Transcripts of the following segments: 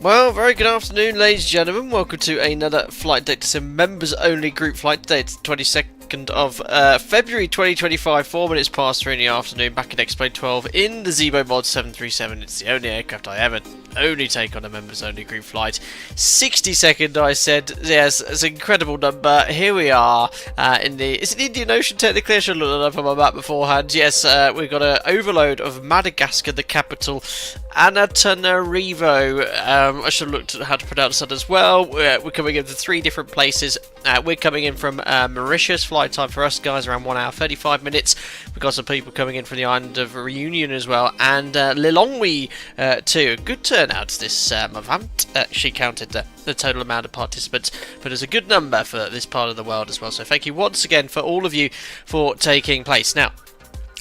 Well, very good afternoon, ladies and gentlemen. Welcome to another Flight Data Sim members-only group flight. Today it's the 22nd of February 2025, 4 minutes past 3 in the afternoon, back in X-Plane 12 in the Zebo Mod 737. It's the only aircraft I ever only take on a members-only group flight. 62nd, I said. Yes, it's an incredible number. Here we are in the... Is it the Indian Ocean, technically? I should have looked it up on my map beforehand. Yes, we've got an overload of Madagascar, the capital, Antananarivo. I should have looked at how to pronounce that as well. We're coming into 3 different places. We're coming in from Mauritius. Flight time for us guys around 1 hour 35 minutes. We've got some people coming in from the island of Reunion as well, and Lilongwe too. A good turnout this month. I haven't actually counted the total amount of participants, but it's a good number for this part of the world as well. So thank you once again for all of you for taking place. Now,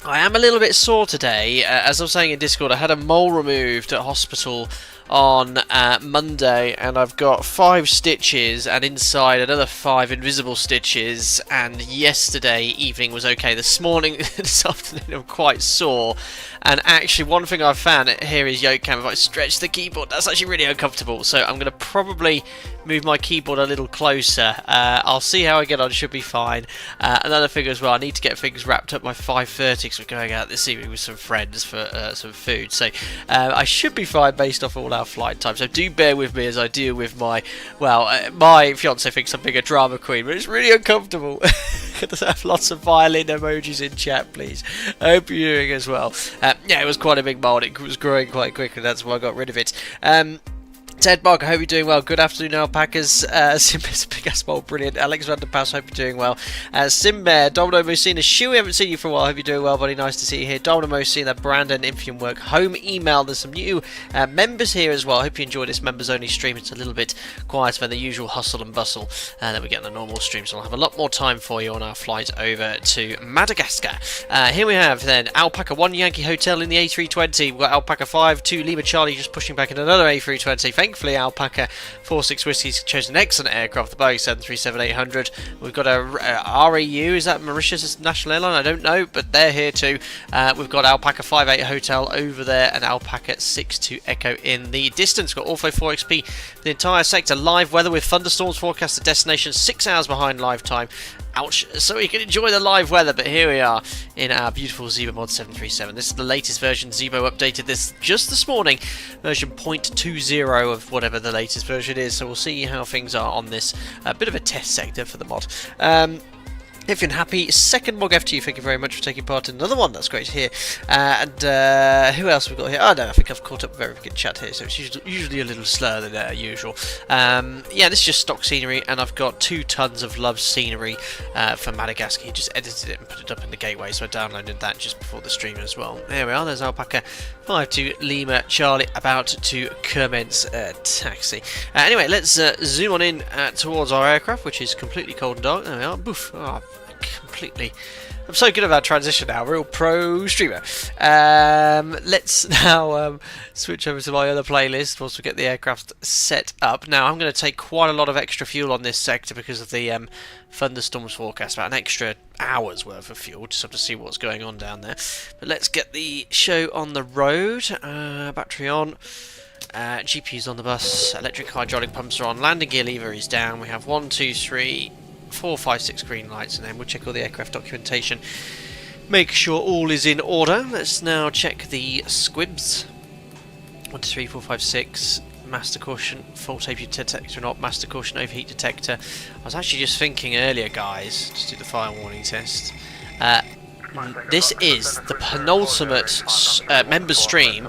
I am a little bit sore today. As I was saying in Discord, I had a mole removed at hospital on Monday, and I've got 5 stitches, and inside another 5 invisible stitches. And yesterday evening was okay. This afternoon I'm quite sore. And actually, one thing I've found here is yoke cam. If I stretch the keyboard, that's actually really uncomfortable. So I'm going to probably move my keyboard a little closer. I'll see how I get on. Should be fine. Another thing as well, I need to get things wrapped up by 5:30 because we're going out this evening with some friends for some food. So I should be fine based off all our flight time. So do bear with me as I deal with my, my fiance thinks I'm being a drama queen, but it's really uncomfortable. Could have lots of violin emojis in chat, please. I hope you're doing as well. Yeah, it was quite a big mold. It was growing quite quickly. That's why I got rid of it. Ted Mark, I hope you're doing well. Good afternoon, Alpacas. Simbear's big ass mole, brilliant. Alex Vanderpass, hope you're doing well. Simbear, Domino Mosina, Shu, we haven't seen you for a while. Hope you're doing well, buddy. Nice to see you here. Domino Mosina, Brandon, Infium Work, Home Email. There's some new members here as well. I hope you enjoy this members only stream. It's a little bit quieter than the usual hustle and bustle that we get on a normal stream. So I'll have a lot more time for you on our flight over to Madagascar. Here we have then Alpaca 1 Yankee Hotel in the A320. We've got Alpaca 5, 2 Lima Charlie just pushing back in another A320. Thankfully, Alpaca 4-6 Whiskey's chosen an excellent aircraft, the Boeing 737-800. We've got a RAU, is that Mauritius National Airline? I don't know, but they're here too. We've got Alpaca 5-8 Hotel over there and Alpaca 6-2 Echo in the distance. We've got Ortho 4XP, the entire sector. Live weather with thunderstorms forecast at destination 6 hours behind live time. Ouch, so you can enjoy the live weather, but here we are in our beautiful Zebo Mod 737. This is the latest version. Zebo updated this just this morning, version 0.20 of whatever the latest version is, so we'll see how things are on this. A bit of a test sector for the mod. If you're happy, second MogF to you. Thank you very much for taking part in another one. That's great to hear. Who else we've got here? Oh no, I think I've caught up a very good chat here, so it's usually a little slower than usual. Yeah, this is just stock scenery, and I've got 2 tons of love scenery for Madagascar. He just edited it and put it up in the gateway, so I downloaded that just before the stream as well. There we are. There's Alpaca 5-2 Lima Charlie about to commence taxi. Anyway, let's zoom on in towards our aircraft, which is completely cold and dark. There we are. Boof. Oh, completely. I'm so good at that transition now, real pro streamer. Let's now switch over to my other playlist once we get the aircraft set up. Now I'm going to take quite a lot of extra fuel on this sector because of the thunderstorms forecast, about an extra hour's worth of fuel. Just have to see what's going on down there. But let's get the show on the road. Battery on. GPU's on the bus. Electric hydraulic pumps are on. Landing gear lever is down. We have 1, 2, 3, 4, 5, 6 green lights, and then we'll check all the aircraft documentation. Make sure all is in order. Let's now check the squibs. 1, 2, 3, 4, 5, 6. Master caution, fault safety detector not, master caution overheat detector. I was actually just thinking earlier, guys, just do the fire warning test. This is the penultimate member stream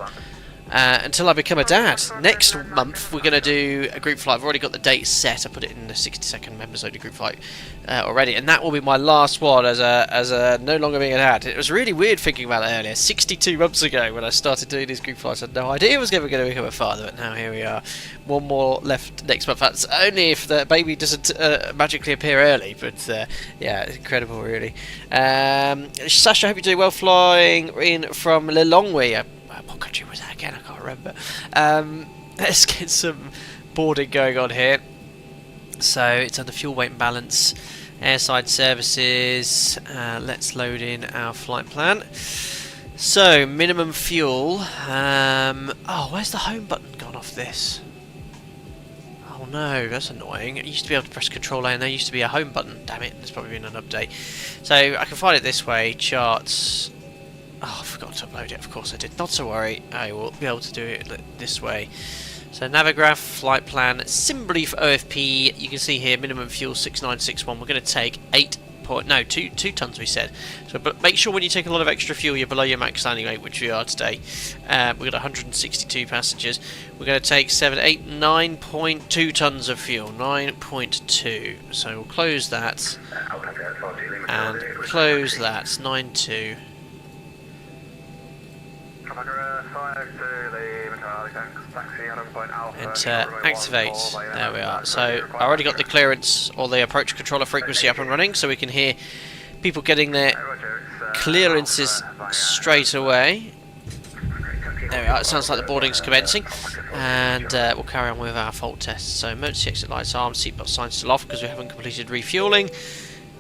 until I become a dad. Next month we're going to do a group flight. I've already got the date set. I put it in the 60-second members only group flight already, and that will be my last one as a no longer being a dad. It was really weird thinking about that earlier. 62 months ago when I started doing these group flights, I had no idea I was ever going to become a father, but now here we are. One more left next month. That's only if the baby doesn't magically appear early, but yeah, it's incredible really. Sasha, I hope you're doing well, flying in from Lilongwe. What country was that again? I can't remember. Let's get some boarding going on here. So it's under fuel weight and balance, airside services. Let's load in our flight plan. So minimum fuel. Oh, where's the home button gone off this? no, that's annoying. It used to be able to press Control A and there used to be a home button. Damn it, there's probably been an update. So I can find it this way. Charts. Oh, I forgot to upload it. Of course I did. Not to worry. I will be able to do it this way. So Navigraph, flight plan, symbol for OFP. You can see here minimum fuel 6961. We're going to take 2 tons we said. So but make sure when you take a lot of extra fuel you're below your max landing weight, which we are today. We've got 162 passengers. We're going to take 9.2 tons of fuel. 9.2. So we'll close that and close that. 9.2. Enter, activate. There we are. So I already got the clearance or the approach controller frequency up and running, so we can hear people getting their clearances straight away. There we are. It sounds like the boarding's commencing, and we'll carry on with our fault tests. So emergency exit lights armed, seatbelt signs still off because we haven't completed refueling.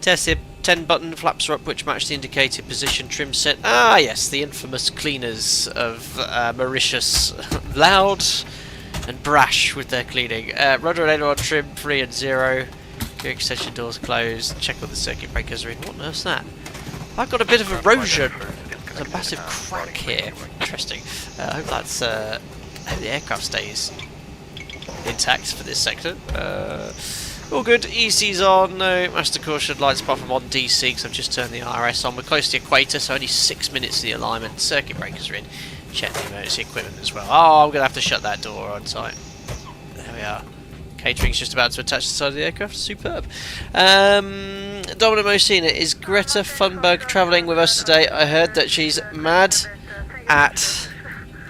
Tested 10 button, flaps are up which match the indicated position, trim set. Ah yes, the infamous cleaners of Mauritius. Loud and brash with their cleaning. Rudder and aileron trim 3 and 0. Gear extension doors closed. Check all the circuit breakers are in. What on earth's that? I've got a bit of erosion. There's a massive crack here. Interesting. I hope that's I hope the aircraft stays intact for this sector. All good, EC's on, no master caution lights apart from on DC because I've just turned the RS on. We're close to the equator, so only 6 minutes to the alignment. Circuit breakers are in. Check the emergency equipment as well. Oh, I'm going to have to shut that door on site. There we are. Catering's just about to attach to the side of the aircraft. Superb. Dominant Mosina, is Greta Thunberg travelling with us today? I heard that she's mad at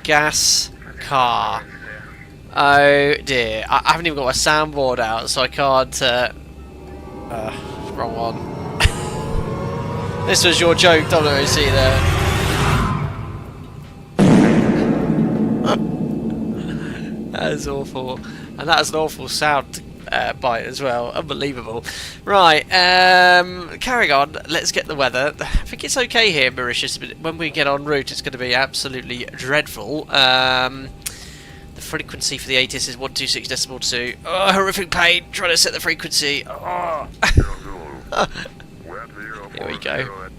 gas car. Oh dear, I haven't even got my soundboard out, so I can't. Wrong one. This was your joke, don't I see there? That is awful, and that is an awful sound bite as well. Unbelievable. Right, carrying on. Let's get the weather. I think it's okay here in Mauritius, but when we get en route, it's going to be absolutely dreadful. The frequency for the ATIS is 126.2. Oh, horrific pain trying to set the frequency. Oh. Here we go.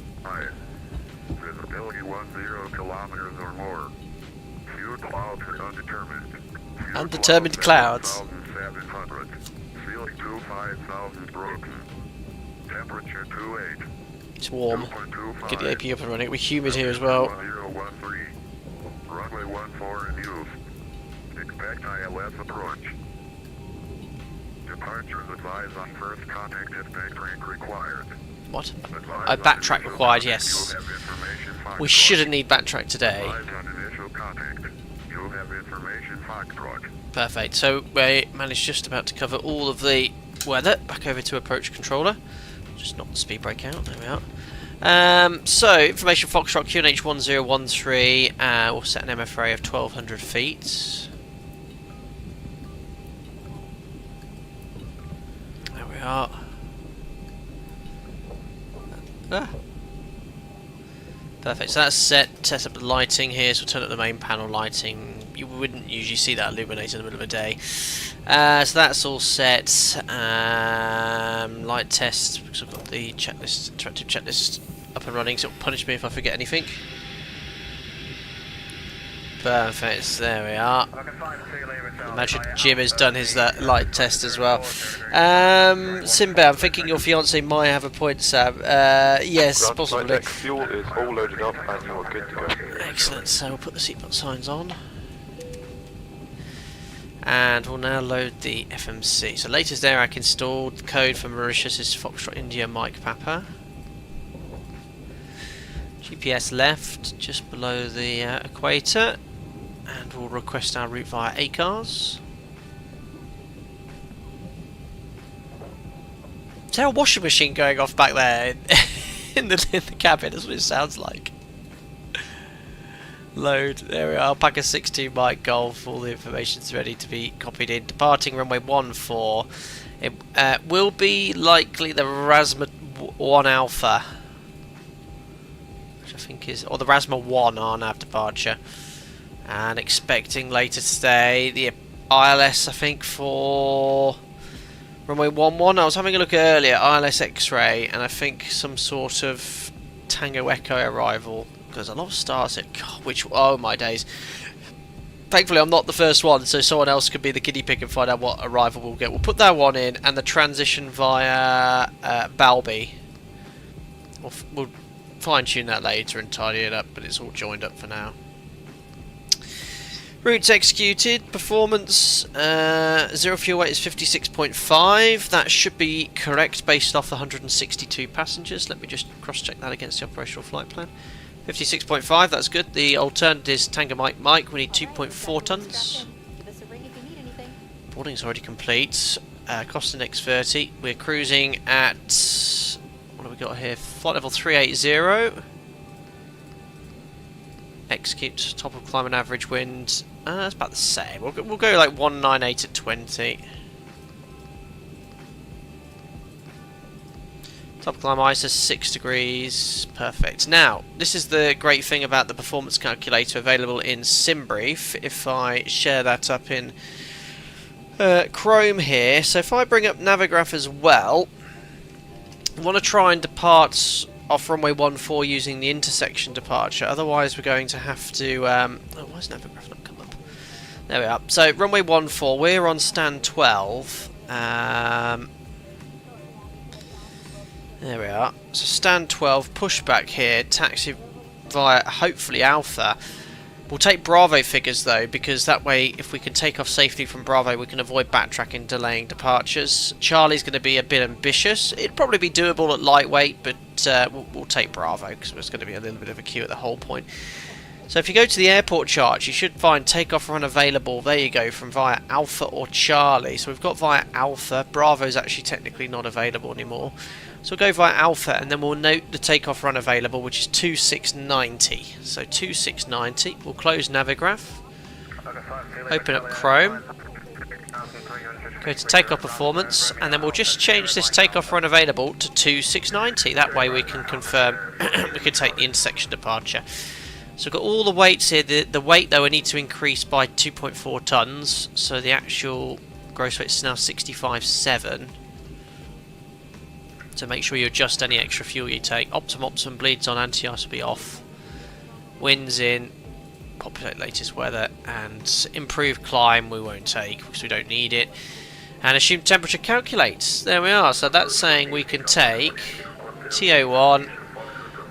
Visibility 10 kilometers or more. Few clouds are undetermined. Undetermined clouds. 700. Ceiling 25,000 broken. Temperature 28. It's warm. Get the AP up and running. We're humid here as well. 1013. Runway 14 in use. Expect ILS approach. Departures advised on first contact if backtrack required. What? Oh, backtrack required, yes. We shouldn't need backtrack today. Perfect. So we managed just about to cover all of the weather. Back over to approach controller. Just knock the speed brake out. There we are. So information Foxtrot QNH 1013. We'll set an MFRA of 1200 feet. There we are. Perfect, so that's set. Test up the lighting here, so we'll turn up the main panel lighting. You wouldn't usually see that illuminated in the middle of a day. So that's all set. Light test, because I've got the checklist, interactive checklist up and running, so it'll punish me if I forget anything. Perfect, there we are. Imagine Jim has done his light test as well. Simba, I'm thinking your fiance might have a point, Sam. Yes, possibly. Fuel is all loaded up and you're good to go. Excellent, so we'll put the seatbelt signs on. And we'll now load the FMC. So latest AirAC installed. The code for Mauritius is Foxtrot India Mike Papa. GPS left, just below the equator. And we'll request our route via ACARS. Is there a washing machine going off back there in the cabin? That's what it sounds like. Load. There we are. Alpaca 62 Mike Golf. All the information's ready to be copied in. Departing runway 14. It will be likely the Rasma 1 Alpha, which I think is, or the Rasma 1 on our departure. And expecting later today the ILS, I think, for runway 11. I was having a look earlier, ILS X-ray, and I think some sort of Tango Echo arrival. Because a lot of stars at which, oh my days. Thankfully I'm not the first one, so someone else could be the guinea pig and find out what arrival we'll get. We'll put that one in, and the transition via Balby. We'll fine tune that later and tidy it up, but it's all joined up for now. Routes executed. Performance, 0 fuel weight is 56.5. That should be correct based off the 162 passengers. Let me just cross check that against the operational flight plan. 56.5, that's good. The alternative is Tango Mike. We need 2.4 tons. Boarding's already complete. Cost index 30. We're cruising at, what have we got here? Flight level 380. Execute. Top of climb and average wind. That's about the same. We'll go like 198 at 20. Top climb ice is 6 degrees. Perfect. Now, this is the great thing about the performance calculator available in SimBrief. If I share that up in Chrome here. So if I bring up Navigraph as well, I want to try and depart off runway 14 using the intersection departure. Otherwise, we're going to have to... oh, why is Navigraph not come up? There we are. So, runway 14, we're on stand 12. There we are. So stand 12, pushback here, taxi via hopefully Alpha. We'll take Bravo figures though, because that way if we can take off safely from Bravo we can avoid backtracking, delaying departures. Charlie's going to be a bit ambitious. It'd probably be doable at lightweight, but we'll take Bravo because there's going to be a little bit of a queue at the whole point. So if you go to the airport chart, you should find takeoff run available. There you go, from via Alpha or Charlie. So we've got via Alpha. Bravo's actually technically not available anymore. So we'll go via Alpha, and then we'll note the takeoff run available, which is 2690. So 2690. We'll close Navigraph. Open up Chrome. Go to takeoff performance, and then we'll just change this takeoff run available to 2690. That way we can confirm we can take the intersection departure. So we've got all the weights here. The weight though I need to increase by 2.4 tons. So the actual gross weight is now 65.7. So make sure you adjust any extra fuel you take. Optimum bleeds on, anti-ice will be off. Winds in, populate latest weather, and improved climb we won't take because we don't need it. And assume temperature calculates. There we are. So that's saying we can take TO1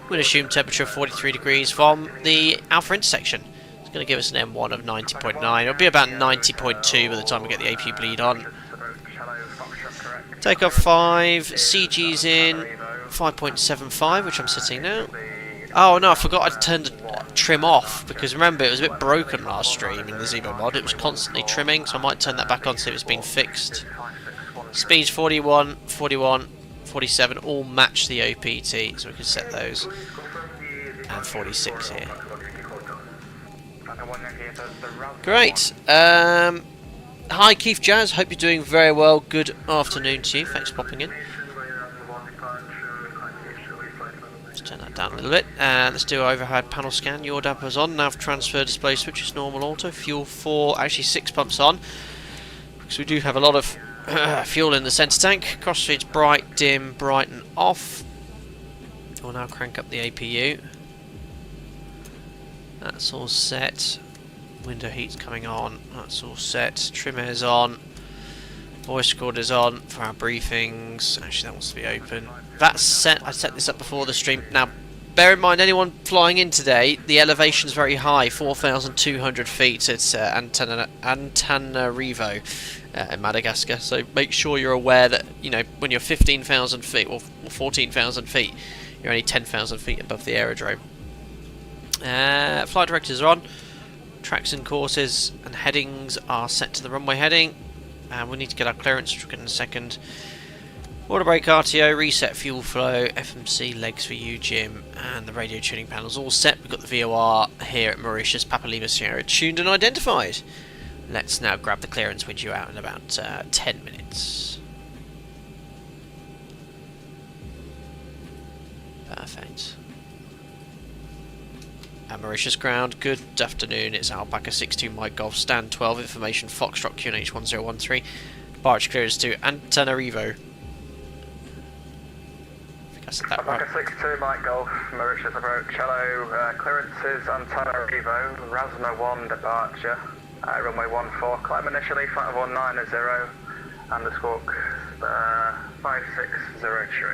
with assumed temperature of 43 degrees from the Alpha intersection. It's going to give us an M1 of 90.9. It'll be about 90.2 by the time we get the AP bleed on. Takeoff 5, CG's in, 5.75, which I'm sitting now. Oh no, I forgot I turned the trim off, because remember it was a bit broken last stream in the Zebo mod. It was constantly trimming, so I might turn that back on so it's been fixed. Speeds 41, 41, 47, all match the OPT, so we can set those. And 46 here. Great. Hi Keith Jazz, hope you're doing very well. Good afternoon to you, thanks for popping in. Let's turn that down a little bit, and let's do overhead panel scan. Your damper's on, nav transfer display switch is normal auto, fuel 4, actually 6 pumps on, because we do have a lot of fuel in the centre tank. Cross feed's bright, dim, bright and off. We'll now crank up the APU. That's all set. Window heat's coming on, that's all set. Trim air's on. Voice recorder's on for our briefings. Actually, that wants to be open. That's set. I set this up before the stream. Now, bear in mind, anyone flying in today, the elevation's very high, 4,200 feet at Antananarivo in Madagascar. So make sure you're aware that, you know, when you're 15,000 feet or 14,000 feet, you're only 10,000 feet above the aerodrome. Flight directors are on. Tracks and courses and headings are set to the runway heading. We need to get our clearance, which we'll get in a second. Water brake, RTO, reset fuel flow, FMC, legs for you, Jim, and the radio tuning panel's all set. We've got the VOR here at Mauritius, Papa Lima Sierra, tuned and identified. Let's now grab the clearance with you out in about 10 minutes. Perfect. At Mauritius ground, good afternoon, it's Alpaca 62 Mike Golf, stand 12, information Foxtrot QNH 1013, departure clearance to Antananarivo. I think I said that right. Alpaca 62 Mike Golf, Mauritius approach, hello, clearances Antananarivo, Rasma 1 departure, runway 14, climb initially, flight level 90, and the squawk 5603.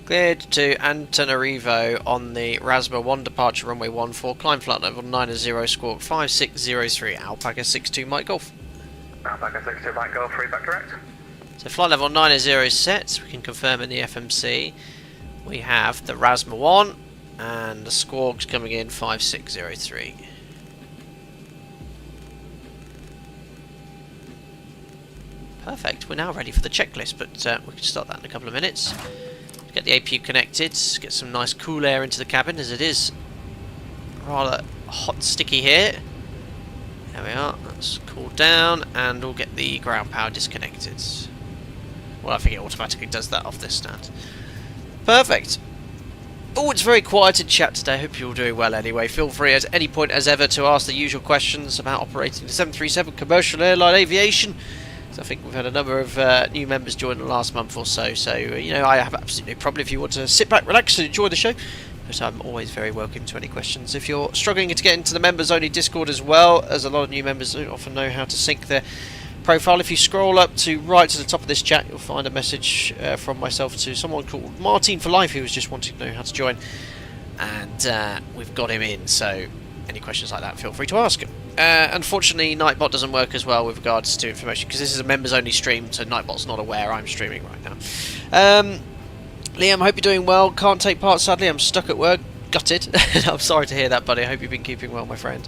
Cleared to Antananarivo on the Rasma 1 departure, runway 14, climb flight level 90, squawk 5603, Alpaca 62 Mike Golf. Alpaca 62 Mike Golf, feedback correct. So flight level 90 is set, we can confirm in the FMC. We have the Rasma 1 and the squawks coming in 5603. Perfect, we're now ready for the checklist, but we can start that in a couple of minutes. Get the APU connected, get some nice cool air into the cabin as it is rather hot and sticky here. There we are, let's cool down and we'll get the ground power disconnected. Well, I think it automatically does that off this stand. Perfect. Oh, it's very quiet in chat today. Hope you're all doing well anyway. Feel free at any point as ever to ask the usual questions about operating the 737 commercial airline aviation. I think we've had a number of new members join the last month or so, you know, I have absolutely no problem if you want to sit back, relax and enjoy the show, but I'm always very welcome to any questions. If you're struggling to get into the members only Discord as well, as a lot of new members don't often know how to sync their profile, if you scroll up to right to the top of this chat, you'll find a message from myself to someone called Martin for Life who was just wanting to know how to join, and we've got him in, so any questions like that feel free to ask him. Unfortunately, Nightbot doesn't work as well with regards to information because this is a members-only stream, so Nightbot's not aware I'm streaming right now. Liam, hope you're doing well. Can't take part, sadly. I'm stuck at work. Gutted. I'm sorry to hear that, buddy. I hope you've been keeping well, my friend.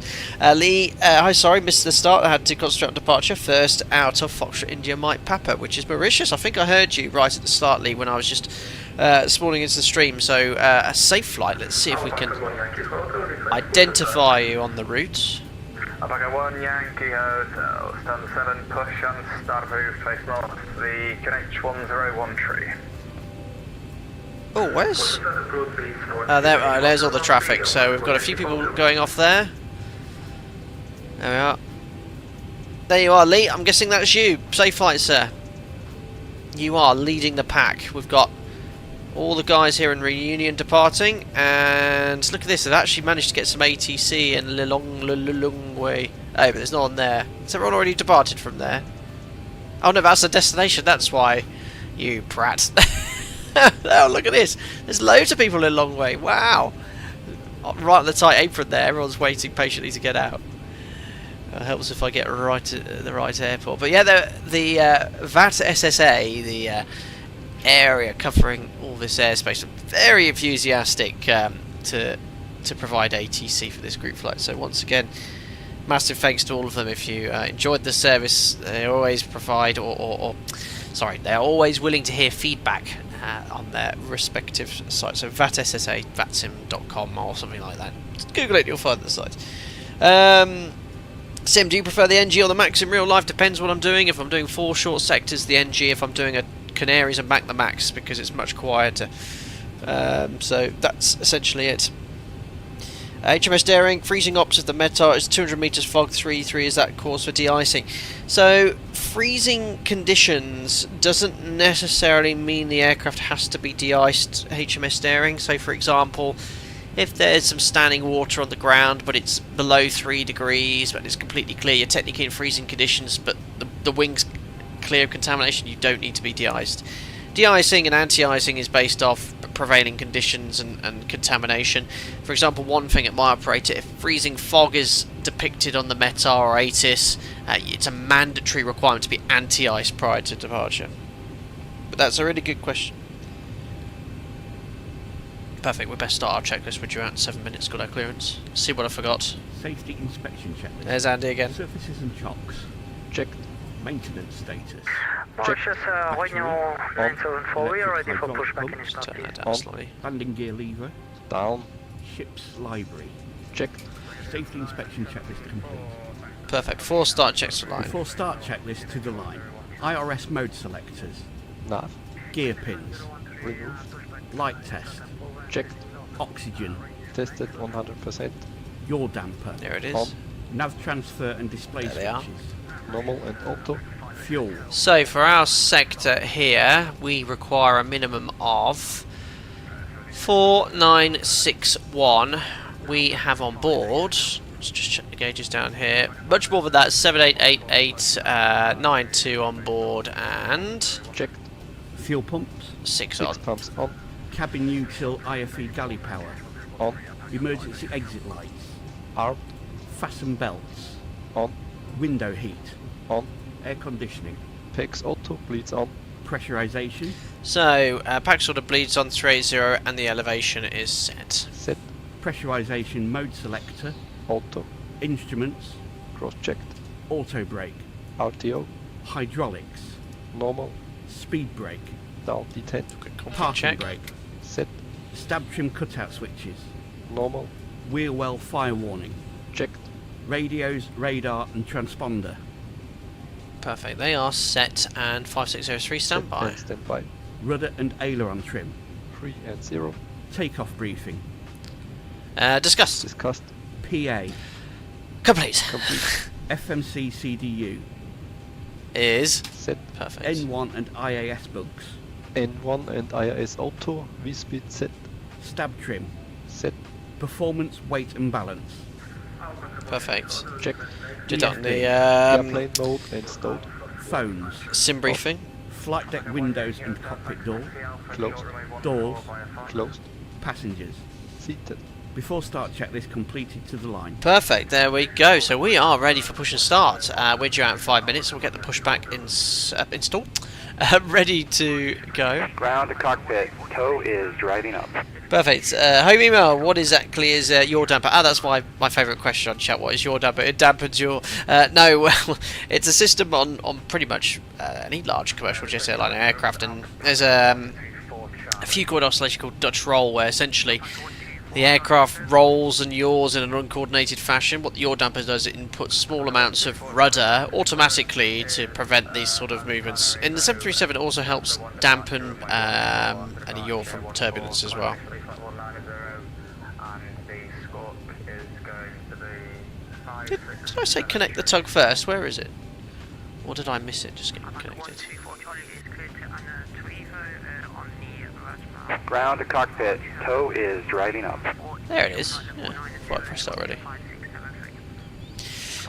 Lee, hi, sorry, missed the start. I had to concentrate on departure. First out of Foxtrot India Mike Papa, which is Mauritius. I think I heard you right at the start, Lee, when I was just spawning into the stream. So, a safe flight. Let's see if we can identify you on the route. Alpaca 1 Yankee Hotel, stand 7, push and start move, face north, the QNH 1013. Oh, where's? There's all the traffic, so we've got a few people going off there. There we are. There you are, Lee, I'm guessing that's you. Safe flight, sir. You are leading the pack. We've got all the guys here in Reunion departing, and look at this, they've actually managed to get some ATC in Lilongwe. Oh, but there's no one there. Has everyone already departed from there? Oh no, that's the destination, that's why. You prat. Oh, look at this. There's loads of people in Lilongwe. Wow. Right on the tight apron there, everyone's waiting patiently to get out. It helps if I get right at the right airport. But yeah, the VAT SSA, the area covering all this airspace, are very enthusiastic to provide ATC for this group flight. So once again, massive thanks to all of them. If you enjoyed the service, they always provide, they are always willing to hear feedback on their respective sites. So VAT SSA, vatsim.com or something like that. Just Google it, you'll find the site. Sim, do you prefer the NG or the Max in real life? Depends what I'm doing. If I'm doing 4 short sectors, the NG. If I'm doing a Canaries, and back the Max because it's much quieter. So that's essentially it. HMS Daring, freezing ops of the METAR is 200 metres fog, 3 is that cause for de-icing. So freezing conditions doesn't necessarily mean the aircraft has to be de-iced, HMS Daring. So for example, if there's some standing water on the ground but it's below 3 degrees but it's completely clear, you're technically in freezing conditions but the wings clear of contamination, you don't need to be de-iced. De-icing and anti-icing is based off prevailing conditions and contamination. For example, one thing at my operator, if freezing fog is depicted on the METAR or ATIS, it's a mandatory requirement to be anti-ice prior to departure. But that's a really good question. Perfect, we best start our checklist with you at 7 minutes, got our clearance. See what I forgot. Safety inspection checklist. There's Andy again. Surfaces and chocks. Check. Maintenance status. Mauritius, Reunion 974, we are ready for pushback in Instructor. Turn that down slowly. Landing gear lever. Down. Ship's library. Check. Safety inspection checklist complete. Perfect, 4 start checks to line. Before start checklist to the line. IRS mode selectors. Nav. Gear pins. Removed. Light test. Check. Oxygen. tested 100%. Yaw damper. There it is. On. Nav transfer and display There they are. switches. Normal and auto. Fuel. So for our sector here, we require a minimum of 4961. We have on board, let's just check the gauges down here, much more than that, 788892 on board, and Checked. Fuel pumps. 6 6 on. pumps on. Cabin util IFE galley power. On. Emergency exit lights. Armed. Fasten belts. On. Window heat. On. Air conditioning. PEX auto. Bleeds on. Pressurization. So, pack order bleeds on 380 and the elevation is set. Set. Pressurization mode selector. Auto. Instruments. Cross-checked. Auto brake. RTO. Hydraulics. Normal. Speed brake. Down D10. Quick config Parking check. brake. Set. Stab trim cutout switches. Normal. Wheel well fire warning. Checked. Radios, radar and transponder. Perfect, they are set and 5603 standby. And standby. Rudder and aileron trim. 3 and 0. Takeoff briefing. Discuss. Discussed. PA. Complete. Complete. FMC CDU. Is Set. perfect. N1 and IAS bugs. N1 and IRS auto. V-speed set. Stab trim. Set. Performance, weight and balance. Perfect. Check. Did on the Airplane mode and stowed. Phones. sim briefing. Flight deck windows and cockpit door. Closed. Doors. Closed. Passengers. Seated. Before start checklist completed to the line. Perfect, there we go. So we are ready for push and start. We're due out in 5 minutes, so we'll get the pushback installed. Ready to go. Ground to cockpit. Tow is driving up. Perfect. Home email, what exactly is your damper? Ah, that's my favourite question on chat. What is your damper? It dampens your... no, well, it's a system on pretty much any large commercial jet airliner aircraft, and there's a few called oscillation called Dutch roll, where essentially the aircraft rolls and yaws in an uncoordinated fashion. What the yaw damper does, it inputs small amounts of rudder automatically to prevent these sort of movements. In the 737 it also helps dampen any yaw from turbulence as well. Did I say connect the tug first? Where is it? Or did I miss it? Just getting connected. Ground to cockpit. Tow is driving up. There it is. Yeah, well, I pressed that already.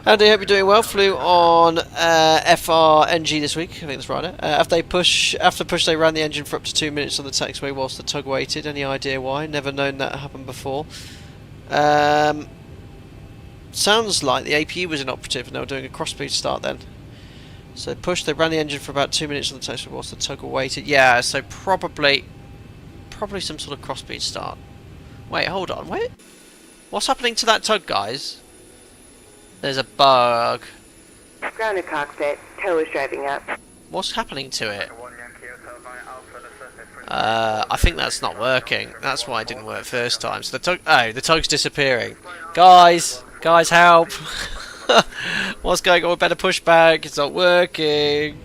Andy, hope you're doing well. Flew on FRNG this week. I think that's right. After push, they ran the engine for up to 2 minutes on the taxiway whilst the tug waited. Any idea why? Never known that happened before. Sounds like the APU was inoperative and they were doing a cross-speed start then. So they ran the engine for about 2 minutes on the taxiway whilst the tug waited. Yeah, so probably some sort of cross-speed start. Wait, hold on. Wait. What's happening to that tug, guys? There's a bug. Ground to cockpit. Tow is driving up. What's happening to it? I think that's not working. That's why it didn't work first time. So the tug's disappearing. Guys, help! What's going on with better pushback? It's not working.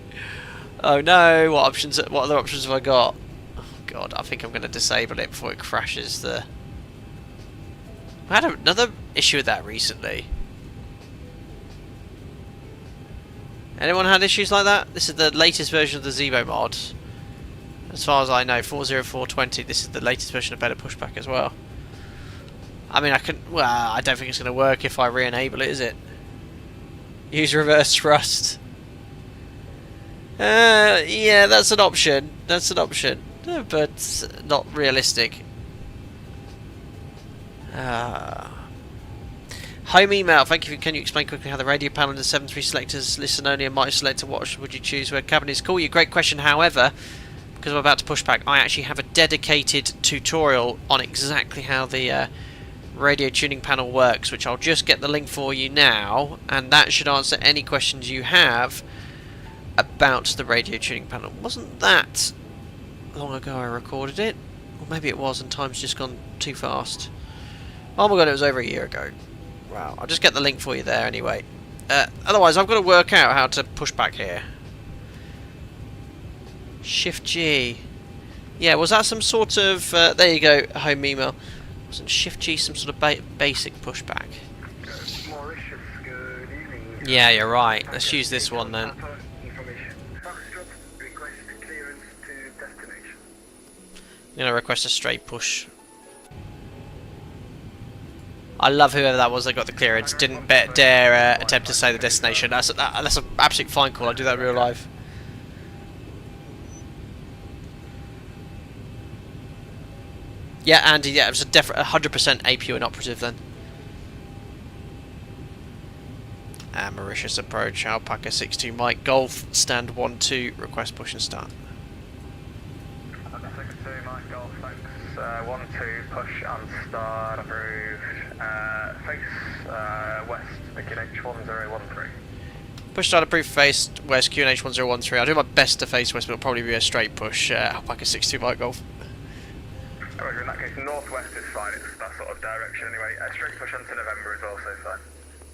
Oh no! What other options have I got? Oh god, I think I'm going to disable it before it crashes the... I had another issue with that recently. Anyone had issues like that? This is the latest version of the Zebo mod. As far as I know, 40420, this is the latest version of better pushback as well. I mean, I don't think it's going to work if I re-enable it, is it? Use reverse thrust. Yeah, that's an option. But not realistic. Home email, thank you. Can you explain quickly how the radio panel and the 7.3 selectors listen only and might select what would you choose where cabin is? Cool, great question. However, because I'm about to push back, I actually have a dedicated tutorial on exactly how the radio tuning panel works, which I'll just get the link for you now, and that should answer any questions you have about the radio tuning panel. Wasn't that long ago I recorded it? Or maybe it was and time's just gone too fast. Oh my god, it was over a year ago. Wow, I'll just get the link for you there anyway. Otherwise, I've got to work out how to push back here. Shift G. Yeah, was that some sort of... there you go, home email. Wasn't Shift G some sort of basic pushback? Mauritius, good evening. Yeah, you're right. Let's use this one then. Information. Foxtrot, request clearance to destination. I'm going to request a straight push. I love whoever that was that got the clearance. Didn't dare attempt to say the destination. That's an absolute fine call. I do that in real life. Yeah, Andy. Yeah, it was a 100% APU inoperative then. Mauritius approach. Alpaca 62 Mike Golf. Stand 1-2. Request push and start. Alpaca 62 Mike Golf. Thanks. 1-2 push and start approved. Face west. QNH 1013. Push start approved face west QNH 1013. I'll do my best to face west, but it'll probably be a straight push. Alpaca 62 Mike Golf. Roger, in that case, northwest is fine, it's that sort of direction anyway. Straight push onto November is also fine.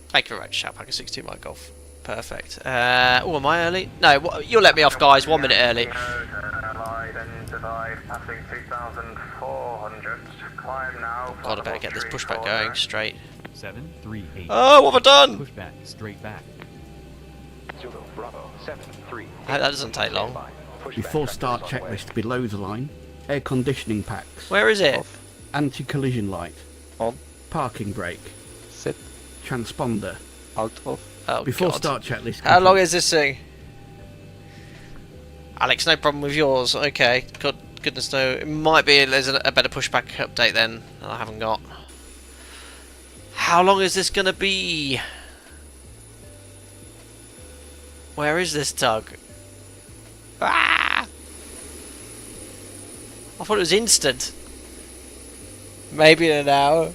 Thank you very much, Alpaca 62 Mike Golf. Perfect. Oh, am I early? No, you'll let me off, guys. 1 minute early. Allied and divide, passing 2,400. Climb now. God, I better get this pushback going straight. 738. Oh, what have I done? Pushback, straight back. Zulu, Bravo, 738. I hope that doesn't take long. Before start checklist below the line. Air conditioning packs. Where is it? Off. Anti-collision light. On. Parking brake. Set. Transponder. Out of. Oh, Before God. start checklist. How long is this thing? Alex, no problem with yours. Okay. Goodness no. It might be there's a better pushback update then that I haven't got. How long is this going to be? Where is this tug? Ah! I thought it was instant. Maybe in an hour.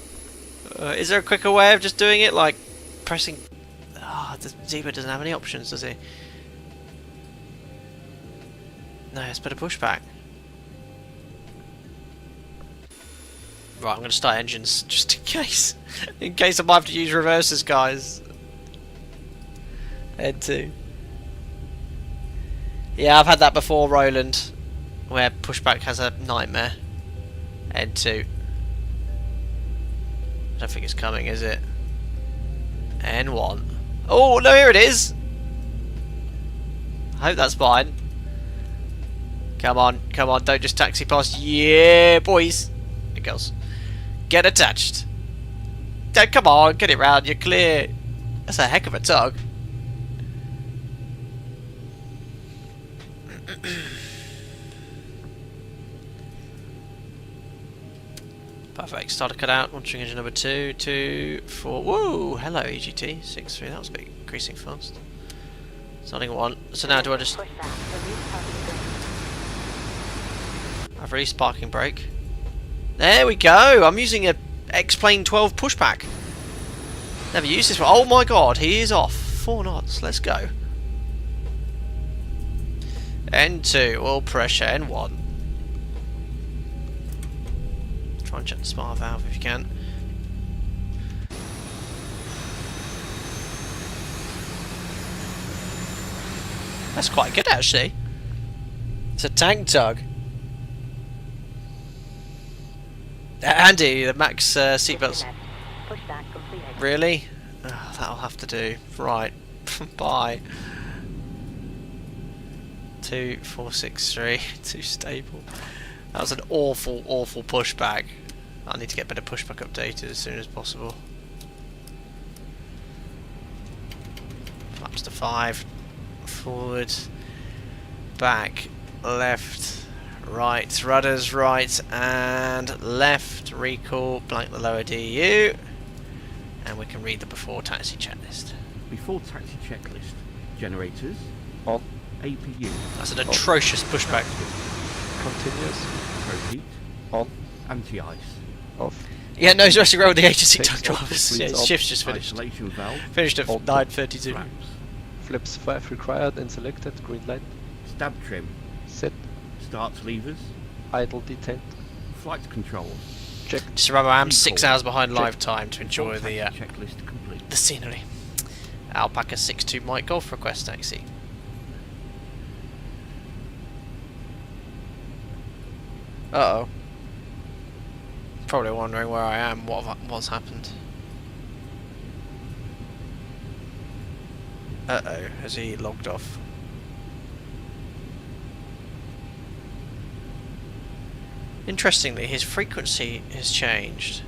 Is there a quicker way of just doing it? Like pressing... Oh, the Zebra doesn't have any options, does he? No, it's better pushback. Right, I'm going to start engines just in case. In case I might have to use reverses, guys. Head 2. Yeah, I've had that before, Roland. Where pushback has a nightmare. Head 2. I don't think it's coming, is it? N1. Oh, no, here it is! I hope that's fine. Come on, don't just taxi past. Yeah, boys! It goes. Get attached. Come on, get it round, you're clear. That's a heck of a tug. Perfect. Starter cut out. Launching engine number 2, 2, 4. Woo! Hello, EGT. 6-3. That was a bit increasing fast. Starting 1. So now do I just... I've released parking brake. There we go! I'm using a X-Plane 12 pushback. Never used this one. Oh my god, he is off. 4 knots. Let's go. N2. Oil pressure. N1. Try and check the smart valve if you can. That's quite good actually. It's a tank tug. Andy, the max seatbelts. Really? Oh, that'll have to do. Right. Bye. 2, 4, 6, 3. Too stable. That was an awful, awful pushback. I need to get better pushback updated as soon as possible. Flaps to 5. Forward. Back. Left. Right. Rudders right and left. Recall. Blank the lower DU. And we can read the before taxi checklist. Before taxi checklist. Generators. On. APU. That's an atrocious pushback. Continuous. Proheat. On. Anti-ice. Off. Yeah, no, it's resting around with the agency Takes tug off, drivers. fleets Yeah, on. shift's just finished. Isolation valve. Finished at On. 9:32. Flaps. Flips 5 required and selected. Green light. Stab trim. Set. Starts levers. Idle detent. Flight controls. Check. Just remember, I'm 6 Recall. hours behind Check. live time to enjoy Before the taxi checklist complete. the scenery. Alpaca 62 Mike Golf request taxi. Uh oh. Probably wondering where I am, what's happened. Uh-oh, has he logged off? Interestingly, his frequency has changed.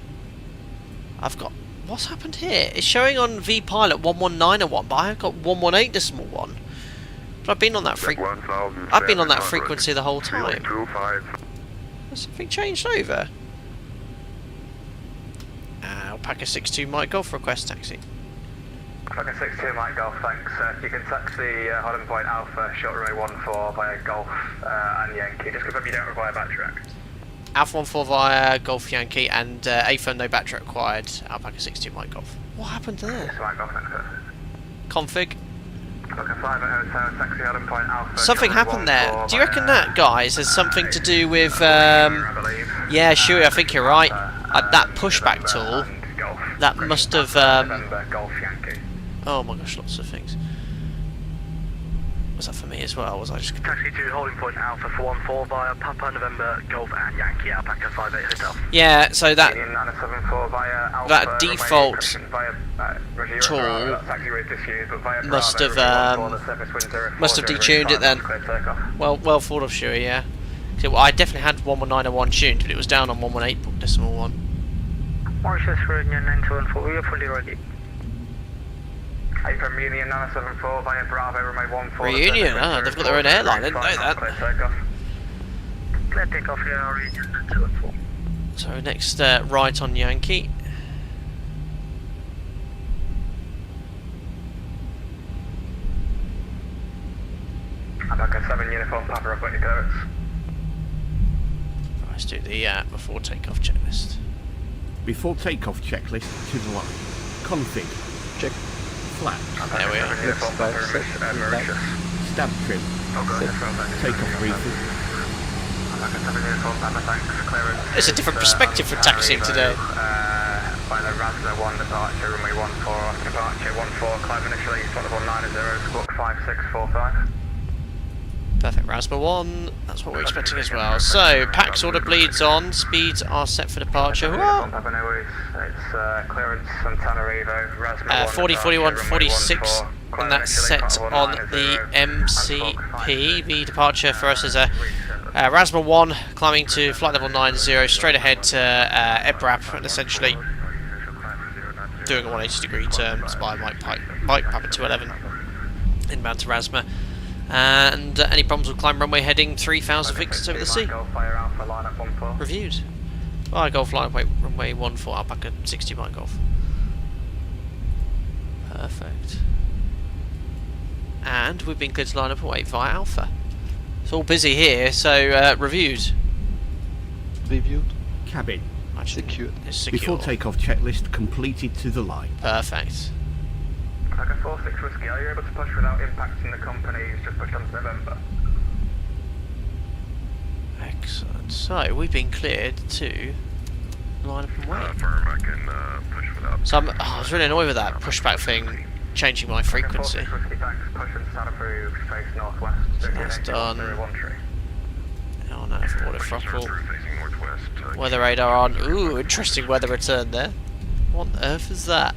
I've got... What's happened here? It's showing on vPilot 11901, but I've got 118.1. But I've been on that frequency the whole time. Has something changed over? Alpaca 62 Mike Golf request taxi. Alpaca 62 Mike Golf, thanks. You can taxi Holland Point Alpha, short runway 14 via Golf and Yankee. Just confirm you don't require battery rack. Alpha 14 via Golf Yankee and AFIRM no battery required. Alpaca 62 Mike Golf. What happened there? Mike Golf, thanks, sir. Config. Alpaca 5 at Hotel, taxi Holland Point Alpha. Something happened there. Do you reckon that, guys, has something to do with... yeah, sure, I think you're right. That pushback tool, that must have... oh my gosh, lots of things. Was that for me as well? Was I just... Taxi to Holding Point Alpha for 14 via Papa November Golf and Yankee Alpaca 58 Hotel. Yeah, so that default tool must have detuned it then. Well thought of, sure, yeah. So, I definitely had 11901 tuned, but it was down on 118.1. Mauritius Reunion 974, we are fully ready. From Reunion 974 via Bravo, runway 14. Reunion, they've got their own airline, I didn't know that. Clear takeoff here, Reunion 974. So next right on Yankee. Alpaca 7 uniform, Papa, I've got your clearance. Let's do the before takeoff checklist. Before takeoff checklist to the line. Config. Check. Flat. There we are. Yes, 5 set. Stab trim. Takeoff briefing. It's a different perspective for taxiing today. Final Rasna 1 departure, runway 14, departure 14, climb initially, flight level 90, squawk 5645. Perfect, Rasma 1, that's what we're expecting as well. So, PAX order bleeds on, speeds are set for departure. It's clearance Antananarivo, Rasma 40, 41, 46, and that's set on the MCP. The departure for us is a Rasma 1 climbing to flight level 90, straight ahead to Ebrap, and essentially doing a 180 degree turn by Mike Papa 211 inbound to Rasma. And any problems with climb runway heading 3,000 feet over the sea. Reviewed. By Golf line runway 14 Alpaca 60 Mike Golf. Perfect. And we've been cleared to line up and wait via Alpha. It's all busy here, so reviewed. Reviewed. Cabin. Actually, Secured. it's secure. Before takeoff checklist completed to the line. Perfect. Alpaca 46 Whiskey, are you able to push without impacting the company? It's just pushed on to November. Excellent. So we've been cleared to line up and wait. I can push without. So I was really annoyed with that pushback thing, changing my frequency. Whiskey, thanks. Push and start approved, face northwest. So that's done. Oh no, water throttle. Facing northwest. Weather radar on. Ooh, interesting weather return there. What on earth is that?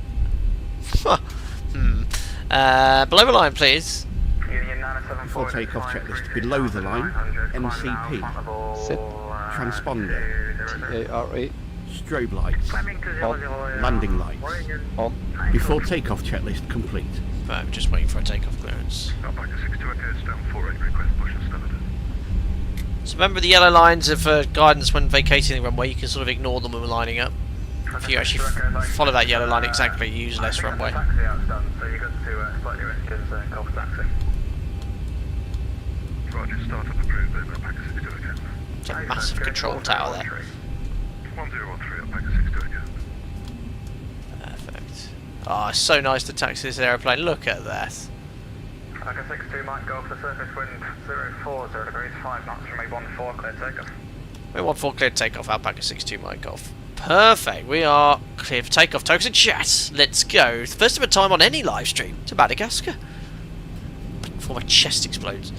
Below the line, please. Before takeoff checklist below the line. MCP. Set. Transponder. TARA. Strobe lights. On. Landing lights. On. Before takeoff checklist complete. I'm just waiting for a takeoff clearance. Alpaca 62 echoes, down 48, request push and start. So remember the yellow lines of guidance when vacating the runway, you can sort of ignore them when we're lining up. If you actually follow that yellow line exactly, you use less runway. Roger, start up approved then, Alpaca 62 again. It's a massive control tower there. 1013, Alpaca 62 again. Perfect. Oh, it's so nice to taxi this aeroplane. Look at that. Alpaca 62 might go for surface wind 040 degrees 5 knots from a 14 clear takeoff. We want full clear takeoff, Alpaca 62 Mike Golf. Perfect, we are clear for takeoff. Tokens and chat, let's go. First of a time on any live stream to Madagascar. Before my chest explodes.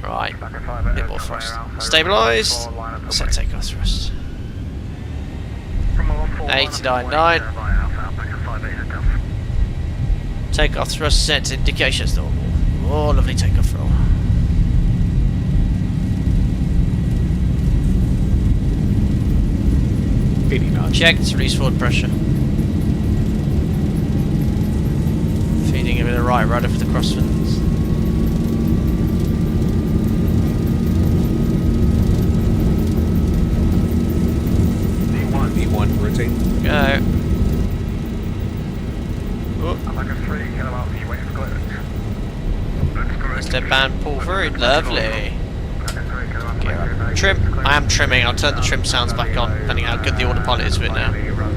Right, a bit more thrust. Stabilise. Set takeoff thrust. 89.9. Takeoff thrust set. Indications normal. Oh, lovely takeoff roll. Checked. Release forward pressure. Feeding him in a right rudder for the crosswinds. V1, rotate. Go. Step band pull through. Lovely. Trim. I am trimming. I'll turn the trim sounds back on, depending how good the autopilot is with it now. Beautiful.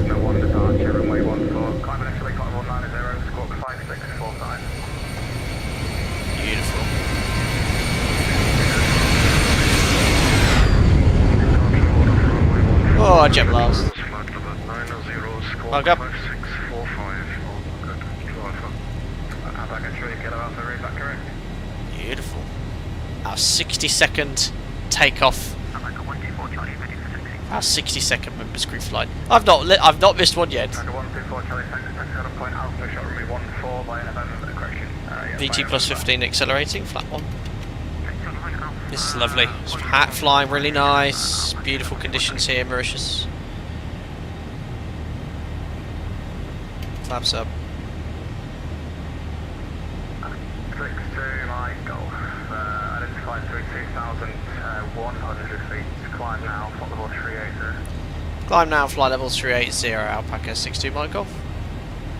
Oh, jet blast. Mark up. Beautiful. Our 60-second takeoff. Our 60-second members crew flight. I've not missed one yet. VT plus 15 accelerating, flat 1. This is lovely. Hat flying really nice. Beautiful conditions here, Mauritius. Flaps up. 6-2 Mike Golf. Identified through 2,100 feet. Climb now, flight level 380. Climb now, flight level 380, Alpaca 6-2 Mike Golf.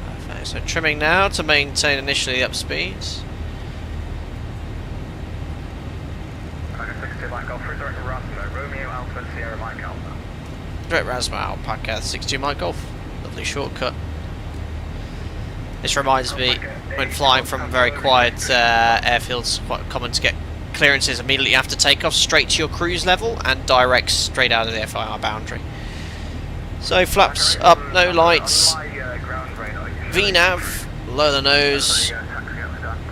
Perfect. So trimming now to maintain initially up speeds. Okay, 6-2 Mike Golf, direct Rasmo, Romeo Alpha Sierra Mike Alpha. Direct Rasmo Alpaca 6-2 Mike Golf. Lovely shortcut. This reminds me, when flying from very quiet airfields, quite common to get clearances immediately after takeoff, straight to your cruise level and direct straight out of the FIMP boundary. So flaps up, no lights, VNAV, lower the nose,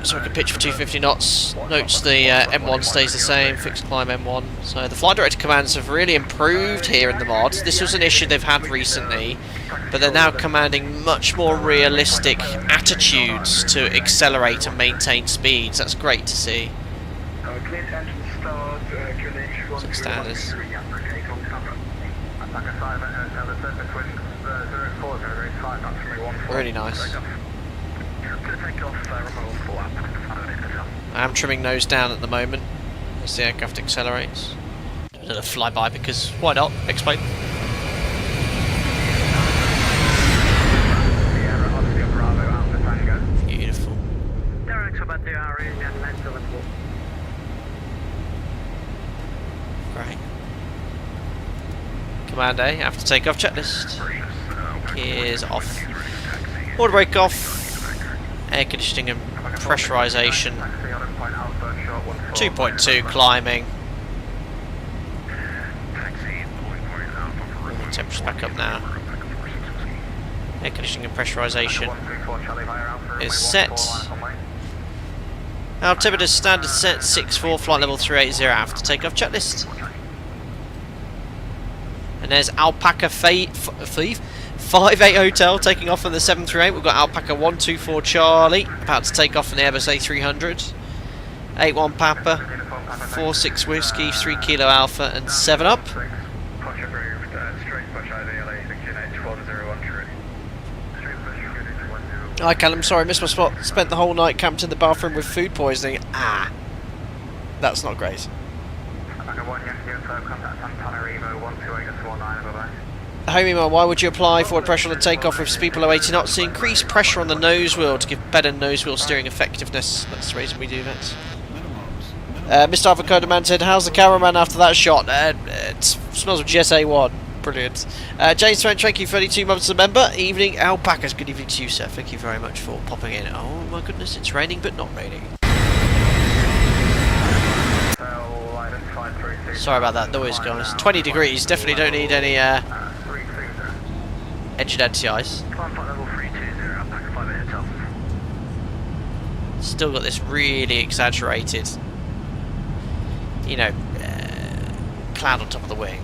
so we can pitch for 250 knots. Notes the M1 stays the same, fixed climb M1. So the flight director commands have really improved here in the mod. This was an issue they've had recently, but they're now commanding much more realistic attitudes to accelerate and maintain speeds. That's great to see. Standards. Really nice. I am trimming nose down at the moment as the aircraft accelerates. Do a little flyby because why not? Explain. Beautiful. Great. Command A, after takeoff checklist. Gears off. Order brake off. Air conditioning and pressurization. 2.2 climbing. Temperature's back up now. Air conditioning and pressurization is set. Altimeter standard set 6-4, flight level 380 after takeoff checklist. And there's Alpaca 58 Hotel taking off on the 738. We've got Alpaca 124 Charlie about to take off on the Airbus A300. 81 Papa, 46 Whiskey, 3 Kilo Alpha, and 7 up. Hi Callum, sorry, missed my spot. Spent the whole night camped in the bathroom with food poisoning. Ah, that's not great. Home email, why would you apply forward pressure on the takeoff with speed below 80 knots? To increase pressure on the nose wheel to give better nose wheel steering effectiveness. That's the reason we do that. Mr. Avocado Man said, how's the cameraman after that shot? It smells of GSA1. Brilliant. James Trent, thank you, 32 months a member. Evening, Alpacas. Good evening to you, sir. Thank you very much for popping in. Oh my goodness, it's raining but not raining. Sorry about that noise, guys. 20 degrees. Definitely don't need any engine anti-ice. Still got this really exaggerated you know, cloud on top of the wing.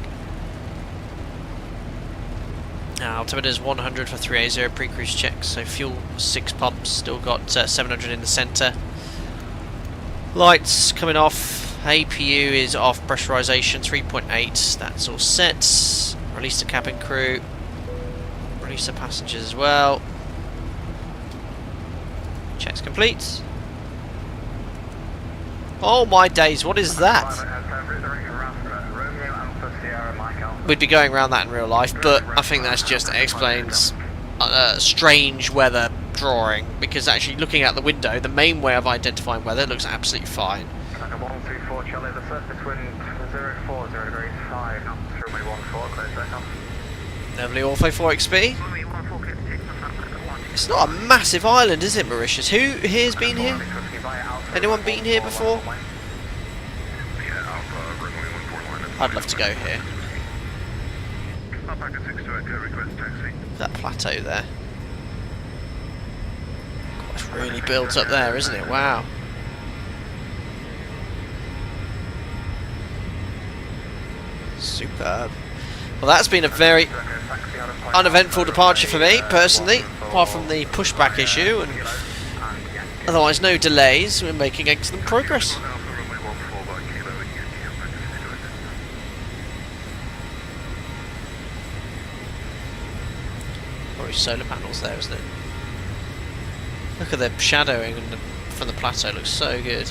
Altimeter is 100 for 380 pre-cruise checks, so fuel 6 pumps, still got 700 in the centre. Lights coming off, APU is off, pressurisation 3.8, that's all set. Release the cabin crew, release the passengers as well. Checks complete. Oh my days, what is that? We'd be going around that in real life, but I think that's just explains strange weather drawing, because actually looking out the window, the main way of identifying weather looks absolutely fine. 124 Charlie, the surface wind 040 degrees 5 knots, runway 14, clear takeoff. Lovely Ortho 4XB. It's not a massive island, is it, Mauritius? Who here's been here? Anyone been here before? I'd love to go here. That plateau there. God, it's really built up there, isn't it? Wow. Superb. Well, that's been a very uneventful departure for me, personally, apart from the pushback issue, and otherwise no delays. We're making excellent progress. Probably solar panels there, isn't it? Look at the shadowing from the plateau, looks so good.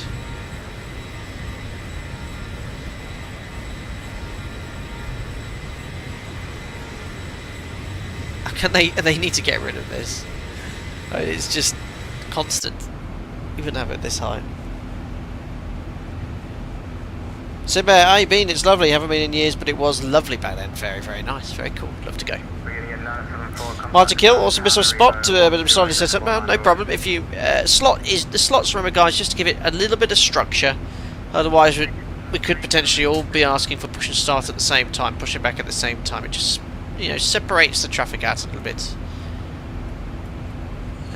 They need to get rid of this. It's just constant. Even have it this high. So Bear, how you been? It's lovely. Haven't been in years, but it was lovely back then. Very, very nice. Very cool. Love to go. Martin Kill, awesome missile spot. But I'm sorry to set up now. No problem. If you the slots, remember guys, just to give it a little bit of structure. Otherwise, we could potentially all be asking for push and start at the same time, push it back at the same time. It just, you know, separates the traffic out a little bit.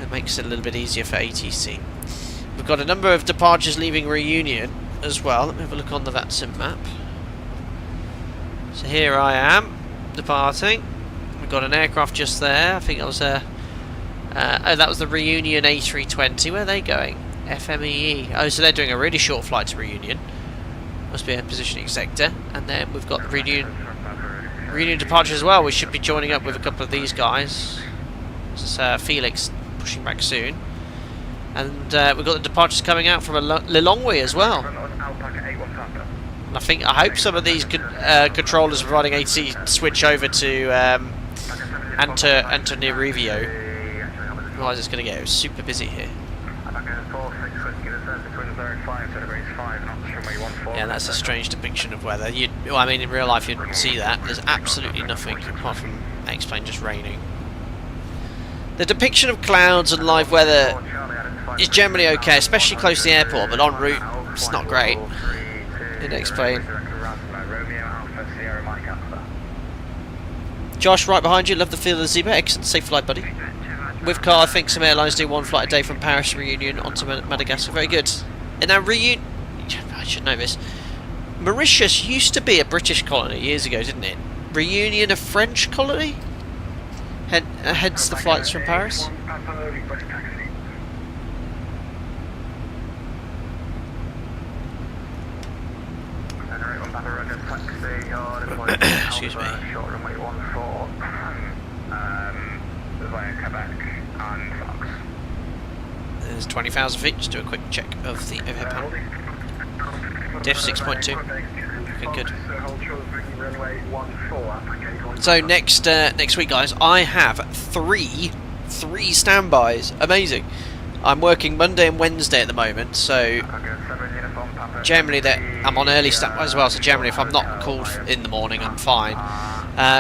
It makes it a little bit easier for ATC. We've got a number of departures leaving Reunion as well. Let me have a look on the VATSIM map. So here I am, departing. We've got an aircraft just there. I think that was a... oh, that was the Reunion A320. Where are they going? FMMI. Oh, so they're doing a really short flight to Reunion. Must be a positioning sector. And then we've got the Reunion departure as well. We should be joining up with a couple of these guys. This is Felix pushing back soon. And we've got the departures coming out from Lilongwe as well. And I hope some of these controllers providing ATC switch over to Antananarivo. Otherwise it's going to get super busy here. Yeah, that's a strange depiction of weather. Well, I mean, in real life you'd see that. There's absolutely nothing apart from X-plane just raining. The depiction of clouds and live weather is generally okay, especially close to the airport, but en route it's not great. In X-plane. Josh, right behind you. Love the feel of the zebra. Excellent, safe flight, buddy. With car, I think some airlines do one flight a day from Paris Reunion onto Madagascar. Very good. And now Reunion, I should know this. Mauritius used to be a British colony years ago, didn't it? Reunion a French colony? Hence the flights from Paris. Excuse me. There's 20,000 feet. Just do a quick check of the overhead panel. Diff 6.2. Looking good. So next week, guys, I have three standbys. Amazing. I'm working Monday and Wednesday at the moment, so generally I'm on early standby as well. So generally, if I'm not called in the morning, I'm fine.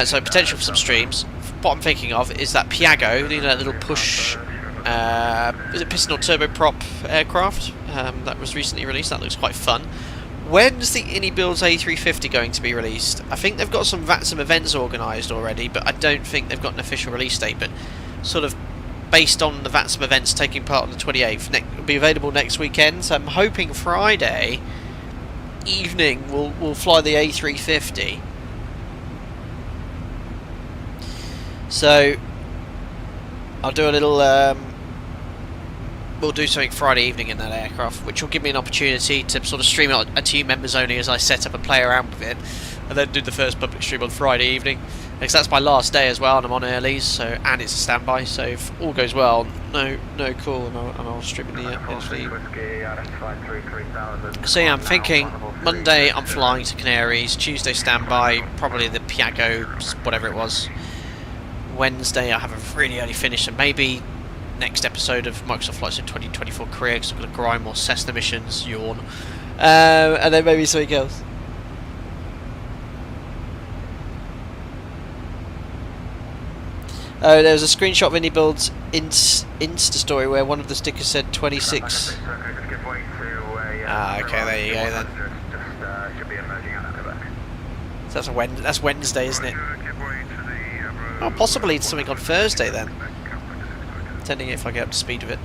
So potential for some streams. What I'm thinking of is that Piaggio, you know, that little push. Is it piston or turboprop aircraft that was recently released? That looks quite fun. When's the InnyBuilds A350 going to be released? I think they've got some VATSIM events organised already, but I don't think they've got an official release date. But sort of based on the VATSIM events taking part on the 28th, it'll be available next weekend. So I'm hoping Friday evening we'll fly the A350. So I'll do a little we'll do something Friday evening in that aircraft, which will give me an opportunity to sort of stream it at team members only as I set up and play around with it, and then do the first public stream on Friday evening, because that's my last day as well, and I'm on earlies, so, and it's a standby, so if all goes well, no call, and I'll stream in the evening. So yeah, I'm thinking Monday I'm flying to Canaries, Tuesday standby, probably the Piago, whatever it was. Wednesday I have a really early finish, and maybe next episode of Microsoft Flight Sim 2024 career, because I'm going to grind more Cessna missions, yawn, and then maybe something else. Oh, there was a screenshot of Indie Build's Insta story where one of the stickers said 26. Ah, okay, there you go then. So that's Wednesday, isn't it? Oh, possibly it's something on Thursday then. Depending if I get up to speed with it.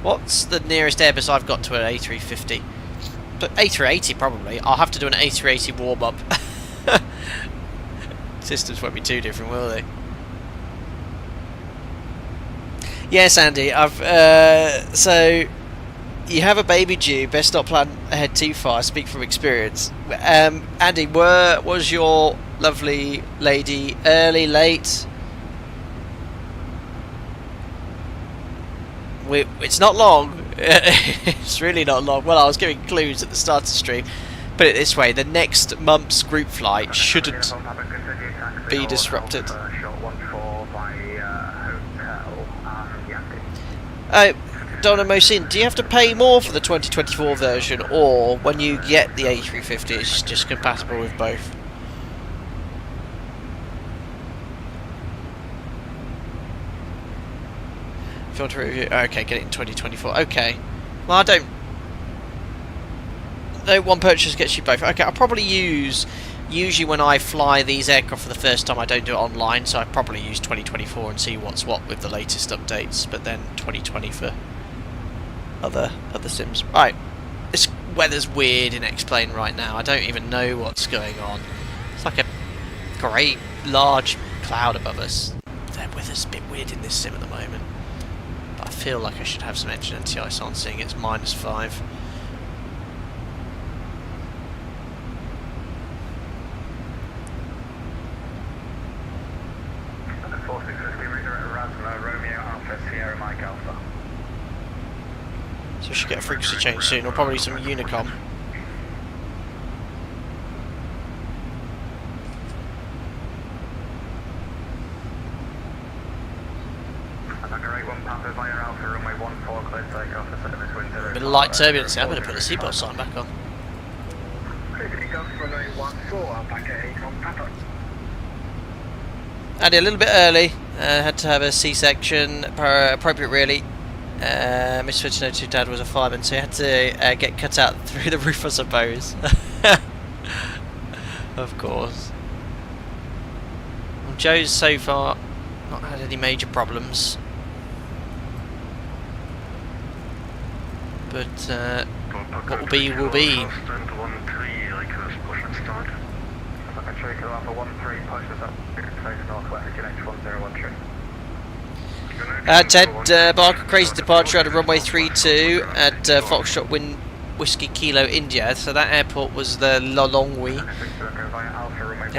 What's the nearest Airbus I've got to an A350? But A380 probably. I'll have to do an A380 warm up. Systems won't be too different, will they? Yes, Andy. So you have a baby due. Best not plan ahead too far. I speak from experience. Andy, was your lovely lady early, late? It's not long. It's really not long. Well, I was giving clues at the start of the stream. Put it this way: the next month's group flight shouldn't be disrupted. Donna Mosin, do you have to pay more for the 2024 version, or when you get the A350 it's just compatible with both? Filter review. Okay, get it in 2024. Okay. Well, I don't. No one purchase gets you both. Okay, I'll probably use. Usually when I fly these aircraft for the first time, I don't do it online, so I probably use 2024 and see what's what with the latest updates. But then 2020 for other sims. Right, this weather's weird in X-Plane right now. I don't even know what's going on. It's like a great large cloud above us. The weather's a bit weird in this sim at the moment. But I feel like I should have some engine anti-ice on, seeing it's -5. So we should get a frequency change soon, or probably some Unicom. A bit of light turbulence here. I'm going to put the seatbelt sign back on. Andy, a little bit early. Had to have a C-section, appropriate really. Miss 2002 Dad was a fireman, so he had to get cut out through the roof, I suppose. Of course. Well, Joe's so far not had any major problems. But what will be, will be. Ted Barker, crazy departure at runway 32 at Foxtrot Whiskey Kilo, India. So that airport was the Lilongwe.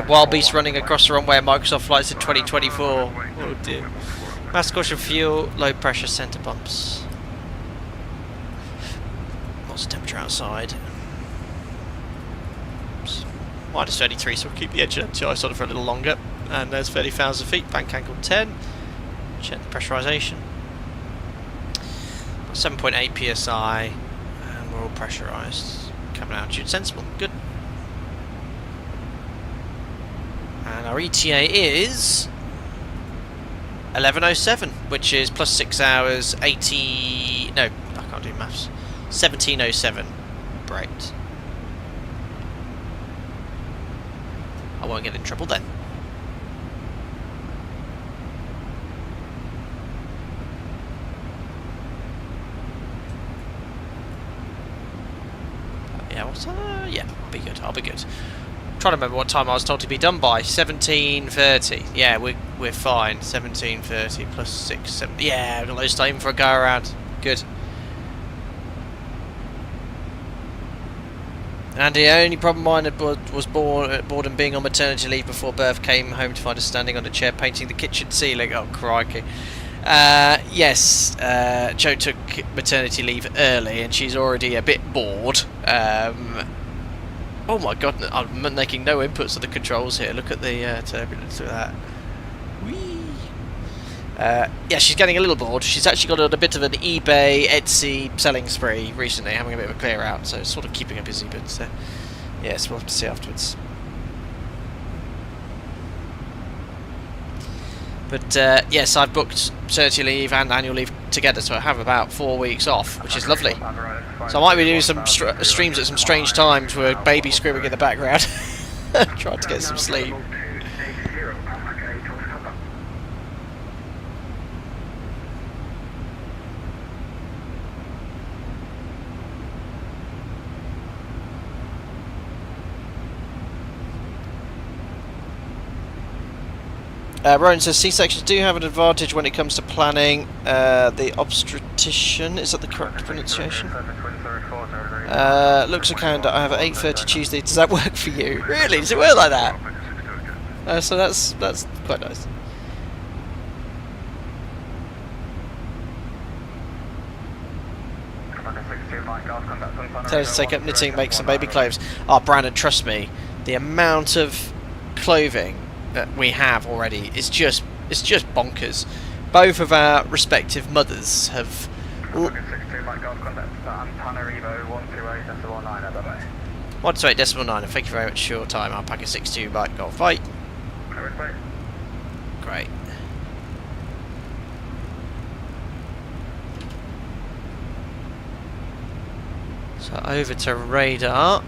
Wild beast running across the runway at Microsoft flights in 2024. Oh dear. Mass caution fuel, low pressure centre bumps. What's the temperature outside? Oops. -33, so we'll keep the edge anti-ice on for a little longer. And there's 30,000 feet, bank angle 10. Check the pressurization. 7.8 psi, and we're all pressurized. Cabin altitude sensible, good. And our ETA is 11:07, which is plus 6 hours, 80. No, I can't do maths. 17:07. Right. I won't get in trouble then. Yeah, yeah, I'll be good. I'll be good. I'm trying to remember what time I was told to be done by. 17:30. Yeah, we're fine. 17:30 plus 6, 7. Yeah, I've got loads of time for a go around. Good. And the only problem mine was boredom being on maternity leave before birth. Came home to find her standing on a chair painting the kitchen ceiling. Oh, crikey. Yes, Jo took maternity leave early and she's already a bit bored. Oh my god, I'm making no inputs on the controls here. Look at the turbulence of that. Whee! Yeah, she's getting a little bored. She's actually got a bit of an eBay, Etsy selling spree recently, having a bit of a clear out, so it's sort of keeping her busy, but yes, we'll have to see afterwards. But yes, I've booked maternity leave and annual leave together, so I have about 4 weeks off, which is lovely. So I might be doing some streams at some strange times with baby screaming in the background, trying to get some sleep. Rowan says C-sections do have an advantage when it comes to planning. The obstetrician, is that the correct pronunciation? Looks a calendar. I have at 8:30 Tuesday. Does that work for you? Really? Does it work like that? So that's quite nice. Tell us to take up knitting, make some baby clothes. Oh, Brandon, trust me, the amount of clothing that we have already is just bonkers. Both of our respective mothers have. 128.9. Thank you very much for your time. Alpaca 62 Mike Golf. Bye. Great. So over to radar.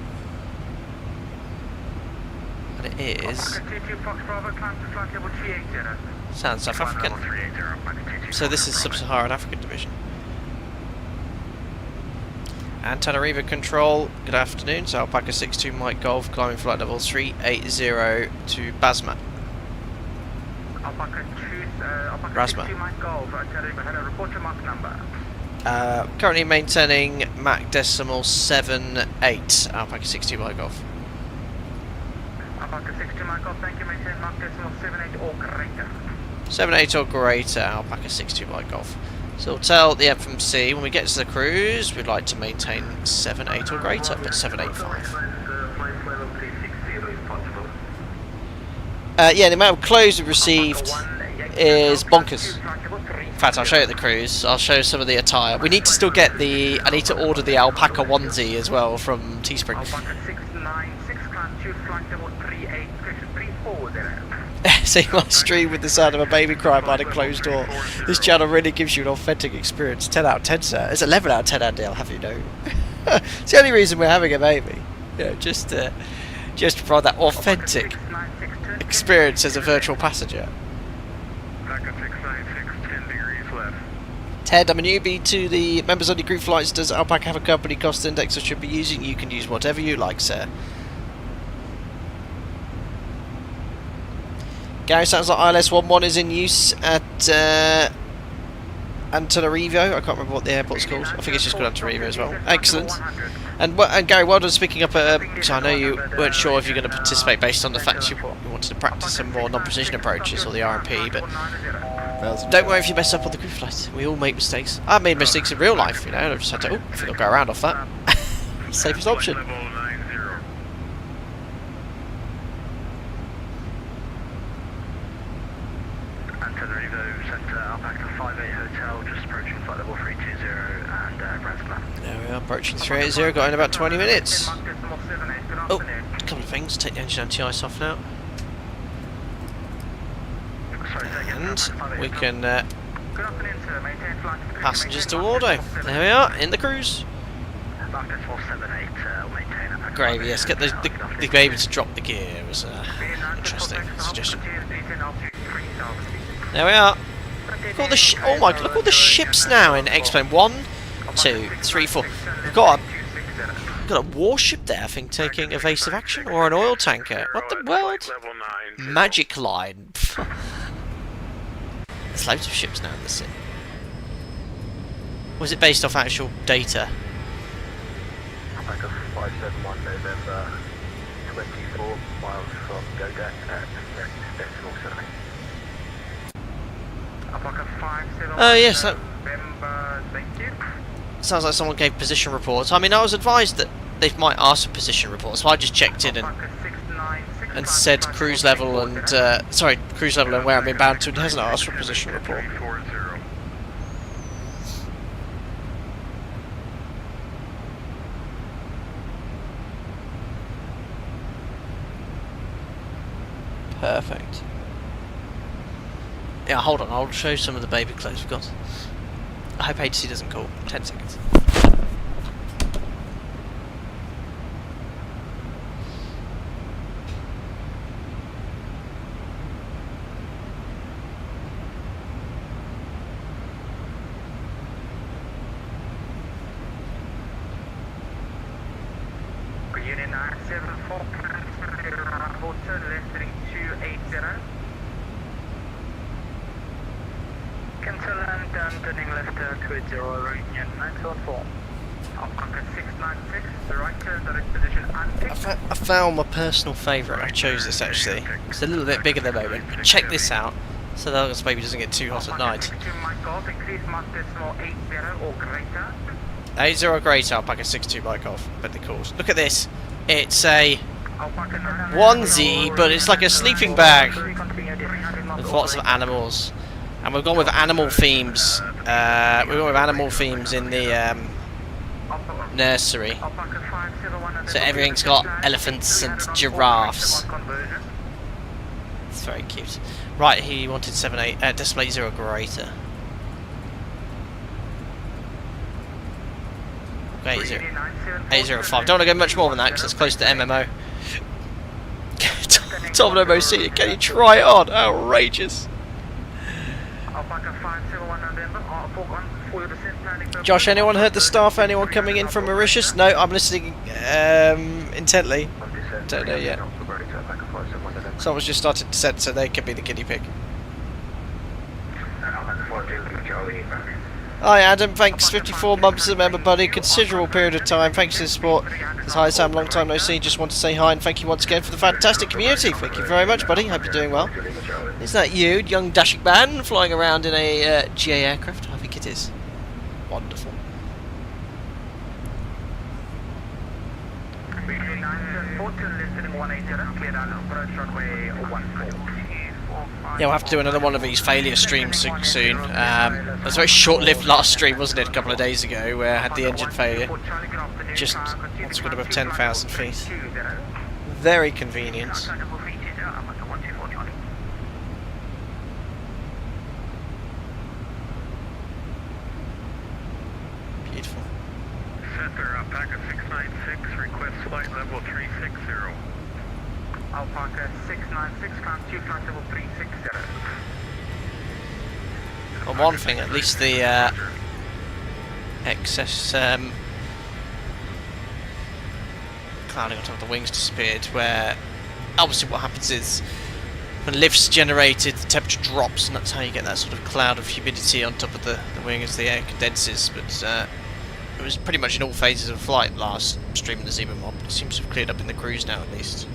And it is South African. So this is Sub-Saharan African Division. Antananarivo Control, good afternoon. So Alpaca 62 Mike Golf, climbing flight level 380 to Basma. Basma. Currently maintaining Mach decimal 78. Alpaca 62 Mike Golf. Alpaca 62 Mike Golf, thank you, maintain Mach decimal 78 or greater. 78 or greater, Alpaca 62 Mike Golf. So we'll tell the FMC when we get to the cruise, we'd like to maintain 78 or greater, but 785. Yeah, the amount of clothes we've received is bonkers. In fact, I'll show you at the cruise. I'll show you some of the attire. We need to still get the. I need to order the alpaca onesie as well from Teespring. See my stream with the sound of a baby crying behind a closed door. This channel really gives you an authentic experience. 10 out of 10, sir. It's 11 out of 10, Andy, I'll have you know. It's the only reason we're having a baby. You know, just to provide that authentic experience as a virtual passenger. Ted, I'm a newbie to the members only group flights. Does Alpaca have a company cost index I should be using? You can use whatever you like, sir. Gary, sounds like ILS-11 is in use at Antananarivo. I can't remember what the airport's called. I think it's just called Antananarivo as well. Excellent. And Gary, well done speaking up. So I know you weren't sure if you're going to participate based on the fact you wanted to practice some more non-precision approaches or the RMP, but don't worry if you mess up on the group flight. We all make mistakes. I've made mistakes in real life, you know, and I've just had to, I think I'll go around off that. Safest option. There we are, approaching 380, got in about 20 minutes. Oh, a couple of things, take the engine anti-ice off now. And we can passengers to order. There we are, in the cruise. Gravy, yes, get the baby to drop the gear was an interesting suggestion. There we are. Look at all the oh my god! Look at all the ships now in X-Plane. 1, 2, 3, 4. We've got got a warship there, I think, taking evasive action, or an oil tanker. What the world? Level 9. Magic line. There's loads of ships now in the sim. Was it based off actual data? Alpaca 571 November 24 miles from Godak at decimal 7. Alpaca 571 Oh yes, that November, thank you. sounds like someone gave position reports. I mean, I was advised that they might ask for position reports, so I just checked in and said cruise level and cruise level and where I'm inbound to. It hasn't asked for a position report. 340. Perfect. Yeah, hold on, I'll show you some of the baby clothes we've got. I hope agency doesn't call. 10 seconds. Reunion 974 hotel listing 280. Cancel and turning left 20 Reunion 974. Alpaca 696, right direct position and I found my personal favourite. I chose this actually. It's a little bit bigger than the moment. But check this out, so that this baby doesn't get too hot at night. 80 greater, Alpaca 62 bike off, but the calls. Look at this. It's a onesie, but it's like a sleeping bag with lots of animals. And we've gone with animal themes. We've gone with animal themes in the nursery. So everything's got elephants and giraffes. It's very cute. Right, he wanted 78 display 0 greater. 805. Don't want to go much more than that because it's close to MMO. Tom MOC, can you try it on? Outrageous. Josh, anyone heard the staff? Anyone coming in from Mauritius? No, I'm listening intently. Don't know yet. Someone's just started to descend, so they could be the guinea pig. Hi Adam, thanks. 54 months as a member, buddy. Considerable period of time. Thanks for the support. Says, hi Sam, long time no see. Just want to say hi and thank you once again for the fantastic community. Thank you very much, buddy. Hope you're doing well. Is that you, young dashing man, flying around in a GA aircraft? I think it is. Wonderful. Yeah, we'll have to do another one of these failure streams soon. It was a very short-lived last stream, wasn't it, a couple of days ago, where I had the engine failure. Just once we got above 10,000 feet. Very convenient. Beautiful. Center, Alpaca 696, request flight level 360. Alpaca 696, constitute flight level 360. Well, one thing, at least the excess clouding on top of the wings disappeared, where obviously what happens is when lift's generated, the temperature drops, and that's how you get that sort of cloud of humidity on top of the wing as the air condenses. But it was pretty much in all phases of flight last stream in the Zima mob. It seems to have cleared up in the cruise now at least.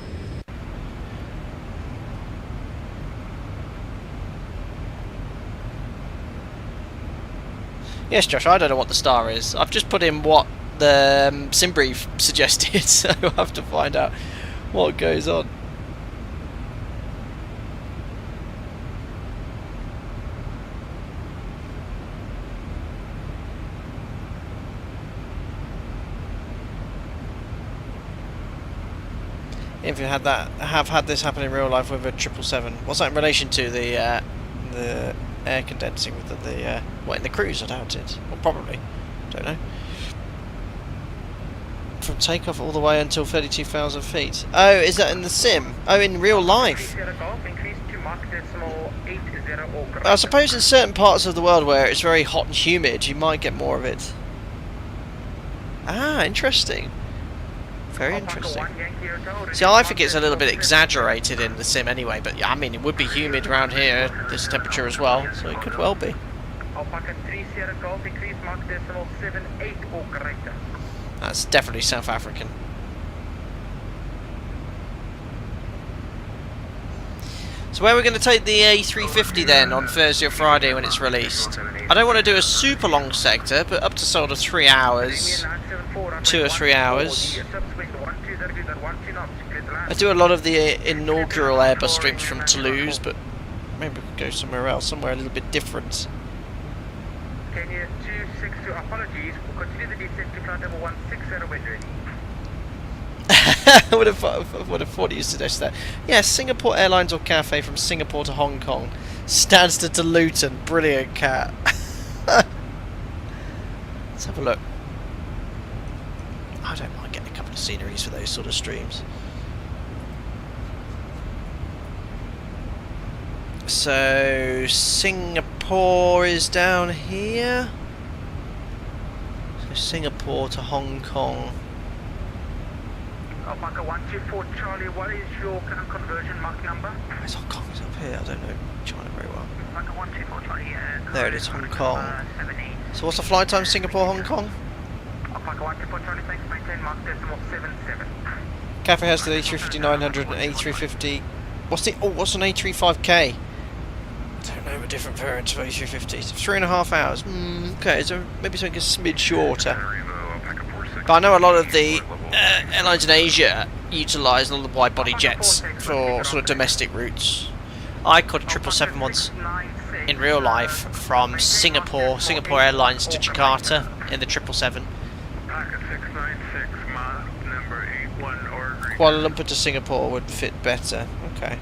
Yes, Josh, I don't know what the star is. I've just put in what the SimBrief suggested, so I'll have to find out what goes on. If you have had this happen in real life with a 777, what's that in relation to the air condensing with the what, in the cruise? I doubt it. Well, probably. Don't know. From takeoff all the way until 32,000 feet. Oh, is that in the sim? Oh, in real life. I suppose in certain parts of the world where it's very hot and humid, you might get more of it. Ah, interesting. Very interesting. See, I think it's a little bit exaggerated in the sim anyway, but yeah, I mean, it would be humid around here, this temperature as well, so it could well be. Alpaca 3 Sierra Golf, increase Mach decimal 78 or corrector. That's definitely South African. So where are we going to take the A350 then on Thursday or Friday when it's released? I don't want to do a super long sector, but up to sort of 3 hours, 2 or 3 hours. I do a lot of the inaugural Airbus streams from Toulouse, but maybe we could go somewhere else, somewhere a little bit different. Kenya 262, apologies, we'll continue the descent to flight level 160 when ready. I would have thought you suggest that. Yeah, Singapore Airlines or Cathay from Singapore to Hong Kong. Stansted to Luton. Brilliant, cat. Let's have a look. I don't mind getting a couple of sceneries for those sort of streams. So, Singapore is down here. So, Singapore to Hong Kong. Alpaca 124 Charlie, what is your kind of conversion Mach number? Where's Hong Kong? It's up here. I don't know China very well. Alpaca 124 Charlie, there it is, Hong Kong. So what's the flight time, Singapore, Hong Kong? Alpaca 124 Charlie, thanks, maintain Mach decimal 77. Cathay has the A350-900 and A350... What's an A35K? I don't know, a different variant of A350. 3.5 hours. Okay, so maybe something a smidge shorter. But I know a lot of the airlines in Asia utilise a lot of the wide-body jets for sort of domestic routes. I caught a 777 once in real life from Singapore Airlines to Jakarta in the 777. Kuala Lumpur to Singapore would fit better. Okay.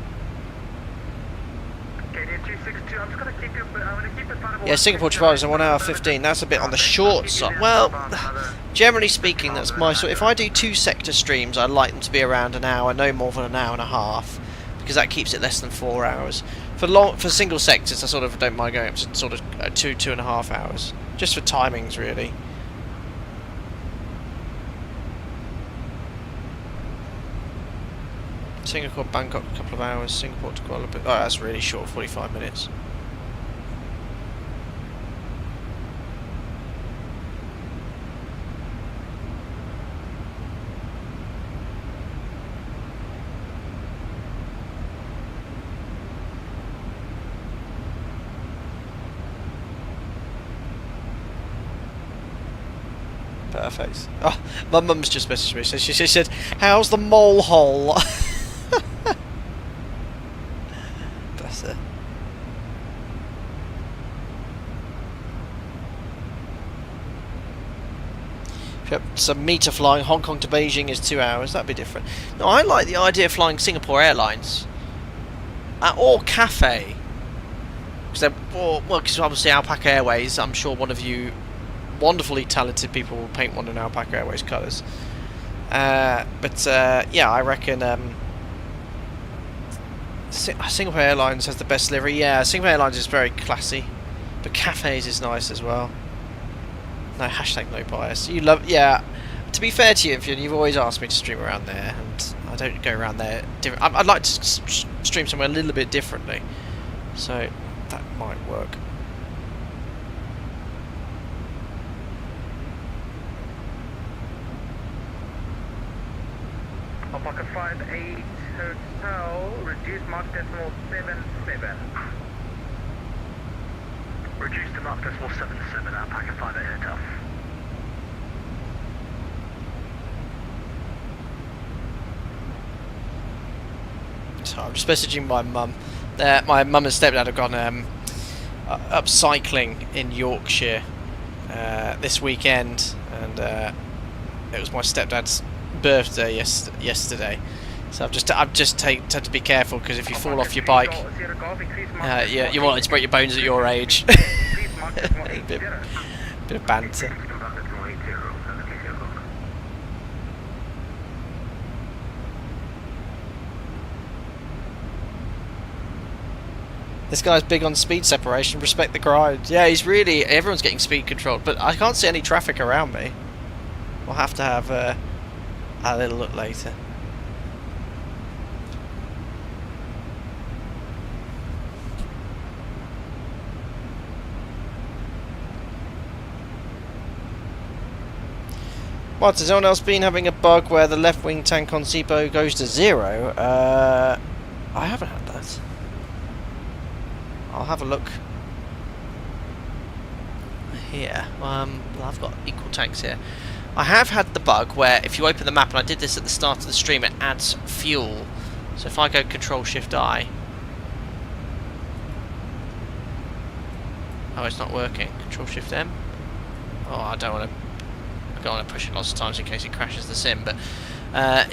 Yeah, Singapore to Jakarta is 1 hour 15. That's a bit on the short side. Well, generally speaking, that's my sort. If I do 2 sector streams, I like them to be around an hour, no more than an hour and a half, because that keeps it less than 4 hours. For single sectors, I sort of don't mind going up to sort of 2.5 hours, just for timings, really. Singapore, Bangkok, a couple of hours. Singapore to Kuala Lumpur. Oh, that's really short, 45 minutes. Perfect. Oh, my mum's just messaged me. So she said, "How's the mole hole?" Bless her. Yep, some meter flying. Hong Kong to Beijing is 2 hours. That'd be different. No, I like the idea of flying Singapore Airlines or Cathay. Because obviously Alpaca Airways. I'm sure one of you wonderfully talented people will paint one in Alpaca Airways colours. Yeah, I reckon Singapore Airlines has the best livery. Yeah, Singapore Airlines is very classy, but Cathay's is nice as well. No, hashtag no bias. You love, yeah. To be fair to you, you've always asked me to stream around there, and I don't go around there. I'd like to stream somewhere a little bit differently, so that might work. Alpaca 58 Hotel, reduced Mach decimal 77. Reduced to Mach decimal 77, Alpaca 58 Hotel. So I'm just messaging my mum. My mum and stepdad have gone up cycling in Yorkshire this weekend, and it was my stepdad's birthday yesterday. So I've just had to be careful, because if you fall off your bike, you wanted to break your bones at your age. A bit of banter. This guy's big on speed separation. Respect the grind. Yeah, everyone's getting speed controlled, but I can't see any traffic around me. We'll have to have a little look later. What, has anyone else been having a bug where the left wing tank on SIBO goes to 0? I haven't had that. I'll have a look here. Well, I've got equal tanks here. I have had the bug where if you open the map, and I did this at the start of the stream, it adds fuel. So if I go Control-Shift-I... Oh, it's not working. Control-Shift-M? Oh, I don't want to push it lots of times in case it crashes the sim, but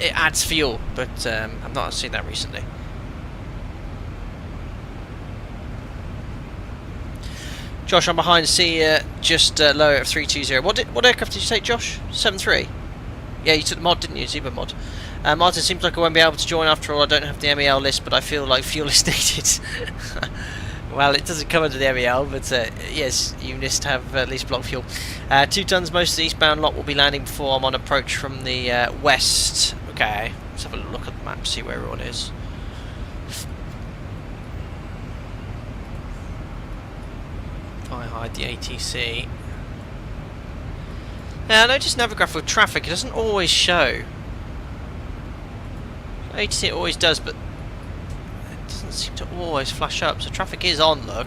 it adds fuel, but I've not seen that recently. Josh, I'm behind. See just low at 320. What aircraft did you take, Josh? 73? Yeah, you took the mod, didn't you? Zebra mod. Martin, seems like I won't be able to join after all. I don't have the MEL list, but I feel like fuel is needed. Well, it doesn't come under the MEL, but yes, you must have at least block fuel. 2 tons, most of the eastbound lot will be landing before I'm on approach from the west. Okay, let's have a look at the map, see where everyone is. If I hide the ATC. Now, I noticed Navigraph with traffic, it doesn't always show. ATC it always does, but it doesn't seem to always flash up. So traffic is on, look,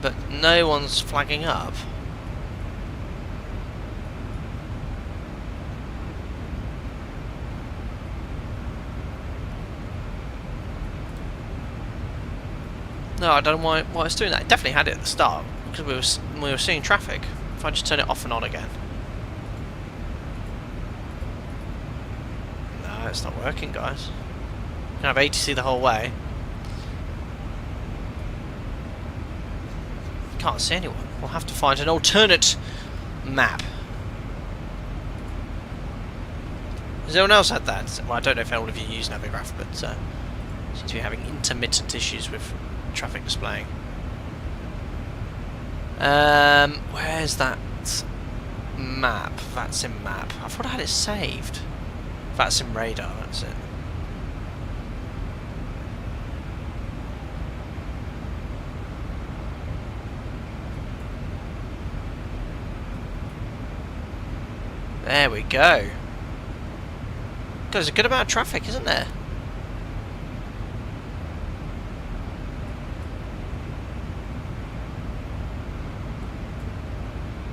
but no one's flagging up. No, I don't know why it's doing that. It definitely had it at the start because we were seeing traffic. If I just turn it off and on again. No, it's not working, guys. You can have ATC the whole way. Can't see anyone. We'll have to find an alternate map. Has anyone else had that? Well, I don't know if all of you use Navigraph, but seem to be having intermittent issues with traffic displaying. Where's that map? VATSIM map. I thought I had it saved. VATSIM radar, that's it. There we go. There's a good amount of traffic, isn't there?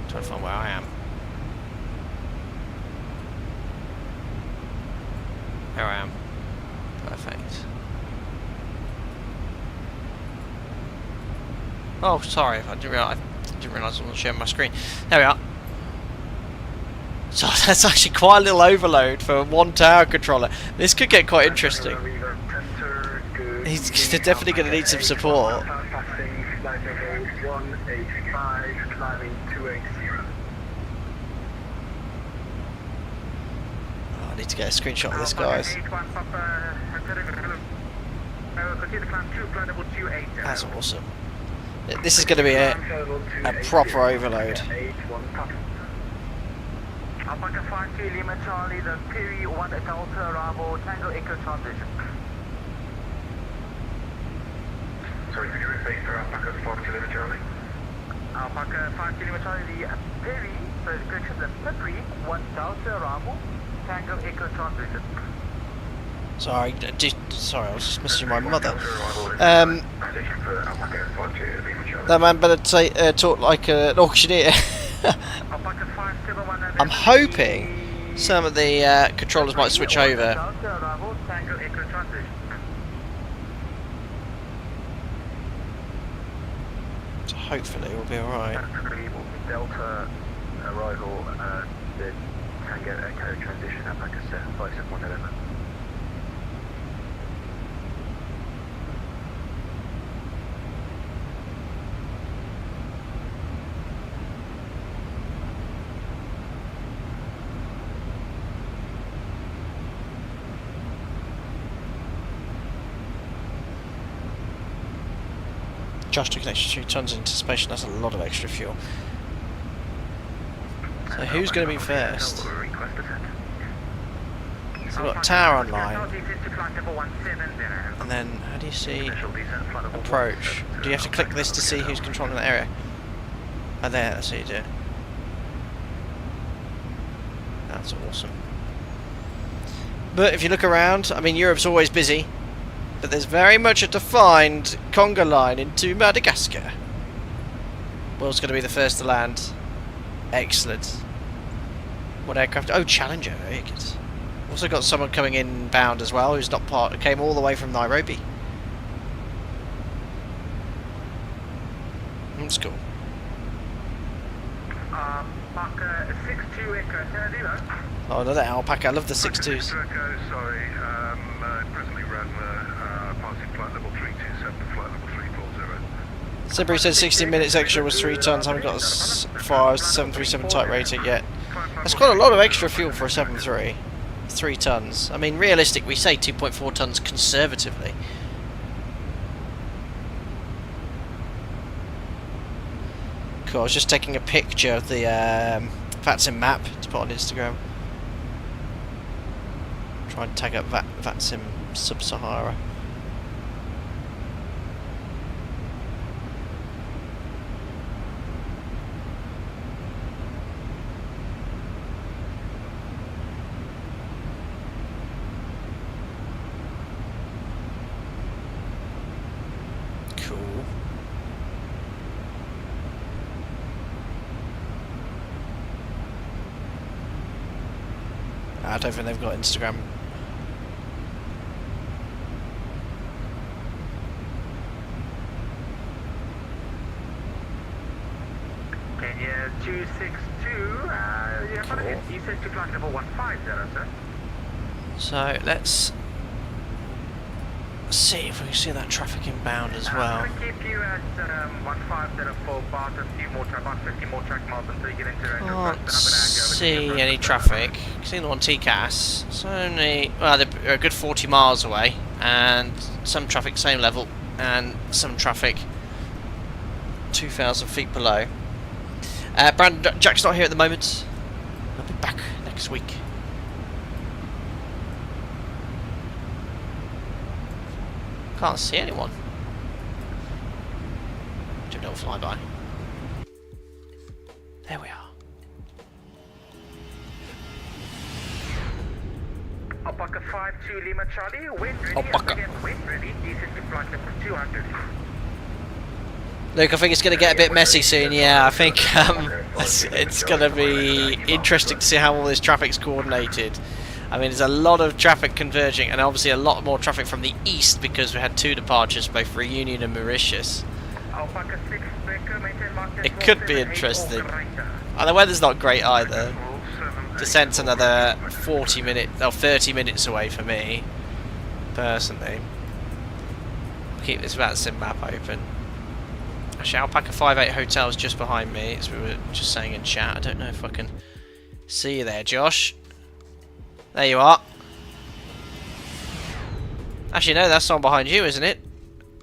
Trying to find where I am. There I am. Perfect. Oh, sorry, I didn't realise I wasn't sharing my screen. There we are. So that's actually quite a little overload for one tower controller. This could get quite interesting. He's definitely going to need some support. Oh, I need to get a screenshot of this, guys. That's awesome. This is going to be a proper overload. Alpaca 52 Lima Charlie, the Piri 1 Delta Bravo, Tango Echo transition. Sorry, could you repeat for Alpaca 52 Lima Charlie? Alpaca 52 Lima Charlie, the Piri, sorry, correction, the Piri 1 Delta Bravo, Tango Echo transition. Sorry, sorry, I was just messaging my mother. That man better talk like an auctioneer. I'm hoping some of the controllers might switch over. So hopefully we'll be alright. Delta arrival, the Tango Echo transition Alpaca 75711. Josh took an extra 2 tons into anticipation, that's a lot of extra fuel. So who's going to be first? So we've got tower online. And then, how do you see approach? Do you have to click this to see who's controlling that area? Oh, there, that's how you do it. That's awesome. But if you look around, I mean, Europe's always busy, but there's very much a defined conga line into Madagascar. Will's going to be the first to land. Excellent. What aircraft? Oh, Challenger. Very good. Also got someone coming inbound as well, who's not part. Came all the way from Nairobi. That's cool. Alpaca 62 Echo, Antananarivo. Oh, another Alpaca. I love the 6.2s. Sorry, presently ran passing flight level 327 to flight level 340. Sibri said 16 minutes extra was 3 tons. Haven't got as far as the 737 type rating yet. That's quite a lot of extra fuel for a 7.3. 3 tons. I mean, realistic, we say 2.4 tons conservatively. Cool, I was just taking a picture of the VATSIM map to put on Instagram. Try and tag up VATSIM Sub-Sahara. I don't think they've got Instagram. Kenya 262, Cool. you said to flight level 150, sir. So let's see if we can see that traffic inbound as well. I'm going to keep you at 1504 bar, a few more about 50 more track miles until you get into range. Can't see any traffic. Seen on TCAS. It's only, well, they're a good 40 miles away, and some traffic same level, and some traffic 2,000 feet below. Brandon, Jack's not here at the moment. I'll be back next week. Can't see anyone. Do a little flyby. There we are. Alpaca 52 Lima Charlie, wind ready. Alpaca. Again, wind ready. Decent to flight level 200. Luke, I think it's going to get a bit messy soon. Yeah, I think it's going to be interesting to see how all this traffic's coordinated. I mean, there's a lot of traffic converging, and obviously a lot more traffic from the east because we had 2 departures, both Reunion and Mauritius. Alpaca 6 Baker, maintain mark It could be interesting. And the weather's not great either. Descent's another 30 minutes away for me, personally. I'll keep this VATSIM map open. Actually, Alpaca 58 Hotel's just behind me, as we were just saying in chat. I don't know if I can see you there, Josh. There you are. Actually, no, that's not behind you, isn't it?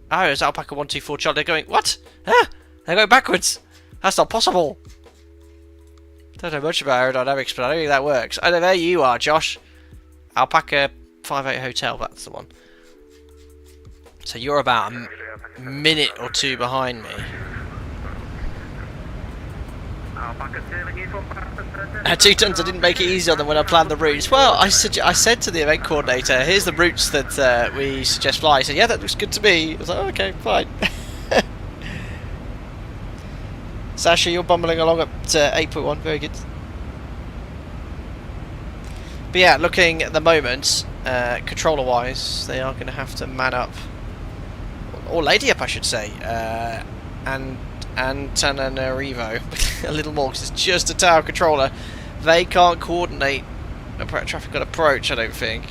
Oh, it's Alpaca 124 Charlie. They're going, what? Huh? They're going backwards. That's not possible. Don't know much about aerodynamics, but I don't think that works. Oh, no, there you are, Josh. Alpaca 58 Hotel, that's the one. So you're about a minute or 2 behind me. 2 tons, I didn't make it easier than when I planned the routes. Well, I said to the event coordinator, here's the routes that we suggest fly. He said, yeah, that looks good to me. I was like, oh, okay, fine. Sasha, you're bumbling along up to 8.1, very good. But yeah, looking at the moment, controller-wise, they are going to have to man up, or lady up, I should say, and Antananarivo a little more, because it's just a tower controller. They can't coordinate traffic on approach, I don't think.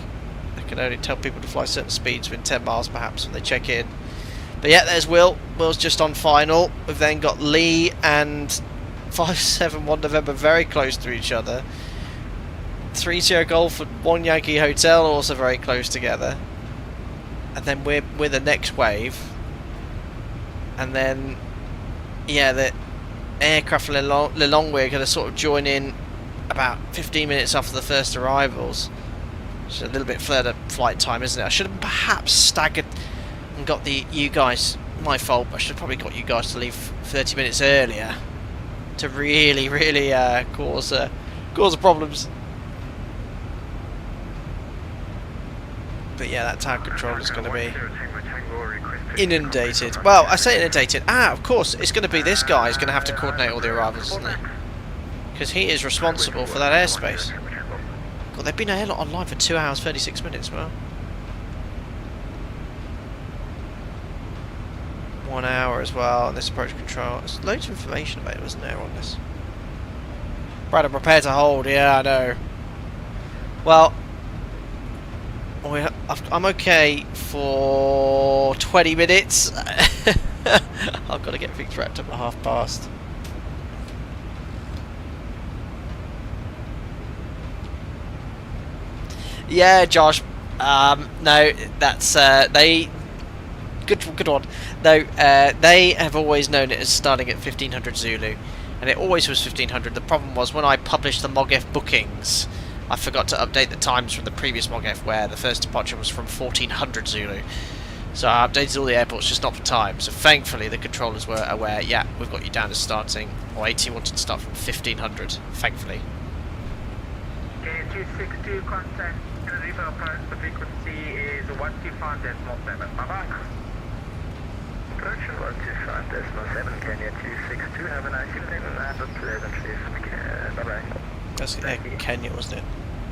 They can only tell people to fly certain speeds within 10 miles perhaps when they check in. But yeah, there's Will. Will's just on final. We've then got Lee and 571 November very close to each other. 3-0 Golf and 1 Yankee Hotel also very close together. And then we're the next wave. And then, yeah, the aircraft Lilongwe are going to sort of join in about 15 minutes after the first arrivals. It's a little bit further flight time, isn't it? I should have perhaps staggered and got you guys. My fault. I should have probably got you guys to leave 30 minutes earlier to really cause problems. But yeah, that tower control is going to be inundated. Well, I say inundated. Of course, it's going to be this guy who's going to have to coordinate all the arrivals, isn't it? Because he is responsible for that airspace. God, they've been online for 2 hours 36 minutes. Well, 1 hour as well. And this approach control. There's loads of information available, isn't there, on this? Right, I'm prepared to hold. Yeah, I know. Well, I'm okay for 20 minutes. I've got to get things wrapped up at past. Yeah, Josh. No, that's they. Good one. No, they have always known it as starting at 1500 Zulu, and it always was 1500. The problem was when I published the MOGF bookings, I forgot to update the times from the previous MOGF where the first departure was from 1400 Zulu. So I updated all the airports, just not for time. So thankfully the controllers were aware. Yeah, we've got you down as starting, or AT wanted to start from 1500. Thankfully. Okay, 262 contact. Antananarivo approach. The frequency is 125.7. Bye-bye. Approach 125.7, Kenya 262, have a nice evening and have a pleasant shift. Bye-bye. That's Kenya, wasn't it?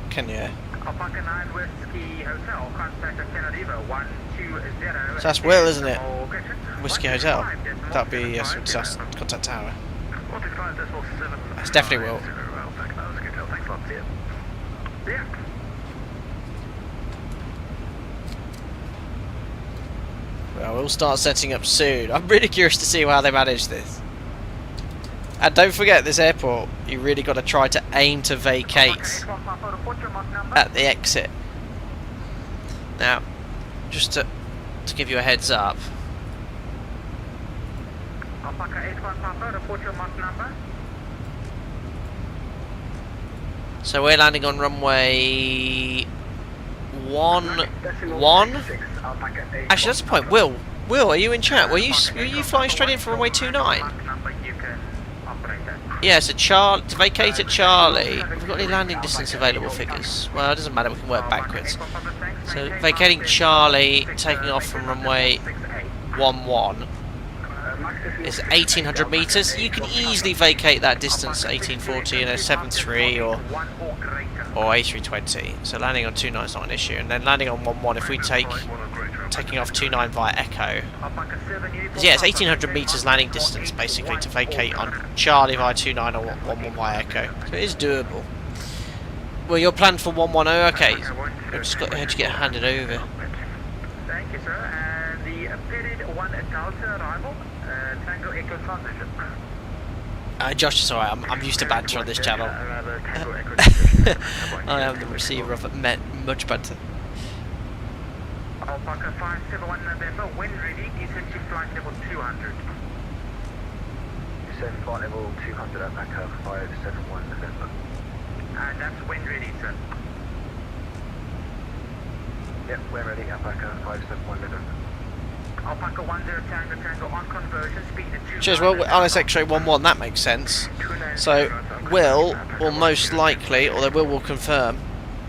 Kenya. Alpaca 9 Whiskey Hotel, contact Antananarivo 120. So that's Will, isn't it? Whiskey Hotel. That would be contact tower. That's definitely Will. Thanks a lot, see you. Yeah. Well, we'll start setting up soon. I'm really curious to see how they manage this. And don't forget, this airport, you really got to try to aim to vacate at the exit. Now, just to give you a heads up. So we're landing on runway 11. Actually, that's the point. Will, are you in chat? Were you flying straight in from runway 29? Yeah, so to vacate at Charlie, have we got any landing distance available figures? Well, it doesn't matter, we can work backwards. So vacating Charlie, taking off from runway 11 is 1800 meters. You can easily vacate that distance, 1840 in a 73 or A320. So landing on 29 is not an issue, and then landing on 11 if we taking off 29 via Echo. Yeah, it's 1800 meters landing distance basically to vacate on Charlie via 29 or 11 via Echo. So it is doable. Well, you're planned for 110. Okay, I've just got to get handed over. Thank you, sir. And the pitted 1 Delta arrival, Tango Echo transition. Josh, it's alright, I'm used to banter on this channel. I am the receiver of it, much banter. Alpaca 571 November, wind ready, descent to flight level 200. Descent flight level 200, Alpaca 571 November. And that's wind ready, sir. Yep, we're ready, Alpaca 571 November. Alpaca 10 Tango on conversion, speed to 2. Cheers, well, RS X-ray 11, that makes sense. So, Will most likely, although will confirm,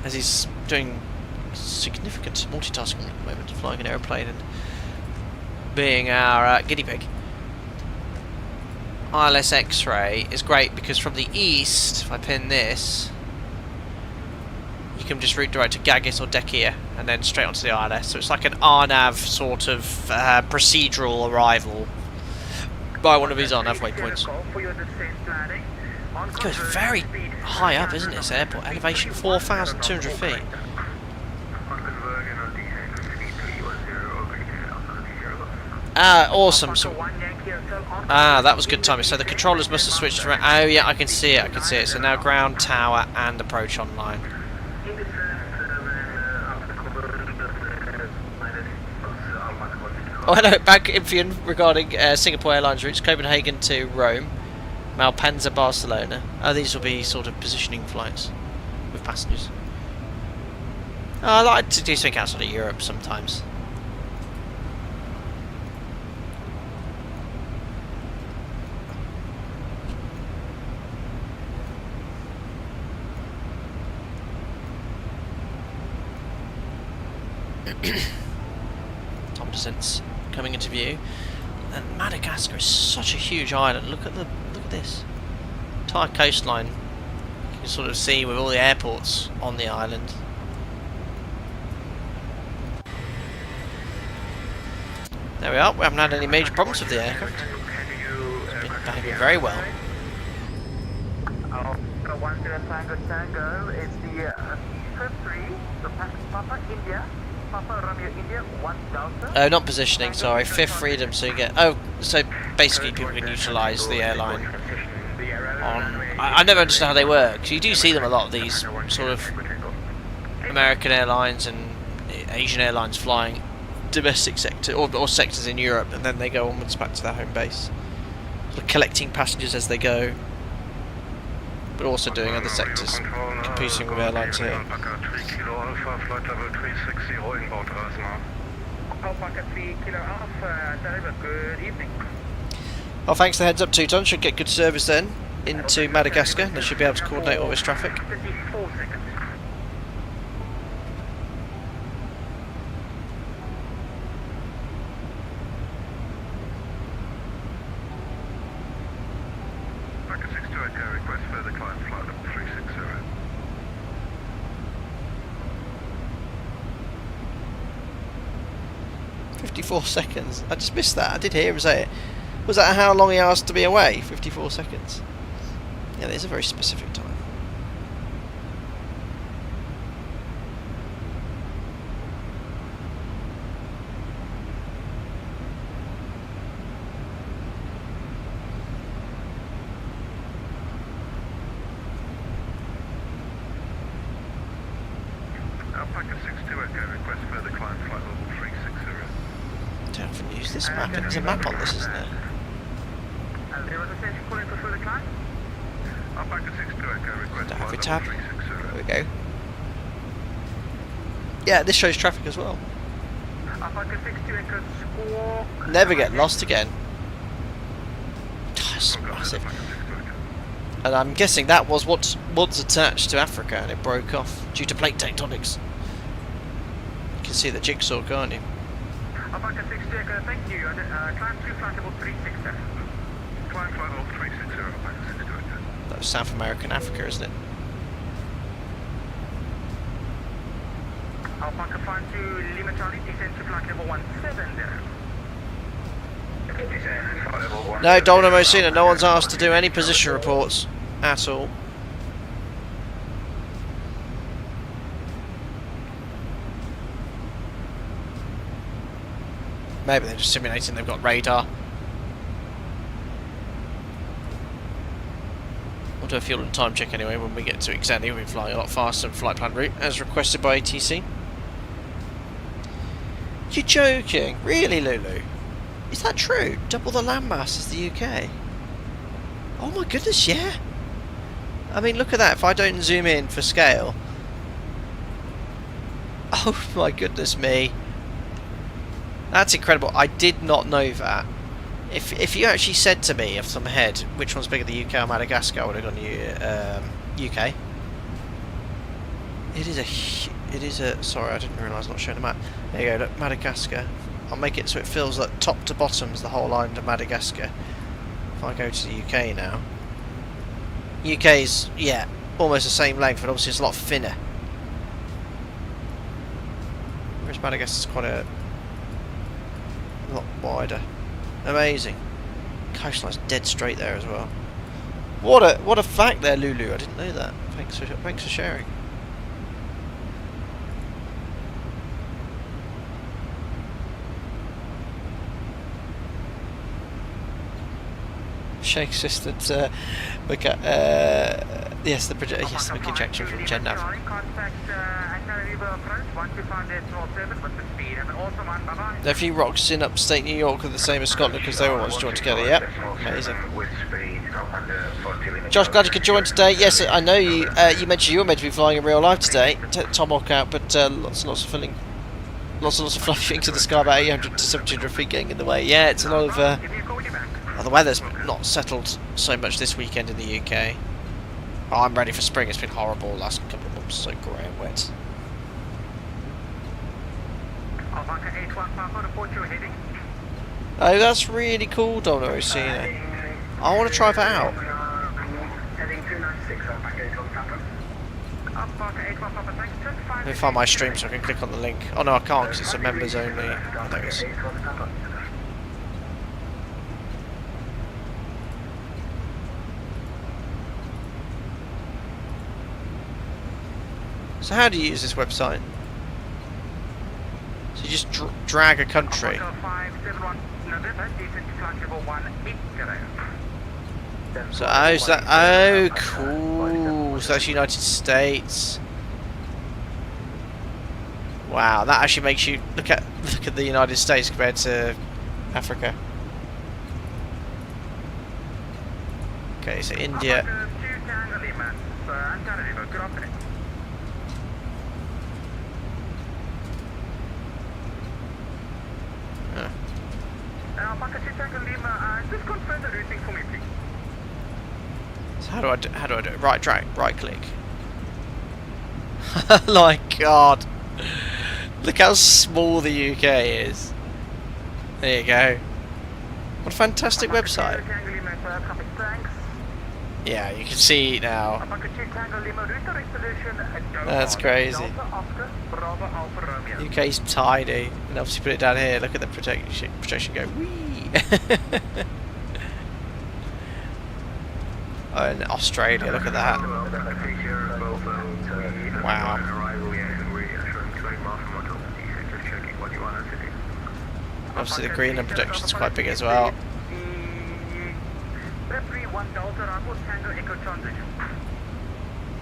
as he's doing significant multitasking at the moment, flying an aeroplane and being our guinea pig. ILS X-ray is great because from the east, if I pin this, you can just route direct to Gagis or Dekia and then straight onto the ILS. So it's like an RNAV sort of procedural arrival by one of these RNAV waypoints. It goes very high up, isn't it, this airport? Elevation 4,200 feet. Awesome. So, that was good timing. So the controllers must have switched around. Oh yeah, I can see it. So now ground, tower, and approach online. Oh hello, back Infian regarding Singapore Airlines routes, Copenhagen to Rome, Malpensa, Barcelona. Oh, these will be sort of positioning flights with passengers. I like to do something outside of Europe sometimes. Top descents coming into view, and Madagascar is such a huge island. Look at this entire coastline. You can sort of see with all the airports on the island. There we are. We haven't had any major problems with the aircraft. It's been behaving very well. Alpha 10 Tango Tango, it's the FIMP 3, the Papa India, Papa Romeo India, 1 Delta. Oh, not positioning, sorry. Fifth freedom, so you get... Oh, so basically people can utilise the airline on... I never understand how they work. You do see them a lot, these sort of American airlines and Asian airlines flying domestic sector or sectors in Europe, and then they go onwards back to their home base, sort of collecting passengers as they go, but also doing other sectors, competing with airlines here. Alpaca 3 Kilo Alpha, flight level 360, inbound Rasma. Alpaca 3 Kilo Alpha, Antananarivo, good evening. Well, thanks for the heads up, Teuton. Should get good service then into Madagascar. They should be able to coordinate all this traffic. 54 seconds. Alpaca 62 Echo, request further climb, flight level 360. 54 seconds. I just missed that. I did hear him say it. Was that how long he asked to be away? 54 seconds. Yeah, there's a very specific time. Alpaca 62 Echo, request further climb, flight level 360. Don't often use this map. There's a map on this, isn't there? There was a station calling for further climb. Alpaca 62 Echo, request Don't have flight a level tab. 360. There we go. Yeah, this shows traffic as well. Alpaca 62 Echo, squawk. Never get lost again. That's massive. And I'm guessing that was what's attached to Africa and it broke off due to plate tectonics. You can see the jigsaw, can't you? Alpaca 62 Echo, thank you. Climb to flight level 360. Climb flight level 360, Alpaca 62 Echo. That was South American Africa, isn't it? Alpaca flight to Lima Charlie, descend to flight level 170. No, Domino Mosina, no one's asked to do any position reports at all. Maybe they're just simulating they've got radar. We'll do a fuel and time check anyway when we get to Ixani. We'll be flying a lot faster than flight plan route as requested by ATC. You're joking? Really, Lulu? Is that true? Double the landmass as the UK? Oh my goodness, yeah. I mean, look at that. If I don't zoom in for scale. Oh my goodness me. That's incredible. I did not know that. If you actually said to me off the top of my head which one's bigger, the UK or Madagascar, I would have gone UK. It is a. Sorry, I didn't realise. Not showing the map. There you go. Look, Madagascar. I'll make it so it feels like top to bottom is the whole island of Madagascar. If I go to the UK now, UK's almost the same length, but obviously it's a lot thinner. Whereas Madagascar's quite a lot wider. Amazing. Coastline's dead straight there as well. What a fact there, Lulu. I didn't know that. Thanks for sharing. Shake assistant yes, the projection from GenNav. There are a few rocks in upstate New York are the same as Scotland because they all want to join together. Yep, amazing. Josh, glad you could join today. Yes, I know you. You mentioned you were meant to be flying in real life today. Tomahawk out, but lots and lots of filling. Lots and lots of fluffing to the sky, about 800 to 1700 feet getting in the way. Yeah, it's a lot of... the weather's not settled so much this weekend in the UK. Oh, I'm ready for spring. It's been horrible the last couple of months. So grey and wet. Oh, that's really cool, Domino Cena. I want to try that out. Let me find my stream so I can click on the link. Oh no, I can't because it's a members only. Oh, there it is. So how do you use this website? So you just drag a country. So is that? Oh, cool. So that's United States. Wow, that actually makes you look at the United States compared to Africa. Okay, so India. So how do I do it? Right click. My God. Look how small the UK is. There you go. What a fantastic website. Yeah, you can see it now. That's crazy. UK's tidy. And obviously put it down here. Look at the protection go. Whee! Oh, and Australia, look at that. Wow. Obviously the Greenland projection is quite big as well.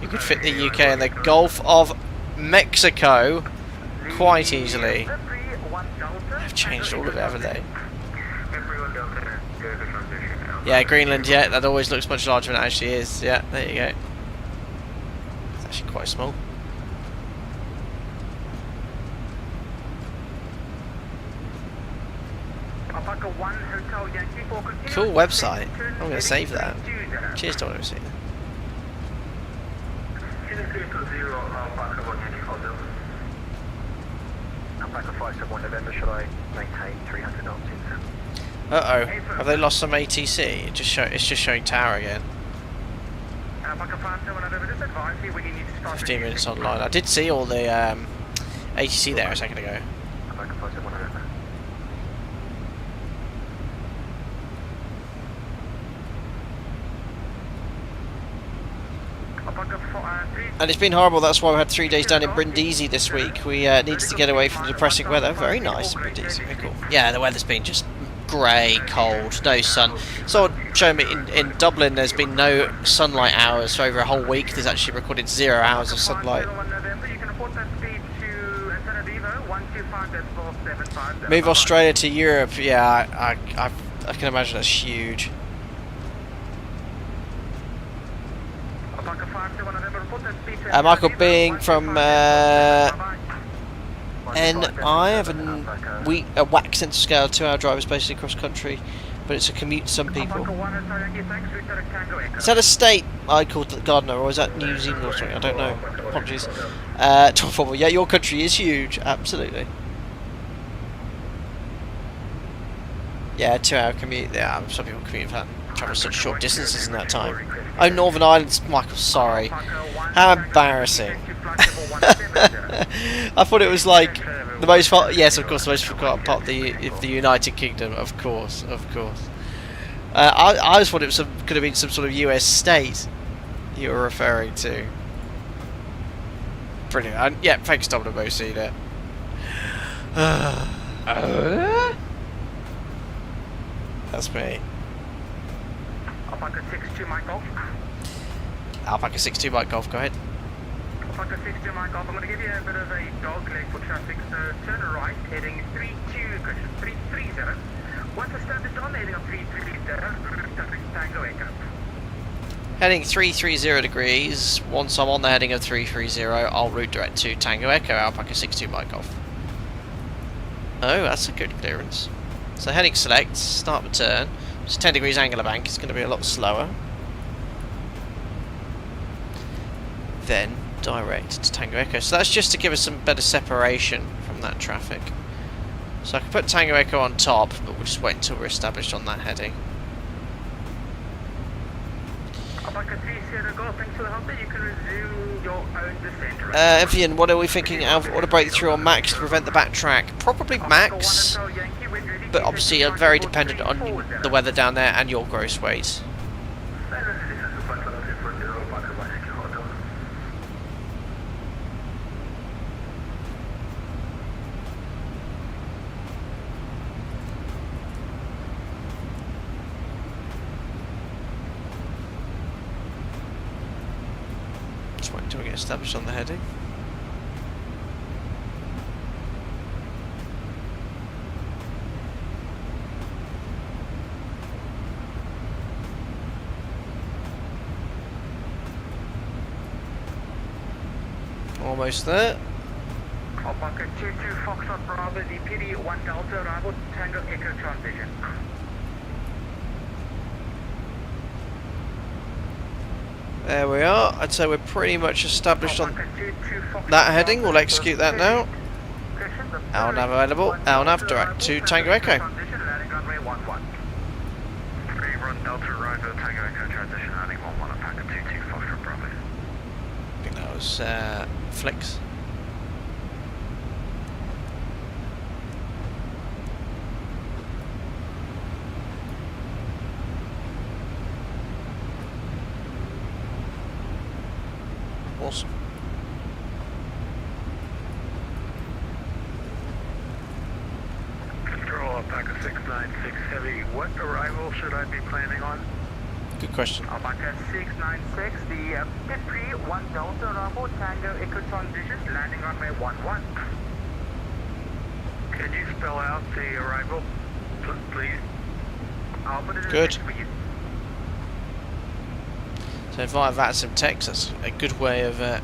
You could fit the UK in the Gulf of Mexico quite easily. They've changed all of it, haven't they? Yeah, Greenland, yeah, that always looks much larger than it actually is. Yeah, there you go. It's actually quite small. Cool website. I'm going to save that. Cheers, don't want to see that. Uh-oh. Have they lost some ATC? It's just showing tower again. 15 minutes online. I did see all the ATC there a second ago. And it's been horrible, that's why we had 3 days down in Brindisi this week. We needed to get away from the depressing weather. Very nice in Brindisi, very cool. Yeah, the weather's been just grey, cold, no sun. Someone showed me in Dublin there's been no sunlight hours for over a whole week. There's actually recorded 0 hours of sunlight. Move Australia to Europe, yeah, I can imagine that's huge. Michael Bing from NI, I have a whack centre scale 2-hour drive is basically cross country, but it's a commute to some people. Is that a state I called the Gardener, or is that New Zealand or something? I don't know. Apologies. Yeah, your country is huge, absolutely. Yeah, 2-hour commute. Yeah, some people commute for that. Travel such short distances in that time. Oh, Northern Ireland, Michael, sorry. How embarrassing. I thought it was like the most... Yes, of course, the most forgotten part of the United Kingdom, of course, of course. I just thought it was could have been some sort of US state you were referring to. Brilliant. Yeah, thanks, Domino Cena. That's me. Alpaca 62 Mike Golf. Alpaca 62 Mike Golf, go ahead. Alpaca 62 Mike Golf, I'm going to give you a bit of a dog leg for traffic, so turn right, heading 330. Once established on, heading on 330, Tango Echo. Heading 330 degrees. Once I'm on the heading of 330, I'll route direct to Tango Echo, Alpaca 62 Mike off. Oh, that's a good clearance. So heading select, start return. It's 10 degrees angular bank, it's going to be a lot slower. Then direct to Tango Echo. So that's just to give us some better separation from that traffic. So I can put Tango Echo on top, but we'll just wait until we're established on that heading. Evian, what are we thinking? Auto breakthrough or max to prevent the backtrack? Probably max, but obviously very dependent on the weather down there and your gross weight. Just wait until we get established on the heading. Almost there. Alpaca 22 Foxtrot Bravo, the PD 1 Delta, arrival Tango Echo transition. There we are. I'd say we're pretty much established on that heading. We'll execute that now. LNAV available. LNAV direct to Tango Echo. Delta arrival Tango Echo transition landing 11 Alpaca 22 Foxtrot Bravo. I think that was Flicks. Awesome. Control Alpaca 696 Heavy, what arrival should I be planning on? Good question. Alpaca 696, the pit 3 1 Delta arrival Tango Echo transition landing on runway 11. Can you spell out the arrival, please? I'll put it in Good. for you. So via VATSIM text, that's a good way of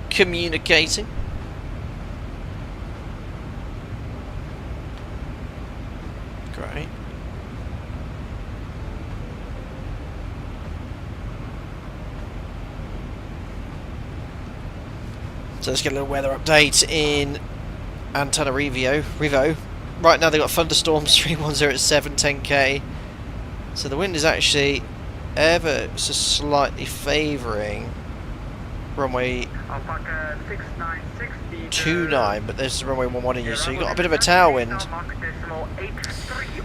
communicating. Great. So let's get a little weather update in Antananarivo. Right now they've got thunderstorms 310 at 7, 10k. So the wind is actually ever so slightly favouring runway 29, but there's the runway 11 in you, so you've got a bit of a tailwind.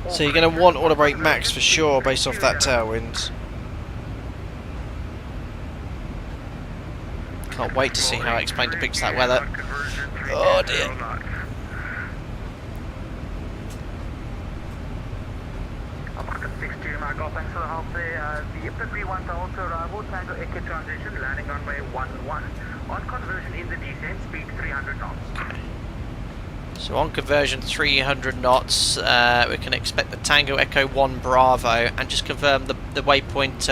So you're going to want auto brake max for sure based off that tailwind. Can't wait to see how X-Plane depicts that weather. Oh dear. Thanks for the help there. The FMMI 1 Delta arrival, Tango Echo transition, landing runway 11. On conversion in the descent, speed 300 knots. So on conversion 300 knots, we can expect the Tango Echo 1 Bravo, and just confirm the waypoint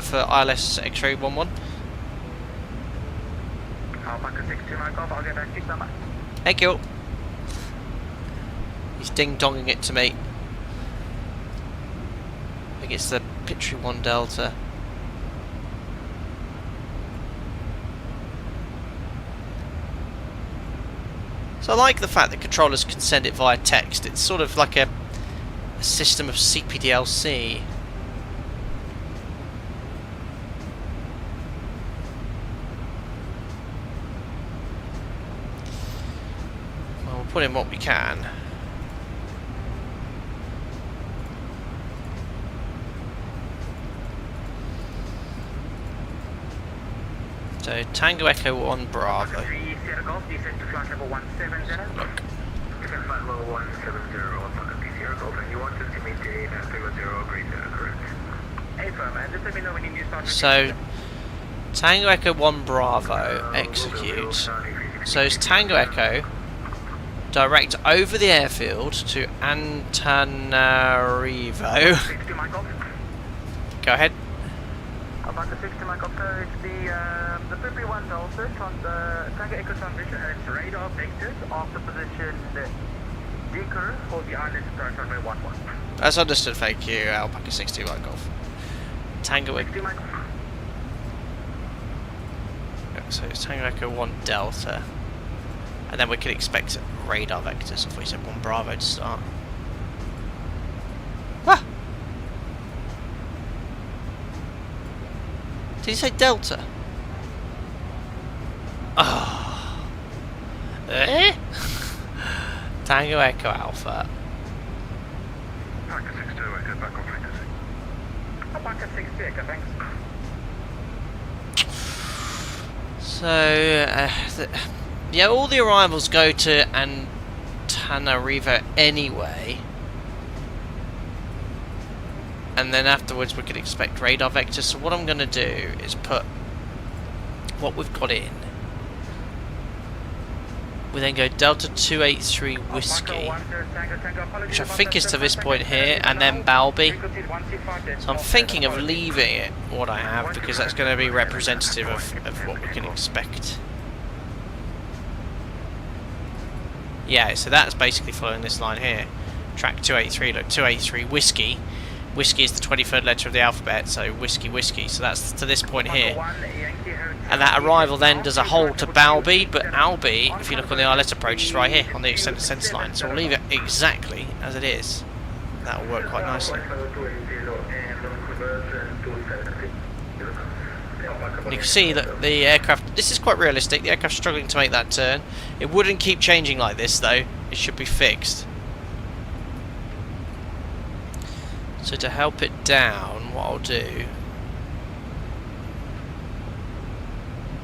for ILS X-ray 11. Alpaca 62 Mike off, I'll get back to you so much. Thank you. He's ding-donging it to me. I think it's the Pitry 1 Delta. So I like the fact that controllers can send it via text. It's sort of like a system of CPDLC. Well, we'll put in what we can. So Tango Echo 1 Bravo. Look. So Tango Echo 1 Bravo, execute. So it's Tango Echo, direct over the airfield to Antananarivo. Go ahead. Alpaca 60, my copter, it's the February 1 Delta, Tango Echo transition, and it's radar vectors off the position Decker for the island start runway 11. That's understood, thank you, Alpaca 60 White Golf. Tango Echo. 60, my So it's Tango Echo 1 Delta. And then we can expect radar vectors if we said 1 Bravo to start. Ah! Did you say Delta? Oh. Eh? Tango Echo Alpha. Alpaca 62, Echo, back on frequency. Alpaca 60, Echo, thanks. So, yeah, all the arrivals go to Antananarivo anyway. And then afterwards we could expect radar vectors. So what I'm going to do is put what we've got in. We then go Delta 283 Whiskey, which I think is to this point here, and then Balby. So I'm thinking of leaving it what I have, because that's going to be representative of what we can expect. Yeah, so that's basically following this line here. Track 283, look, 283 Whiskey. Whiskey is the 23rd letter of the alphabet, so Whiskey, Whiskey. So that's to this point here. And that arrival then does a hold to Balby, but Alby, if you look on the ILS approach, is right here on the extended sense line. So we'll leave it exactly as it is. That will work quite nicely. And you can see that the aircraft, this is quite realistic, the aircraft's struggling to make that turn. It wouldn't keep changing like this though, it should be fixed. So to help it down, what I'll do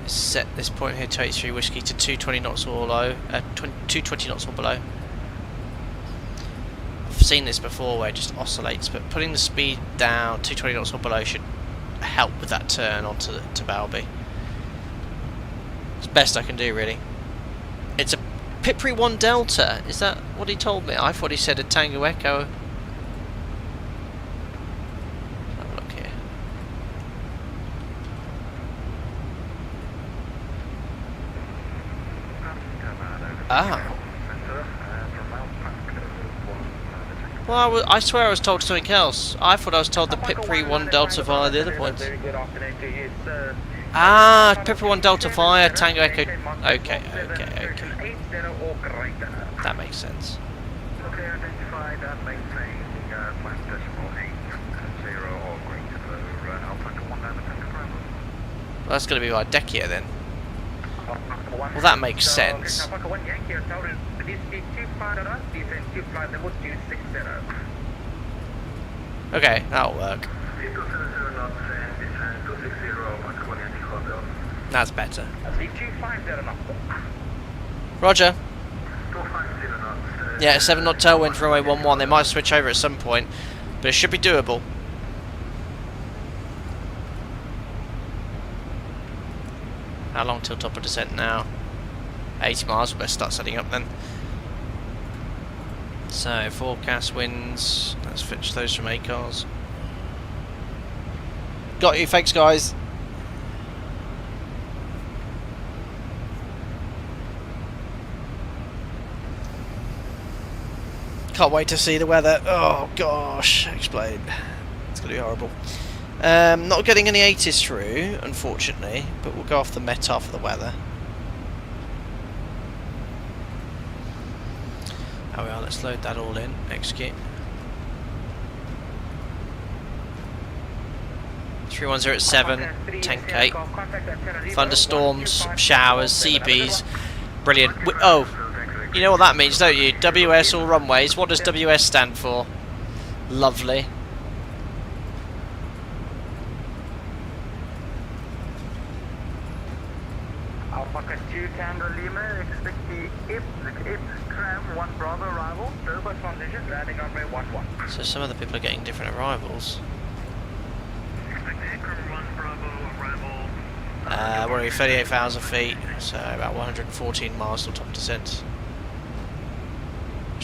is set this point here, 283 Whiskey, to 220 knots or below. 220 knots or below. I've seen this before where it just oscillates, but putting the speed down 220 knots or below should help with that turn onto to Balby. It's the best I can do, really. It's a Pipri 1 Delta. Is that what he told me? I thought he said a Tango Echo. Ah. Well, I swear I was told something else. I thought I was told the Pipri 1 Delta via the other points. Ah, Pipri 1 Delta via Tango Echo. Okay. That makes sense. Well, that's going to be our deck here then. Well, that makes sense. Okay, that'll work. That's better. Roger. Yeah, 7 knot tailwind for runway 11. They might switch over at some point, but it should be doable. How long till top of descent now? 80 miles, we better start setting up then. So, forecast winds, let's fetch those from ACARS. Got you, thanks guys. Can't wait to see the weather. Oh gosh, explain. It's going to be horrible. Not getting any 80s through, unfortunately, but we'll go off the METAR for the weather. There we are, let's load that all in, execute. 310 at 7, 10k. Thunderstorms, showers, CBs, brilliant. Oh, you know what that means, don't you? WS all runways. What does WS stand for? Lovely. Alpaca 2 Tango Lima, expect the IP tram 1 Bravo arrival, turbo transition, landing on runway 11. So some of the people are getting different arrivals. Expect the Ikram 1 Bravo arrival. We're at 38,000 feet, so about 114 miles till top descent.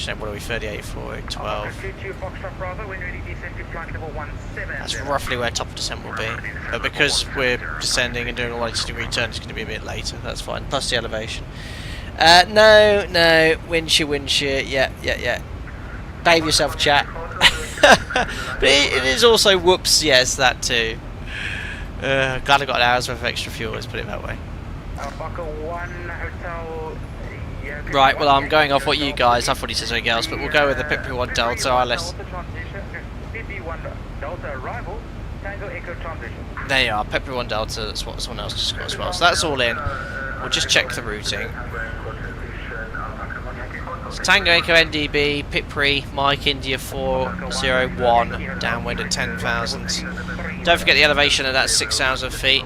What are we, 38, 4, 12. 22 Foxtrot Bravo, when ready, descend to flight level 17. That's roughly where top of descent will be. But because we're descending and doing a 180-degree turn, it's going to be a bit later. That's fine. Plus the elevation. No, wind shear. Yeah. Behave yourself, chat. But it is also whoops, yes, that too. Glad I got an hour's worth of extra fuel, let's put it that way. Alpaca 1 Hotel. Right, well, I'm going off what you guys, I thought he said something else, but we'll go with the Pipri 1 Delta ILS. Delta arrival, Tango Echo transition. There you are, Pipri 1 Delta, that's what someone else just got as well. So that's all in. We'll just check the routing. So Tango Echo NDB, Pipri, Mike India 401, downwind at 10,000. Don't forget the elevation at that 6,000 feet,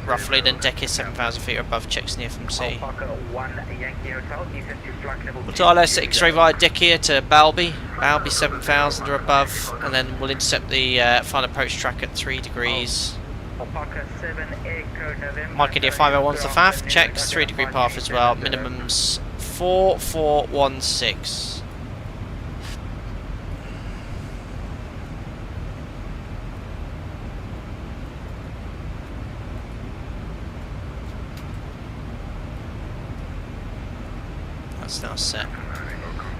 roughly, then deck is 7,000 feet or above, checks in the FMC. We'll dial S X-ray via deck here to Balby 7,000 or above, and then we'll intercept the final approach track at 3 degrees. Mike India 501's the FAF, checks, 3 degree path as well, minimums 4416. That's now set.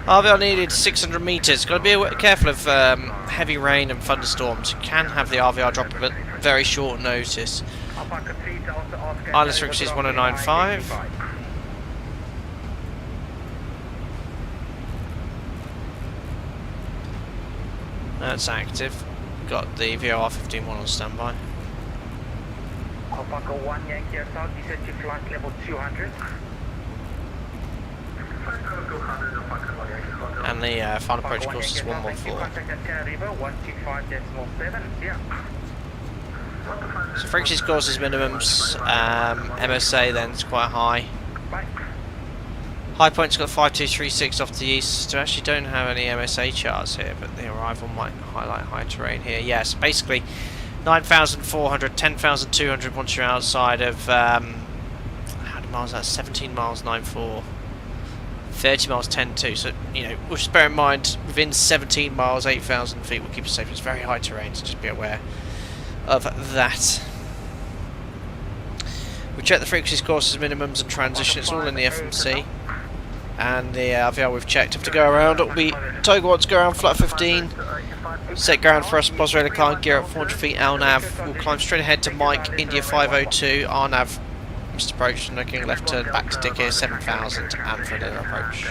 RVR needed 600 meters. Got to be careful of heavy rain and thunderstorms. You can have the RVR drop at very short notice. ILS frequency is 1095. That's active. Got the VOR 15-1 on standby. Alpaca 1 Yankee South, descend to flight level 200. And the final approach course is 114. So frequency course is minimums. MSA then is quite high. High point's got 5236 off to the east. So actually don't have any MSA charts here, but the arrival might highlight high terrain here. Yes, basically 9,400, 10,200 once you're outside of how many miles? That's 17 miles 94. 30 miles 10.2, so you know, we'll just bear in mind within 17 miles 8,000 feet will keep us safe. It's very high terrain, so just be aware of that. We check the frequencies, courses, minimums and transition. It's all in the FMC, and the RVR we've checked. Have to go around. It'll be Togo wants to go around flat 15. Set ground for us. Pos radar climb, gear up 400 feet. LNAV. We'll climb straight ahead to Mike India 502. RNAV. Approach and looking left turn back to Dick 7,000 and for another approach.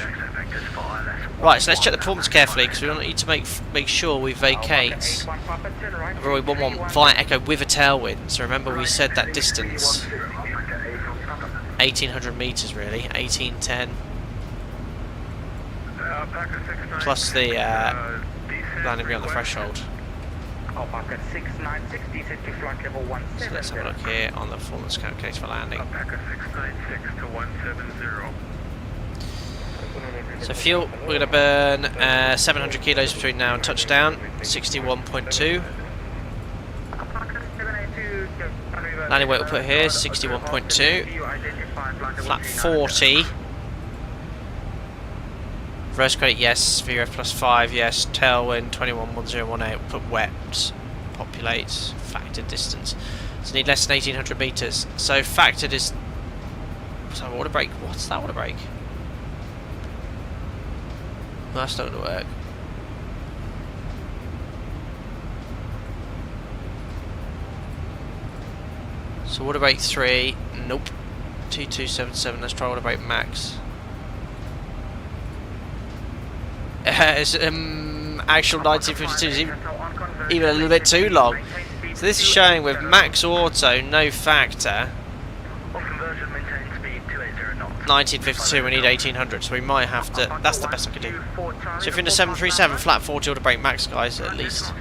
Right, so let's check the performance carefully because we need to make sure we vacate. Roy 11 via Echo with a tailwind. So remember we said that distance 1,800 meters really, 1810 plus the landing beyond the threshold. Alpaca 696, descend to flight level 170. So let's have a look here on the performance calculator for landing. Alpaca 696 to 170. So fuel, we're going to burn 700 kilos between now and touchdown, 61.2. Landing weight we'll put here, 61.2. Flat 40. Reverse credit, yes. VRF plus 5, yes. Tailwind, 211018. We'll put wet. Populate. Factored distance. So need less than 1,800 meters. So factored is. So water brake. What's that water brake? Well, that's not going to work. So water brake 3. Nope. 2277. Let's try water brake max. It's actual 1952 is even a little bit too long. So this is showing with max auto, no factor. 1952, we need 1800, so we might have to. That's the best I could do. So if you're in a 737, flat 40 auto brake max, guys, at least.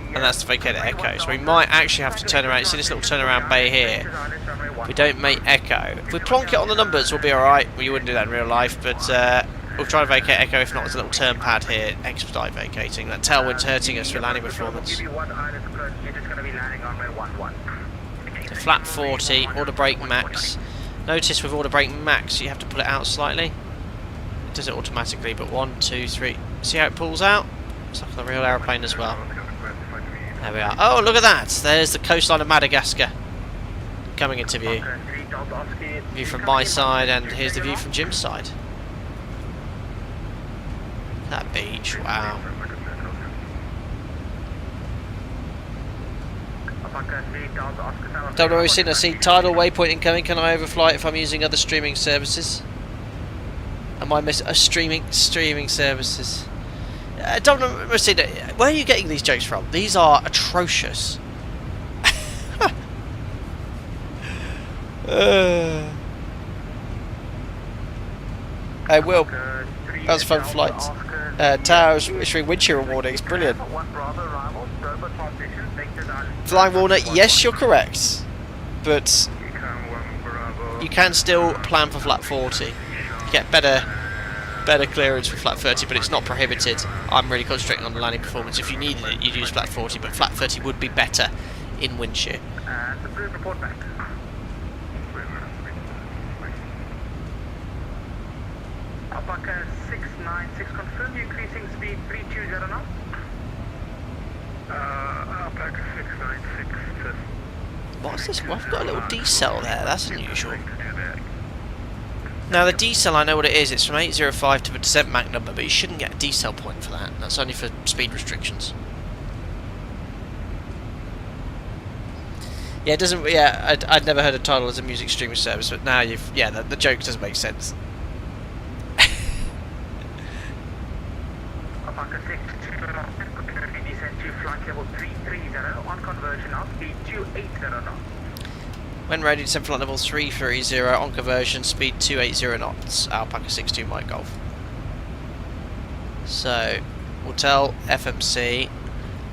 And that's the vacated Echo. So we might actually have to turn around. You see this little turnaround bay here? We don't make Echo. If we plonk it on the numbers, we'll be alright. Well, you wouldn't do that in real life, but we'll try to vacate Echo. If not, there's a little turn pad here. Expedite vacating. That tailwind's hurting us for landing performance. To flat 40, order brake max. Notice with order brake max you have to pull it out slightly. It does it automatically, but 1, 2, 3. See how it pulls out? It's like on the real aeroplane as well. There we are. Oh, look at that! There's the coastline of Madagascar coming into view. View from my side, and here's the view from Jim's side. That beach, wow. Don't know if we've seen a sea tidal waypoint incoming. Can I overfly it if I'm using other streaming services? Am I missing streaming services? Don't know if we've seen it. Where are you getting these jokes from? These are atrocious. Hey Will, that was a fun flight. Towers issuing wind shear warnings, brilliant. Flying Walnut, yes, you're correct, but you can still plan for flat 40. You get better clearance for flat 30, but it's not prohibited. I'm really concentrating on the landing performance. If you needed it, you'd use flat 40, but flat 30 would be better in wind shear. Report back. Alpaca 696, confirm you're increasing speed 320 knots. Alpaca 696. What's this? Well, I've got a little decel there. That's unusual. Now the decel, I know what it is. It's from 805 to the descent Mach number, but you shouldn't get a decel point for that. That's only for speed restrictions. Yeah, it doesn't. Yeah, I'd never heard of Tidal as a music streaming service, but now you've. Yeah, the joke doesn't make sense. Alpaca 6, descent to flight level 330 on conversion of speed 280 knots. When ready, descend flight level 330 on conversion, speed 280 knots. Alpaca 62 Mike Golf. So we'll tell FMC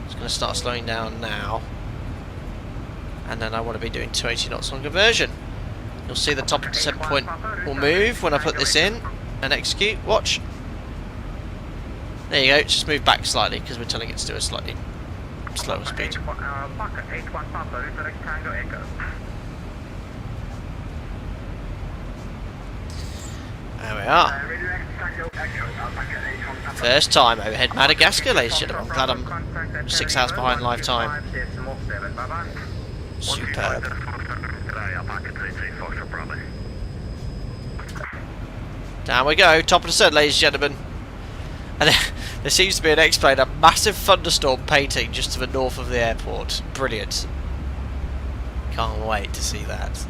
it's going to start slowing down now, and then I want to be doing 280 knots on conversion. You'll see the top of descent point will move when I put this in and execute. Watch. There you go. Just move back slightly because we're telling it to do a slightly slower speed. There we are. First time overhead Madagascar, ladies and gentlemen. I'm glad I'm 6 hours behind live time. Superb. Down we go, top of the set, ladies and gentlemen. And there seems to be an X-plane, a massive thunderstorm painting just to the north of the airport. Brilliant. Can't wait to see that.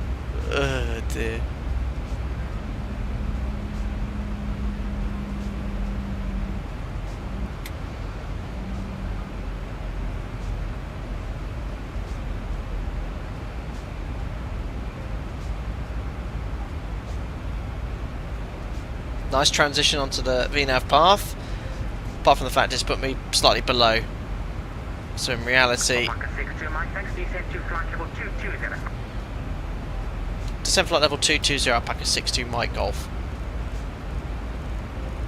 Oh dear. Nice transition onto the VNAV path, apart from the fact it's put me slightly below. So in reality, descent flight level 220, Alpaca 62 Mike Golf.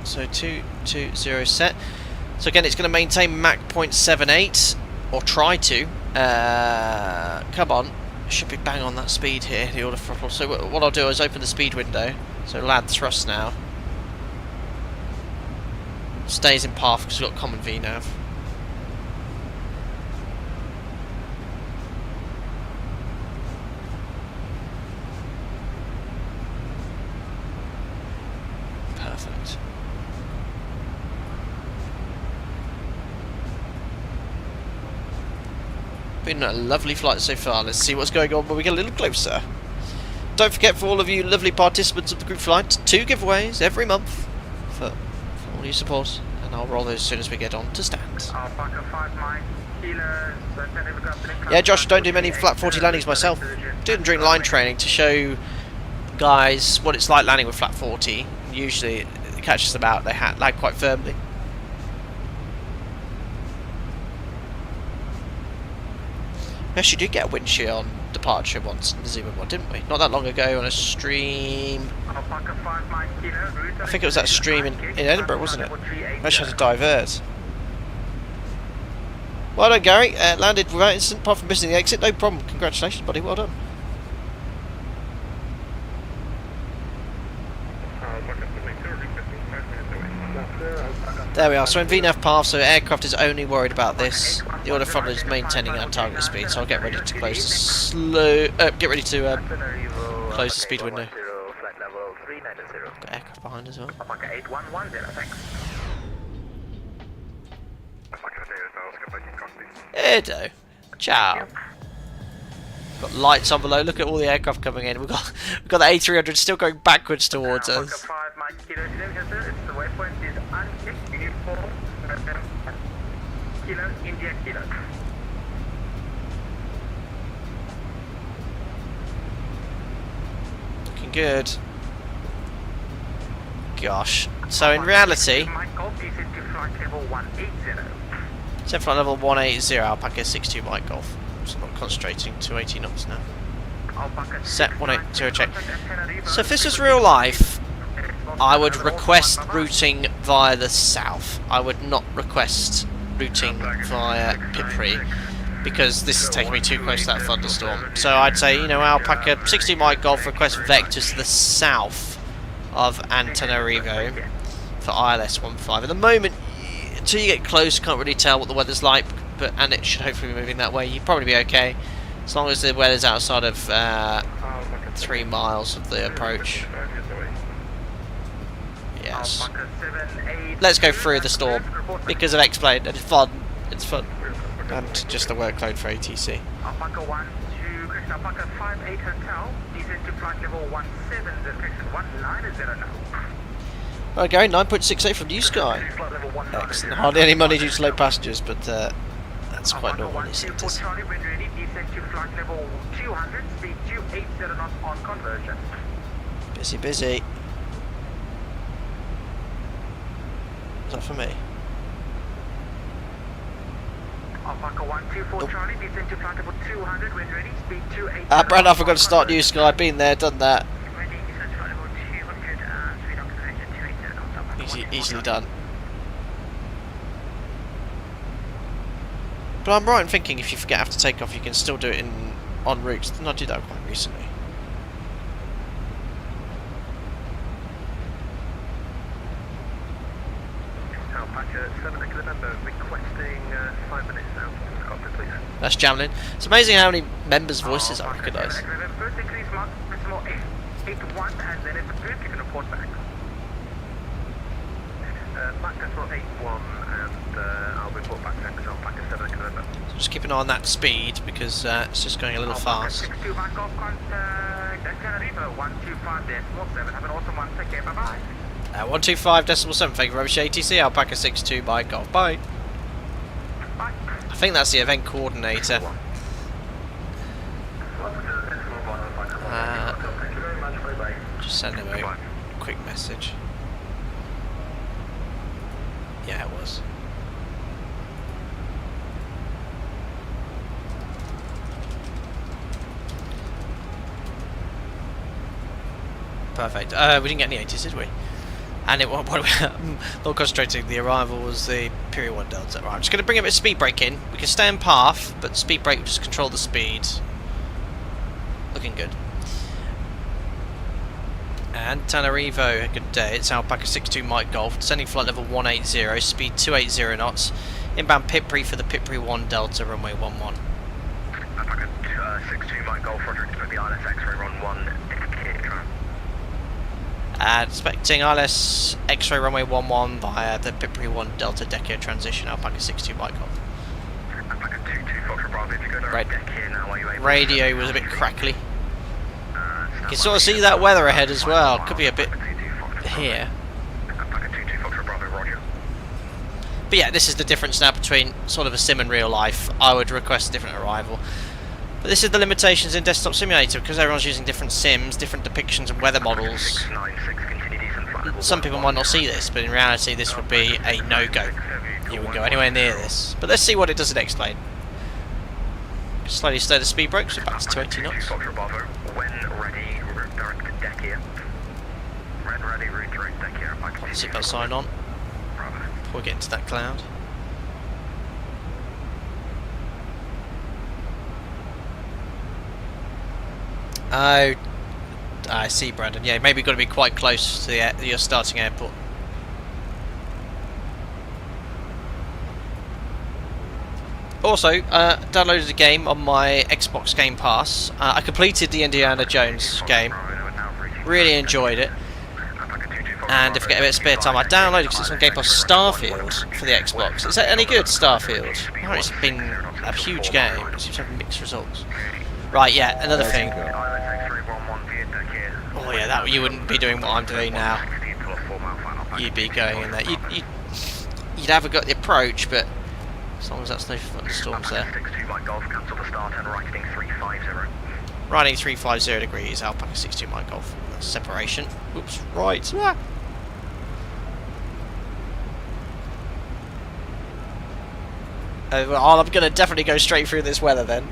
So 220 set. So again, it's going to maintain Mach 0.78, or try to. Come on, should be bang on that speed here. The order throttle. So what I'll do is open the speed window. So land thrust now. Stays in path because we've got common VNAV. Perfect. Been a lovely flight so far. Let's see what's going on when we get a little closer. Don't forget, for all of you lovely participants of the group flight, 2 giveaways every month for all your support, and I'll roll those as soon as we get on to stand. Yeah, Josh, don't do many flat 40 landings myself. Do them during line training to show guys what it's like landing with flat 40. Usually it catches them out, they land quite firmly. We actually did get a wind shear on departure once in the Zuma one, didn't we? Not that long ago on a stream. I think it was that stream in Edinburgh, wasn't it? We actually had to divert. Well done, Gary. Landed without incident, apart from missing the exit. No problem. Congratulations, buddy. Well done. There we are, so in VNAV path, so aircraft is only worried about this. The order front is maintaining our target speed, so I'll get ready to close the close the speed window. Got aircraft behind as well. Alpaca 8110, thanks. Edo. Ciao. Got lights on below. Look at all the aircraft coming in. We've got the A300 still going backwards towards us. Alpaca 5 Mike Kilo, sir. It's the waypoint is unchecked. Uniform Kilo, India Kilo. Looking good. Gosh. So in reality, Mike Golf is into flight level 180. set flight level 180, Alpaca 62 Mike Golf. So I'm not concentrating, 280 knots now. Alpaca Set 180 check. So if this was real life, I would request routing via the south. I would not request routing via Pipri, because this is taking me too close to that thunderstorm. So I'd say, you know, Alpaca 60 Mike Golf request vectors to the south of Antananarivo for ILS 15. At the moment, until you get close, you can't really tell what the weather's like, and it should hopefully be moving that way. You'd probably be okay, as long as the weather's outside of 3 miles of the approach. Yes. Let's go through the storm, because of X-Plane, and it's fun. It's fun. And just the workload for ATC. Alpaca 1 to Christian Alpaca 58 Hotel, descend to flight level 17, Christian 190 now. Right, Gary, 9.68 from New Sky. Excellent. Hardly any money due to low passengers, but that's quite normal in these sectors. Charlie, when ready, descend to flight level 200, speed 280 knots on conversion. Busy, busy. Is that for me? Alpaca 124 Charlie, descend to flight level 200, when ready, speed 280. Brad, I forgot to start New Sky. Been there, done that. Ready, descend to flight level 200, speed on conversion 280 knots. Easily done. But I'm right in thinking if you forget after takeoff, you can still do it on routes. Didn't I do that quite recently? Alpaca 7 Echo November, requesting 5 minutes now. Cockpit, please. That's Javelin. It's amazing how many members' voices I recognise. First increase mark, decimal 81, and then it's approved, you can report back. Mark decimal 81, and I'll report back next. Alpaca 7 Echo November. So just keep an eye on that speed, because it's just going a little fast. 62 back off, contact Antananarivo, 125.7. Have an awesome one, take care, bye-bye. 125.7, thank you very much, ATC, Alpaca 62 by Golf. Bye. Bye. I think that's the event coordinator. Just send him a quick message. Yeah, it was. Perfect. We didn't get any 80s, did we? And it not concentrating. The arrival was the Imperial 1 Delta. Right, I'm just going to bring a bit of speed brake in. We can stay in path, but speed brake will just control the speed. Looking good. And Antananarivo, good day. It's Alpaca 62 Mike Golf, descending flight level 180, speed 280 knots. Inbound Pipri for the Pipri 1 Delta, runway 11. Alpaca 62 Mike Golf, roger, expect the ILS X-ray run 1. Expecting ILS X-ray runway 11 via the Pipri 1 Delta Decker transition, Alpaca 62 Mike Golf. Alpaca 22 Foxtrot Bravo, if you go direct deck here now, are you able? Radio was a bit crackly. You can sort of see that weather ahead as well. Could be a bit here. Alpaca 22 Foxtrot Bravo, roger. But yeah, this is the difference now between sort of a sim and real life. I would request a different arrival. But this is the limitations in Desktop Simulator, because everyone's using different sims, different depictions and weather models. Some people might not see this, but in reality this would be a no-go. You wouldn't go anywhere near this. But let's see what it does in X-Plane. Slowly stay the speed brake, so back to 280 knots. When ready, route direct deck here. When ready, route direct deck here. Seatbelt sign on. Before we get into that cloud. Oh, I see, Brandon. Yeah, maybe got to be quite close to your starting airport. Also, downloaded a game on my Xbox Game Pass. I completed the Indiana Jones game. Really enjoyed it. And if I get a bit of spare time, I downloaded because it's on Game Pass Starfield for the Xbox. Is that any good, Starfield? Oh, it's been a huge game. It seems to have mixed results. Right, yeah, another thing. Oh yeah, that you wouldn't be doing what I'm doing now. You'd be going in there. You'd have got the approach, but as long as that's no thunderstorms there. Riding 350 degrees, Alpaca 62 Mike Golf. That's separation. Oops, right. Ah. Well, I'm going to definitely go straight through this weather then.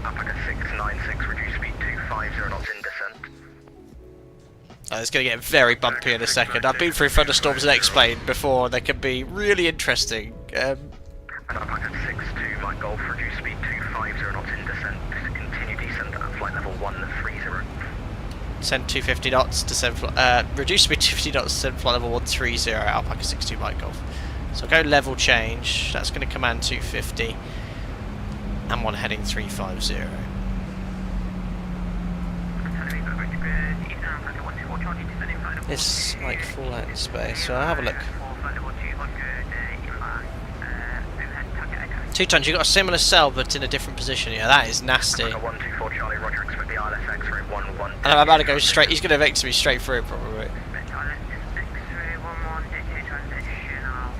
Alpaca 696, reduce speed 250 knots in descent. It's going to get very bumpy in a second. I've been through thunderstorms and explained before, and they can be really interesting. Alpaca 62 Mike Golf, reduce speed 250 knots in descent. Continue descent at flight level 130. Send 250 knots to send reduce speed 250 knots to send flight level 130 Alpaca 62 Mike Golf. So I'll go level change. That's going to command 250. And one heading 350. It's like full out in space, so I'll have a look. 2 tons, you've got a similar cell but in a different position. Yeah, that is nasty. And I'm about to go straight. He's going to vex me straight through, probably.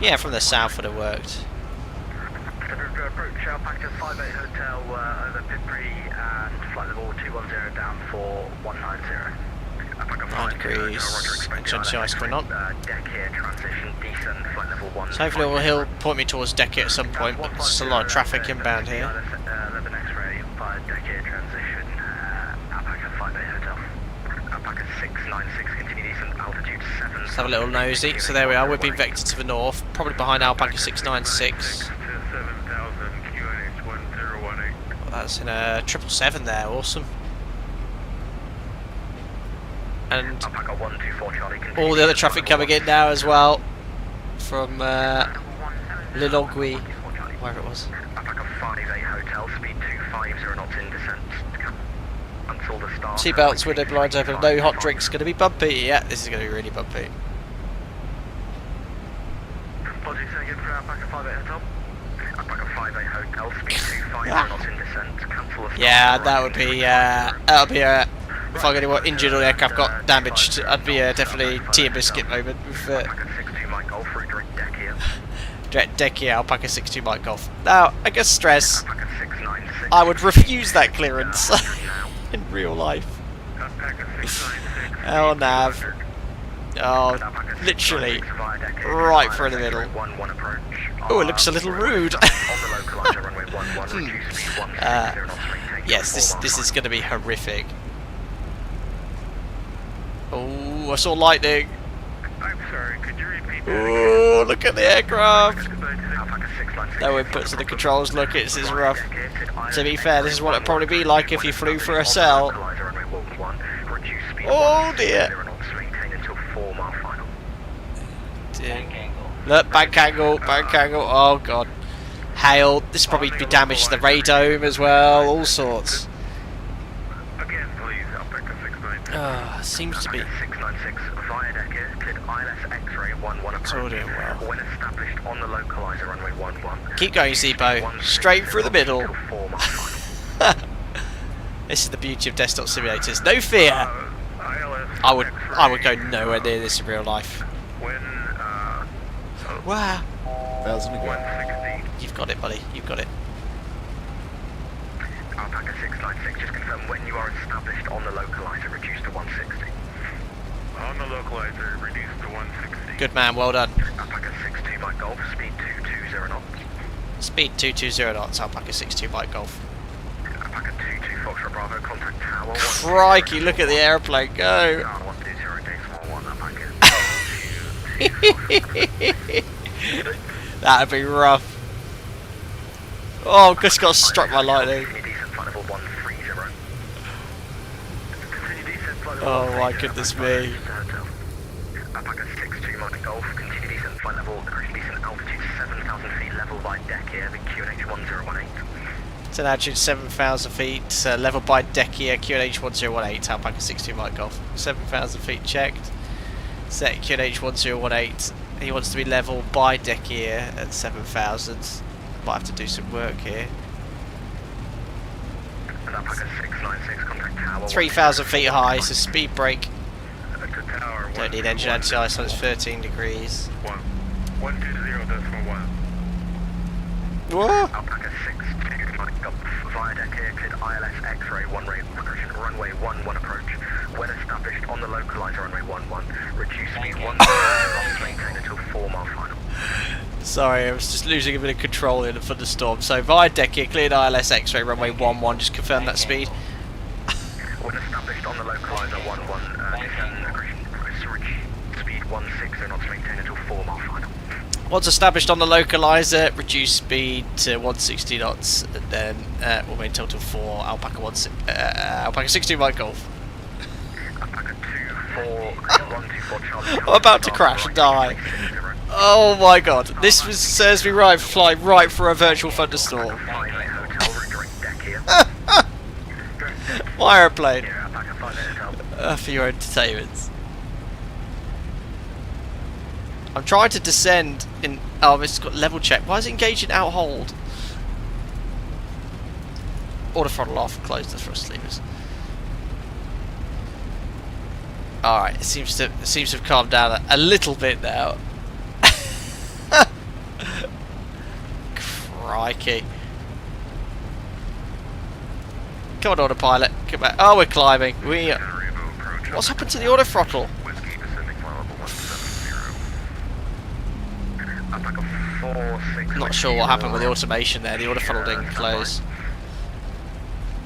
Yeah, from the south would have worked. Approach Alpaca 58 Hotel over Pipri and flight level 210 down for 190. 9 degrees. And ice coming on. Deck here, transition, descent, flight level 1. So hopefully he'll point me towards deck here at some point, but there's a lot of traffic inbound here. The next ray by deck here, transition, Alpaca 58 Hotel. Alpaca 696, continue descent, altitude 7. Let's have a little nosy. So there we are, we've been vectored to the north, probably behind Alpaca 696. That's in a 777 there, awesome. And all the other traffic coming in now as well from Lilongwe, wherever it was. Seatbelts, window blinds open, no hot drinks, going to be bumpy. Yeah, this is going to be really bumpy. Yeah, that would be if I got anyone injured or the aircraft got damaged, I'd be definitely tea and biscuit moment with direct deck here, Alpaca 62 Mike Golf. Now, I guess stress, I would refuse that clearance in real life. Oh, nav. Oh, literally right through the middle. Oh, it looks a little rude. Yes, this is going to be horrific. Oh, I saw lightning. I'm sorry, could you repeat that? Oh, look at the aircraft. No inputs to the controls. Look, this is rough. To be fair, this is what it'd probably be like if you flew through a cell. Oh dear. Look, bank angle, oh god. Hail, this will probably be damage to the radome as well, all sorts. Seems to be. It's all doing well. Keep going, Zebo. Straight through the middle. This is the beauty of desktop simulators. No fear. I would go nowhere near this in real life. Wow. You've got it, buddy. You've got it. Alpaca 696, just confirm when you are established on the localizer, reduced to 160. On the localizer, reduced to 160. Good man, well done. Alpaca 62 Mike Golf, speed 220 knots. Speed 220 knots, Alpaca 62 Mike Golf. Alpaca 22 Foxtrot Bravo, contact tower 1. Crikey, look at the aeroplane go. That'd be rough. Oh, just got struck by lightning. Oh my goodness me. Alpaca 62 Mike Golf, continue descent, flight level, descent altitude 7,000 feet, level by deck here, the QNH 1018. It's an altitude 7,000 feet, level by deck here, QNH 1018, Alpaca 62 Mike Golf. 7,000 feet checked. Set QNH 1018. He wants to be level by deck here at 7,000. Might have to do some work here. 3,000 feet high, so speed brake. Don't need engine anti-ice on, it's 13 degrees. 120.1. Whoa! Alpaca 62 Mike Golf via deck here, cleared ILS X-ray 1 rate approach, runway 11 approach. When established on the localizer runway 11, reduce speed 1 maintain until 4 mile final. Sorry, I was just losing a bit of control in the thunderstorm. So via deck here, cleared ILS X-ray runway 11, just confirm that speed. When established on the localizer 11, descend aggression price, reduce speed 16 knots maintain until 4 mile final. Once established on the localizer, reduce speed to 160 knots, and then we'll maintain until 4, Alpaca 62 Mike Golf. Alpaca 24124 Charlie. I'm about to crash and die. Oh my god, this was serves me right for flying right for a virtual thunderstorm. My aeroplane. For your entertainment. I'm trying to descend in. Oh, it's got level check. Why is it engaged in out hold? Auto throttle off, close the thrust levers. Alright, it seems to have calmed down a little bit now. Crikey. Come on, autopilot. Come back. Oh, we're climbing. What's happened to the auto throttle? Not sure what happened with the automation there. The auto throttle didn't close.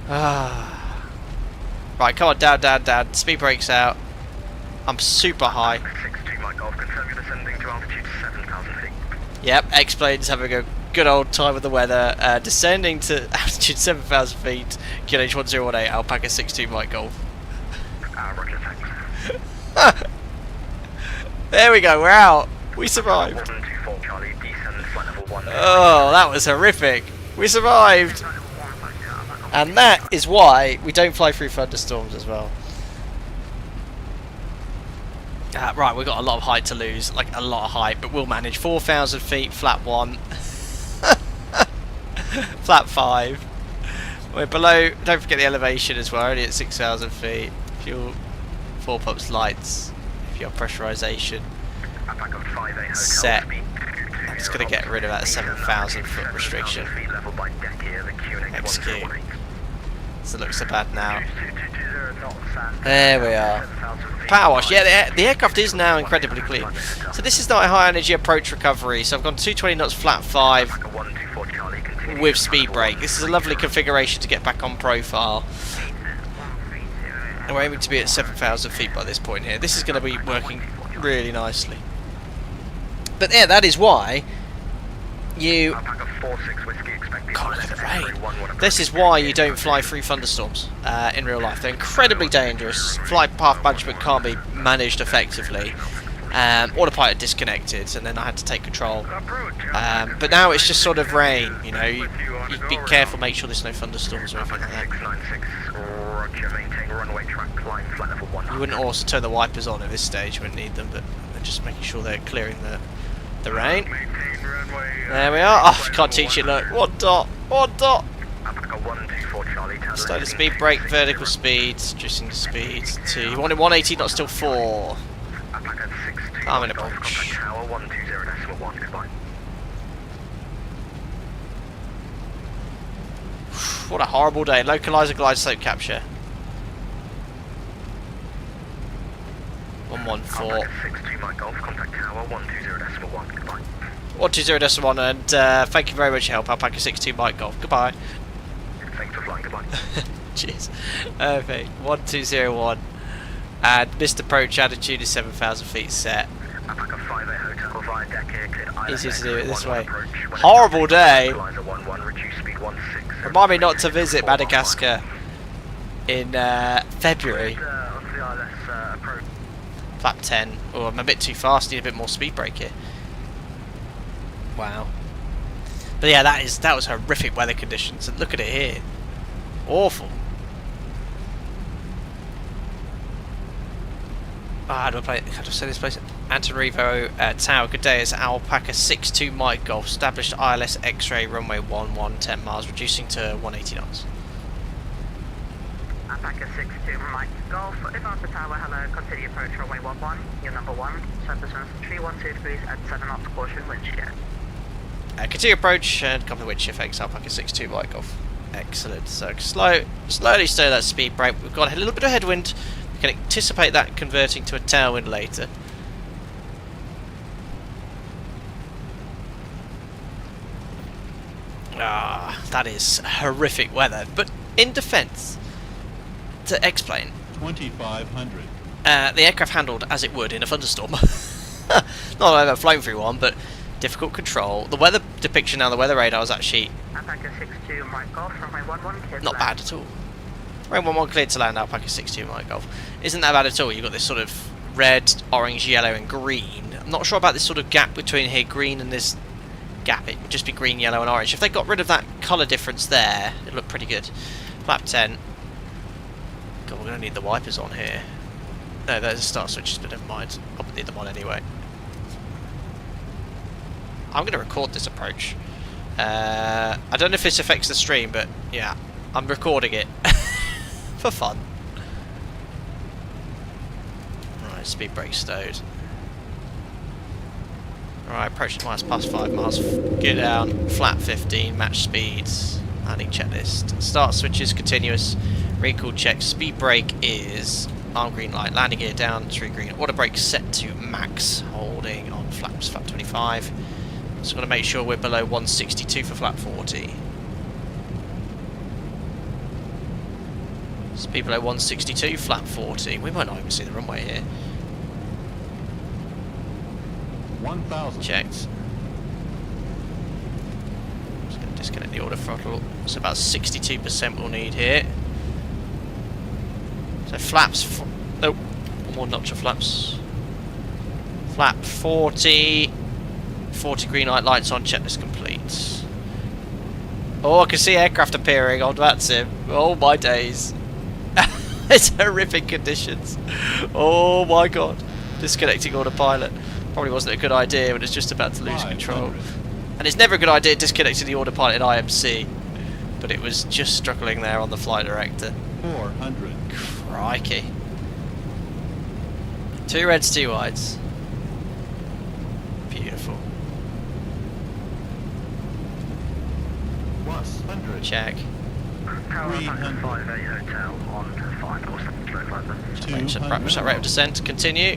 Right, come on, down, down, down. Speed brake's out. I'm super high. 62 Mike Golf, confirm you're descending to altitude 7,000 feet. Yep, X-Plane's having a good old time with the weather. Descending to altitude 7,000 feet, QNH 1018, Alpaca 62 Mike Golf. Roger, thanks. There we go, we're out. We survived. 124 Charlie, descend flight level 1. Oh, that was horrific. We survived. And that is why we don't fly through thunderstorms as well. Right, we've got a lot of height to lose, like a lot of height, but we'll manage. 4,000 feet, flap 1. Flap 5. We're below, don't forget the elevation as well, only at 6,000 feet. Fuel, 4 pumps lights, fuel pressurization. Set. I'm just going to get rid of that 7,000 foot restriction. Execute. Doesn't look so bad now. There we are. Power wash. Yeah, the aircraft is now incredibly clean. So this is not a high energy approach recovery. So I've gone 220 knots flat 5 with speed brake. This is a lovely configuration to get back on profile. And we're aiming to be at 7,000 feet by this point here. This is going to be working really nicely. But yeah, that is why you... God, look at the rain. This is why you don't fly through thunderstorms in real life. They're incredibly dangerous. Flight path management can't be managed effectively. Autopilot disconnected, and then I had to take control. But now it's just sort of rain. You know, you be careful, make sure there's no thunderstorms or anything like that. You wouldn't also turn the wipers on at this stage. You wouldn't need them, but just making sure they're clearing the rain. There we are. Oh, I can't teach it. Look, 1 dot, 1 dot. Slow the speed brake, vertical speed, reducing the speed to. You wanted 180 knots till 4. I'm in approach. What a horrible day. Localizer glide slope capture. 114. 120.1, and thank you very much for your help. Alpaca 62 Mike Golf. Goodbye. Thanks for flying, goodbye. Cheers. Perfect. 1201. And missed approach, altitude is 7,000 feet set. Easier to do it this way. Horrible day. Remind me not to visit Madagascar in February. Flap 10. Oh, I'm a bit too fast. Need a bit more speed brake here. Wow. But yeah, that was horrific weather conditions, and look at it here. Awful. How do I say this place? Antananarivo Tower. Good day. It's Alpaca 62 Mike Golf. Established ILS X-ray runway 11 10 miles, reducing to 180 knots. Alpaca 62 Mike Golf. If after tower, hello. Continue approach runway 11. You're number 1. Subdistance 312 degrees at 7 knots. Caution wind shear. Continue approach and copy wind shift X Alpaca 62 Mike Golf. Excellent. So slowly stay that speed break. We've got a little bit of headwind. We can anticipate that converting to a tailwind later. That is horrific weather. But in defence, to explain, 2500. The aircraft handled as it would in a thunderstorm. Not that I've ever flown through one, but difficult control. The weather depiction on the weather radar was actually Alpaca 62 Mike Golf, runway 11 cleared. not bad at all. Runway 11 cleared to land. Alpaca 62 Mike Golf isn't that bad at all. You've got this sort of red, orange, yellow, and green. I'm not sure about this sort of gap between here, green and this gap. It would just be green, yellow, and orange. If they got rid of that colour difference there, it'd look pretty good. Flap 10. God, we're going to need the wipers on here. No, there's a start switches, but never mind. I'll need them on anyway. I'm going to record this approach. I don't know if this affects the stream, but yeah, I'm recording it for fun. Right, speed brake stowed. Alright, approaching miles past 5 miles. Gear down, flat 15, match speeds. Landing checklist. Start switches continuous. Recall check. Speed brake is arm green light. Landing gear down, through green. Auto brake set to max. Holding on flaps, flap 25. So got to make sure we're below 162 for flap 40. Speed below 162, flap 40. We might not even see the runway here. 1000. Checked. Just going to disconnect the auto throttle. So about 62% we'll need here. So flaps. Nope. One more notch of flaps. Flap 40. 40 green lights on, checklist complete. Oh, I can see aircraft appearing on that. Oh my days. It's horrific conditions. Oh my god. Disconnecting autopilot. Probably wasn't a good idea when it's just about to lose control. And it's never a good idea disconnecting the autopilot in IMC. But it was just struggling there on the flight director. 400. Crikey. 2 reds, 2 whites. Beautiful. Plus 100. Check. Tower 300. 58 hotel on final Match that rate of descent. Continue.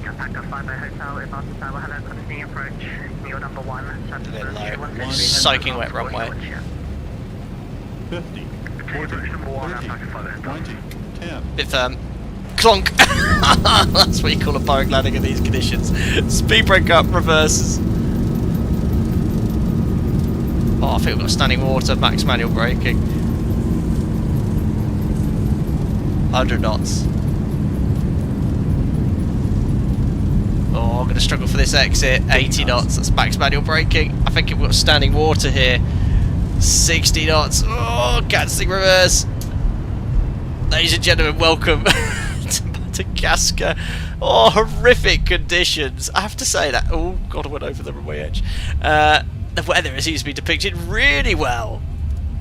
Alpaca 58 hotel, if after tower, hello, continue approach. You're number 1. A little low. Soaking wet runway. 50. 40. 30. 20. 10. Bit firm. Clonk! That's what you call a park landing in these conditions. Speed brake up, reverses. Oh, I think we've got standing water, max manual braking. 100 knots. Oh, I'm going to struggle for this exit. 80 knots, that's max manual braking. I think we've got standing water here. 60 knots. Oh, cancelling reverse. Ladies and gentlemen, welcome to Madagascar. Oh, horrific conditions. I have to say that. Oh, God, I went over the runway edge. The weather seems to be depicted really well.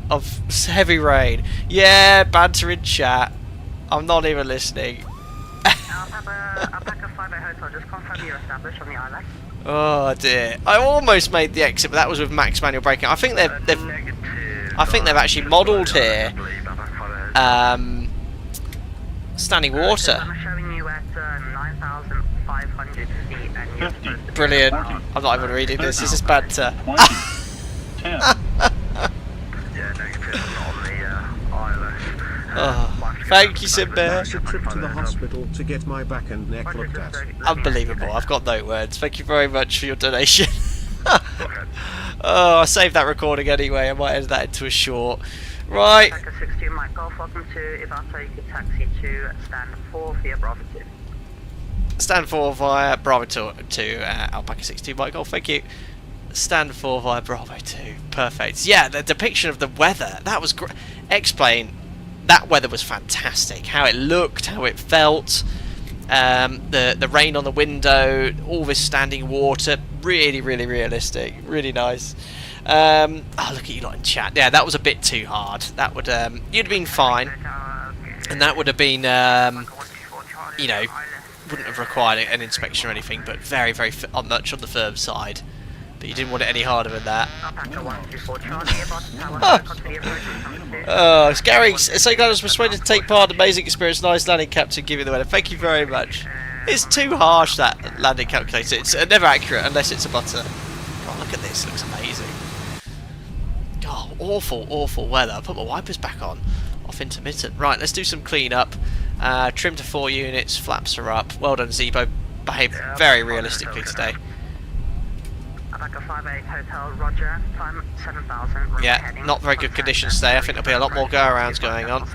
Of heavy rain. Yeah, banter in chat. I'm not even listening. Alpaca 58 hotel, just confirm you're established on the island. Oh dear. I almost made the exit, but that was with max manual braking. I think they've actually modelled here standing water. I'm showing you at 9,500 feet and you're supposed to be Brilliant. I'm not even reading this. This is banter. 20. 10. Yeah, negative on the island. Oh, thank you, Simbear. Trip to the hospital to get my back and neck looked at. Unbelievable. I've got no words. Thank you very much for your donation. Oh, I saved that recording anyway. I might edit that into a short. Right. Alpaca 62 Mike Golf, welcome to Ivata. You can taxi to stand 4 via Bravo 2. Stand 4 via Bravo to Alpaca 62 Mike Golf. Thank you. Stand 4 via Bravo 2. Perfect. Yeah, the depiction of the weather, that was great. Explain. That weather was fantastic. How it looked, how it felt. The rain on the window, all this standing water. Really, really realistic. Really nice. Oh, look at you lot in chat. Yeah, that was a bit too hard. That would you'd have been fine, and that would have been you know, wouldn't have required an inspection or anything, but very, very much on the firm side. But you didn't want it any harder than that. Oh, Gary, so glad I was persuaded to take part. Amazing experience, nice landing, Captain. Give you the weather. Thank you very much. It's too harsh, that landing calculator. It's never accurate unless it's a butter. God, look at this. It looks amazing. God, awful, awful weather. I'll put my wipers back on. Off intermittent. Right, let's do some clean up. Trim to 4 units. Flaps are up. Well done, Zebo. Behaved very realistically today. Alpaca 58 Hotel, Roger, time 7,000. Yeah, not very good conditions today. I think there'll be a lot more go-arounds going on.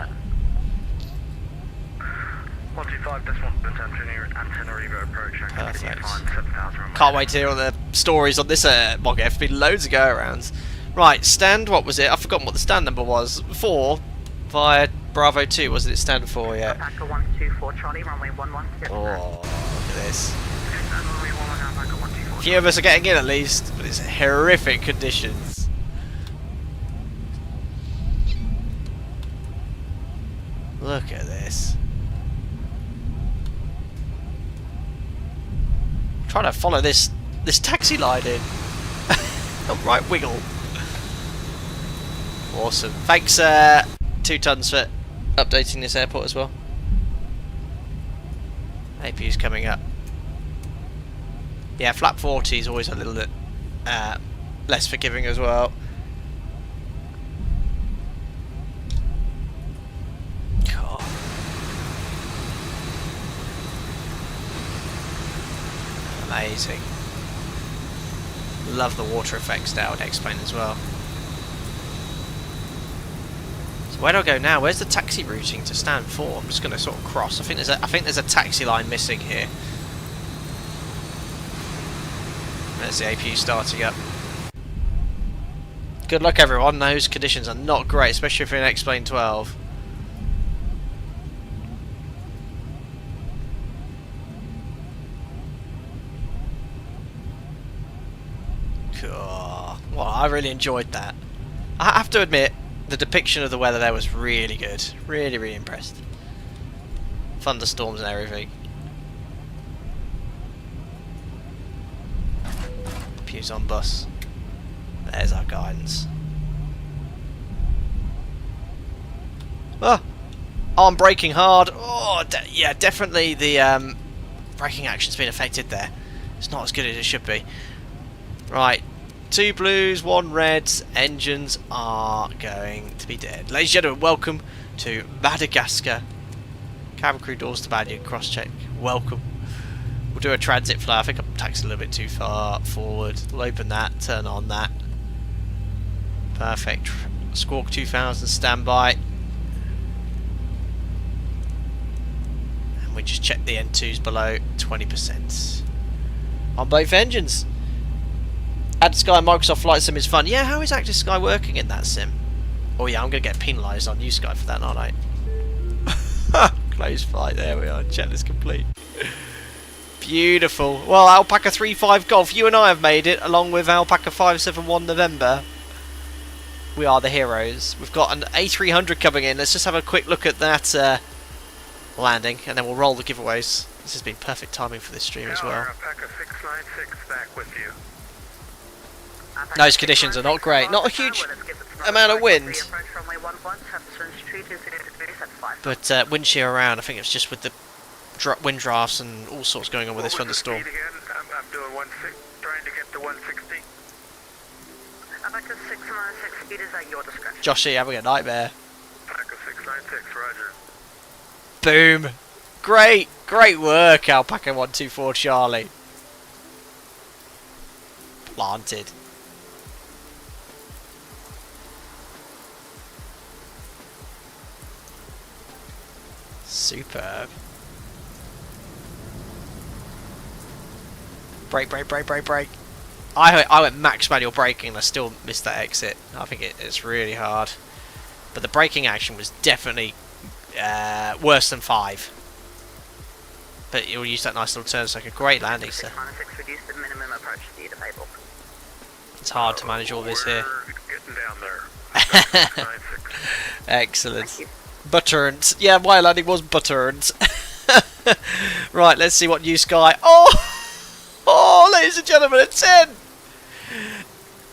125.1 Antananarivo approaching. Perfect. Can't wait to hear all the stories on this Mogger. There's been loads of go-arounds. Right, stand, what was it? I've forgotten what the stand number was. 4 via Bravo 2, wasn't it? Stand 4, yeah. Alpaca 124 Charlie, runway 11. Oh, look at this. A few of us are getting in at least, but it's horrific conditions. Look at this. I'm trying to follow this taxi line in. Right wiggle. Awesome. Thanks 2 tons for updating this airport as well. APU's coming up. Yeah, flap 40 is always a little bit less forgiving as well. God. Amazing. Love the water effects down X-Plane as well. So where do I go now? Where's the taxi routing to stand 4? I'm just going to sort of cross. I think there's a taxi line missing here. There's the APU starting up. Good luck everyone, those conditions are not great, especially if you're in X-Plane 12. Cool. Well, I really enjoyed that. I have to admit, the depiction of the weather there was really good. Really, really impressed. Thunderstorms and everything. Pews on bus. There's our guidance. Oh, I'm braking hard. Oh, yeah, definitely the braking action's been affected there. It's not as good as it should be. Right, 2 blues, 1 red. Engines are going to be dead. Ladies and gentlemen, welcome to Madagascar. Cabin crew doors to manual cross check. Welcome. We'll do a transit flow. I think I'm taxed a little bit too far forward. We'll open that, turn on that. Perfect. Squawk 2000 standby. And we just check the N2s below 20%. On both engines. Active Sky Microsoft Flight Sim is fun. Yeah, how is Active Sky working in that sim? Oh yeah, I'm going to get penalised on Sky for that, aren't I? Close flight, there we are. Checklist complete. Beautiful. Well, Alpaca 35 Golf, you and I have made it, along with Alpaca 571 November. We are the heroes. We've got an A300 coming in. Let's just have a quick look at that landing, and then we'll roll the giveaways. This has been perfect timing for this stream as well. Alpaca 696 back with you. Those conditions are not great. Not a huge amount of wind. But wind shear around, I think it's just with the wind drafts and all sorts going on with this thunderstorm. I'm doing 16, trying to get to 160. Alpaca 696 speed is at your discretion. Joshy, having a nightmare. Alpaca 696, roger. Boom. Great work, Alpaca 124 Charlie. Planted. Superb. Brake. I went max manual braking and I still missed that exit. I think it's really hard. But the braking action was definitely worse than 5. But you'll use that nice little turn, it's like a great landing, sir. It's hard to manage all this here. Getting down there. Excellent. Butterns. Yeah, my landing was butterns. Right, let's see what new sky. Oh, ladies and gentlemen, a 10.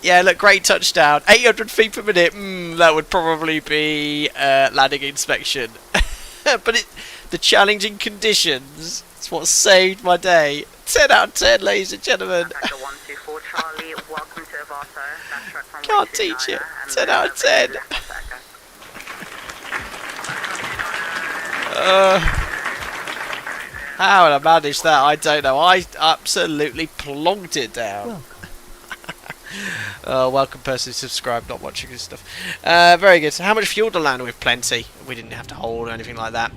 Yeah, look, great touchdown. 800 feet per minute. That would probably be landing inspection. But the challenging conditions, it's what saved my day. 10 out of 10, ladies and gentlemen. Can't teach it. 10 out of 10. How would I manage that? I don't know. I absolutely plonked it down. Welcome person who subscribed, not watching this stuff. Very good. So how much fuel to land with? Plenty. We didn't have to hold or anything like that.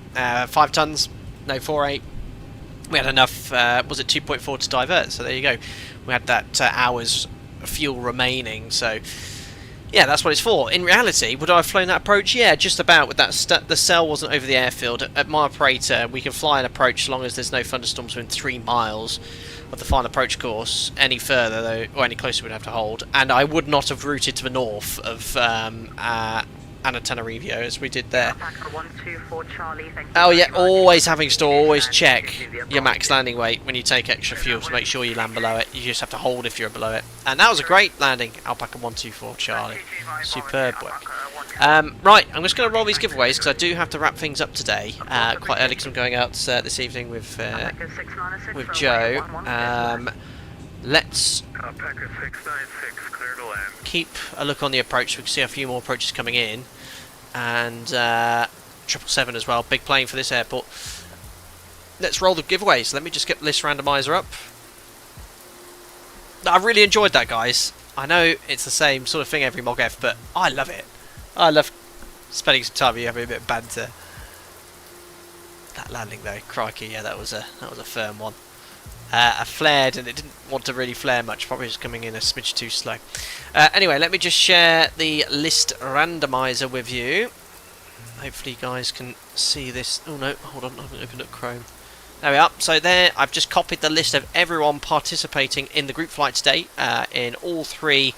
5 tons. No, 4.8. We had enough, was it 2.4 to divert? So there you go. We had that hour's fuel remaining. So yeah, that's what it's for. In reality, would I have flown that approach? Yeah, just about. With that, the cell wasn't over the airfield. At my operator, we can fly an approach as long as there's no thunderstorms within 3 miles of the final approach course. Any further, though, or any closer, we'd have to hold. And I would not have routed to the north of Antananarivo as we did there. Oh yeah, always having store, always check your max landing weight when you take extra fuel to make sure you land below it. You just have to hold if you're below it. And that was a great landing, Alpaca 124 Charlie. Superb work. Right, I'm just going to roll these giveaways because I do have to wrap things up today quite early because I'm going out this evening with Joe. Let's keep a look on the approach. We can see a few more approaches coming in, and 777 as well. Big plane for this airport. Let's roll the giveaways. Let me just get the list randomizer up. I really enjoyed that, guys. I know it's the same sort of thing every MOG-F, but I love it. I love spending some time with you, having a bit of banter. That landing though, crikey, yeah, that was a firm one. I flared and it didn't want to really flare much, probably just coming in a smidge too slow. Anyway, let me just share the list randomizer with you. Hopefully you guys can see this. Oh no, hold on, I haven't opened up Chrome. There we are. So there, I've just copied the list of everyone participating in the group flight today, in all 3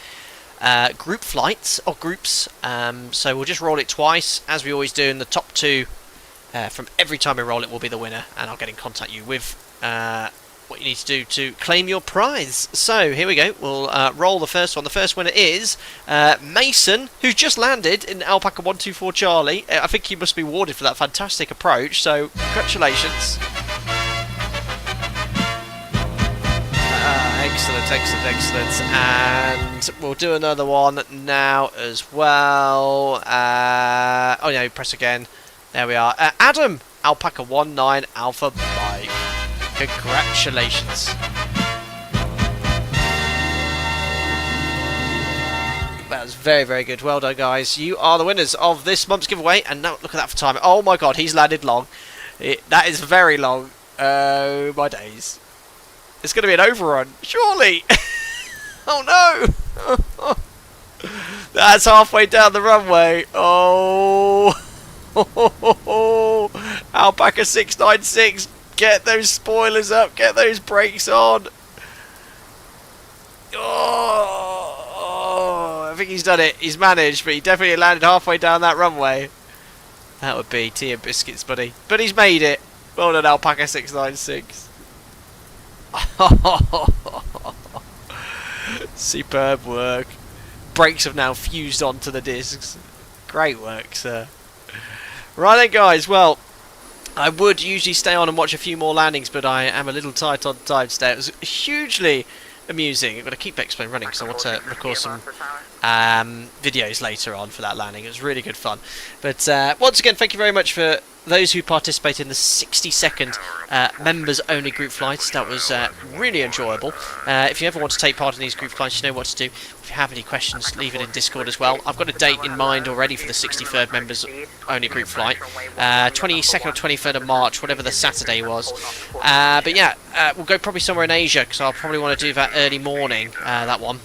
group flights, or groups. So we'll just roll it twice, as we always do, and the top 2 from every time we roll it will be the winner, and I'll get in contact you with what you need to do to claim your prize. So here we go, we'll roll the first one. The first winner is Mason, who's just landed in Alpaca 124 Charlie. I think he must be awarded for that fantastic approach, so congratulations. Excellent. And we'll do another one now as well. Oh no, press again. There we are. Adam, Alpaca 19 Alpha Mike. Congratulations. That was very, very good. Well done, guys. You are the winners of this month's giveaway. And now, look at that for time. Oh my god, he's landed long. That is very long. Oh my days. It's going to be an overrun, surely. Oh no. That's halfway down the runway. Oh. Alpaca 696. Get those spoilers up. Get those brakes on. Oh, I think he's done it. He's managed, but he definitely landed halfway down that runway. That would be tea and biscuits, buddy. But he's made it. Well done, Alpaca 696. Superb work. Brakes have now fused onto the discs. Great work, sir. Right then, guys. Well, I would usually stay on and watch a few more landings, but I am a little tight on time today. It was hugely amusing. I'm going to keep X-Plane running because I want to record some videos later on for that landing. It was really good fun. But once again, thank you very much for those who participated in the 60-second members-only group flights. That was really enjoyable. If you ever want to take part in these group flights, you know what to do. If you have any questions, leave it in Discord as well. I've got a date in mind already for the 63rd members only group flight. 22nd or 23rd of March, whatever the Saturday was. But yeah, we'll go probably somewhere in Asia, because I'll probably want to do that early morning, that one,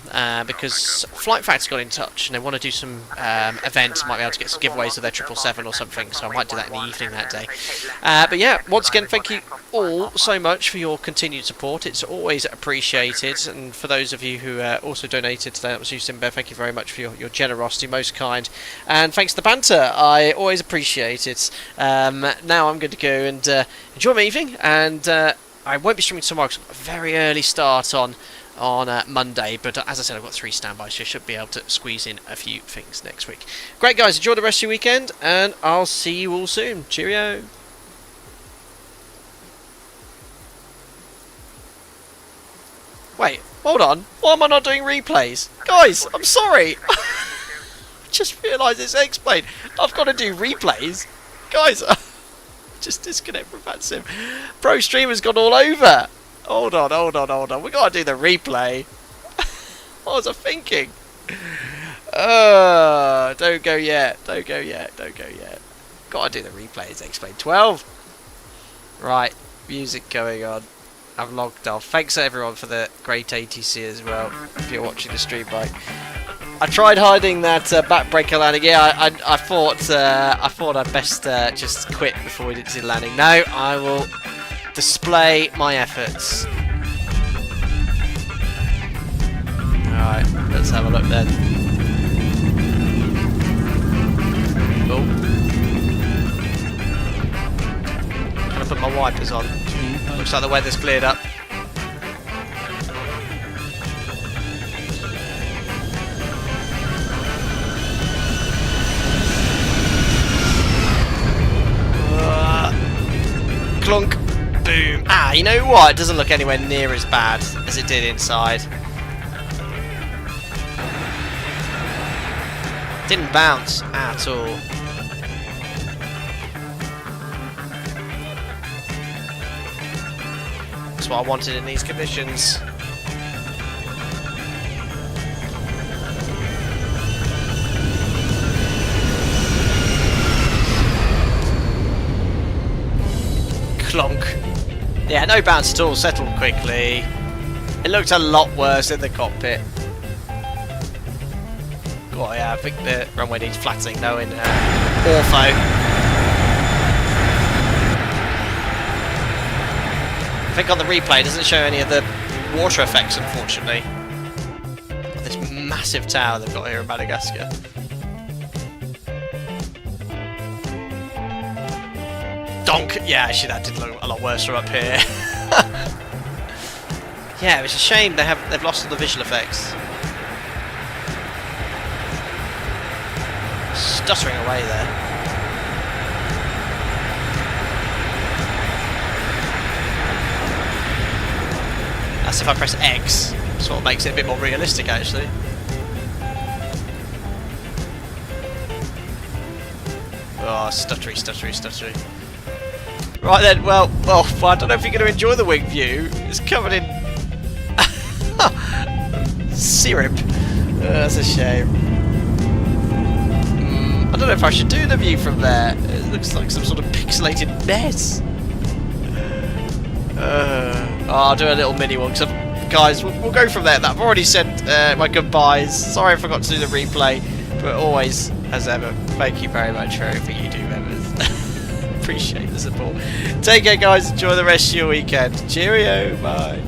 because Flight Facts got in touch and they want to do some events. Might be able to get some giveaways of their 777 or something, so I might do that in the evening that day. But yeah, once again, thank you all so much for your continued support. It's always appreciated, and for those of you who also donated today, that was you, Simba, thank you very much for your generosity, most kind, and thanks to the banter, I always appreciate it. Now I'm going to go and enjoy my evening, and I won't be streaming tomorrow because I've got a very early start on Monday, but as I said, I've got 3 standbys, so I should be able to squeeze in a few things next week. Great guys, enjoy the rest of your weekend, and I'll see you all soon. Cheerio. Wait, hold on. Why am I not doing replays? Guys, I'm sorry. I just realised it's explained. I've got to do replays. Guys, just disconnect from that sim. Pro Streamer's gone all over. Hold on. We got to do the replay. What was I thinking? Don't go yet. Got to do the replays. Explain 12. Right, music going on. I've logged off. Thanks everyone for the great ATC as well, if you're watching the stream back. I tried hiding that backbreaker landing. Yeah, I thought I'd best just quit before we did the landing. No, I will display my efforts. Alright, let's have a look then. Oh. Can I put my wipers on? Looks like the weather's cleared up. Clunk. Boom. Ah, you know what? It doesn't look anywhere near as bad as it did inside. Didn't bounce at all. That's what I wanted in these conditions. Clonk. Yeah, no bounce at all, settled quickly. It looked a lot worse in the cockpit. Oh yeah, I think the runway needs flattening though in ortho. I think on the replay it doesn't show any of the water effects, unfortunately. This massive tower they've got here in Madagascar. Donk! Yeah, actually that did look a lot worse from up here. Yeah, it was a shame they've lost all the visual effects. Stuttering away there. That's if I press X, sort of makes it a bit more realistic actually. Oh, stuttery. Right then, well, I don't know if you're going to enjoy the wing view. It's covered in syrup. That's a shame. I don't know if I should do the view from there. It looks like some sort of pixelated mess. I'll do a little mini one. Guys, we'll go from there. I've already said my goodbyes. Sorry I forgot to do the replay. But always, as ever, thank you very much for everything you do, members. Appreciate the support. Take care, guys. Enjoy the rest of your weekend. Cheerio. Bye.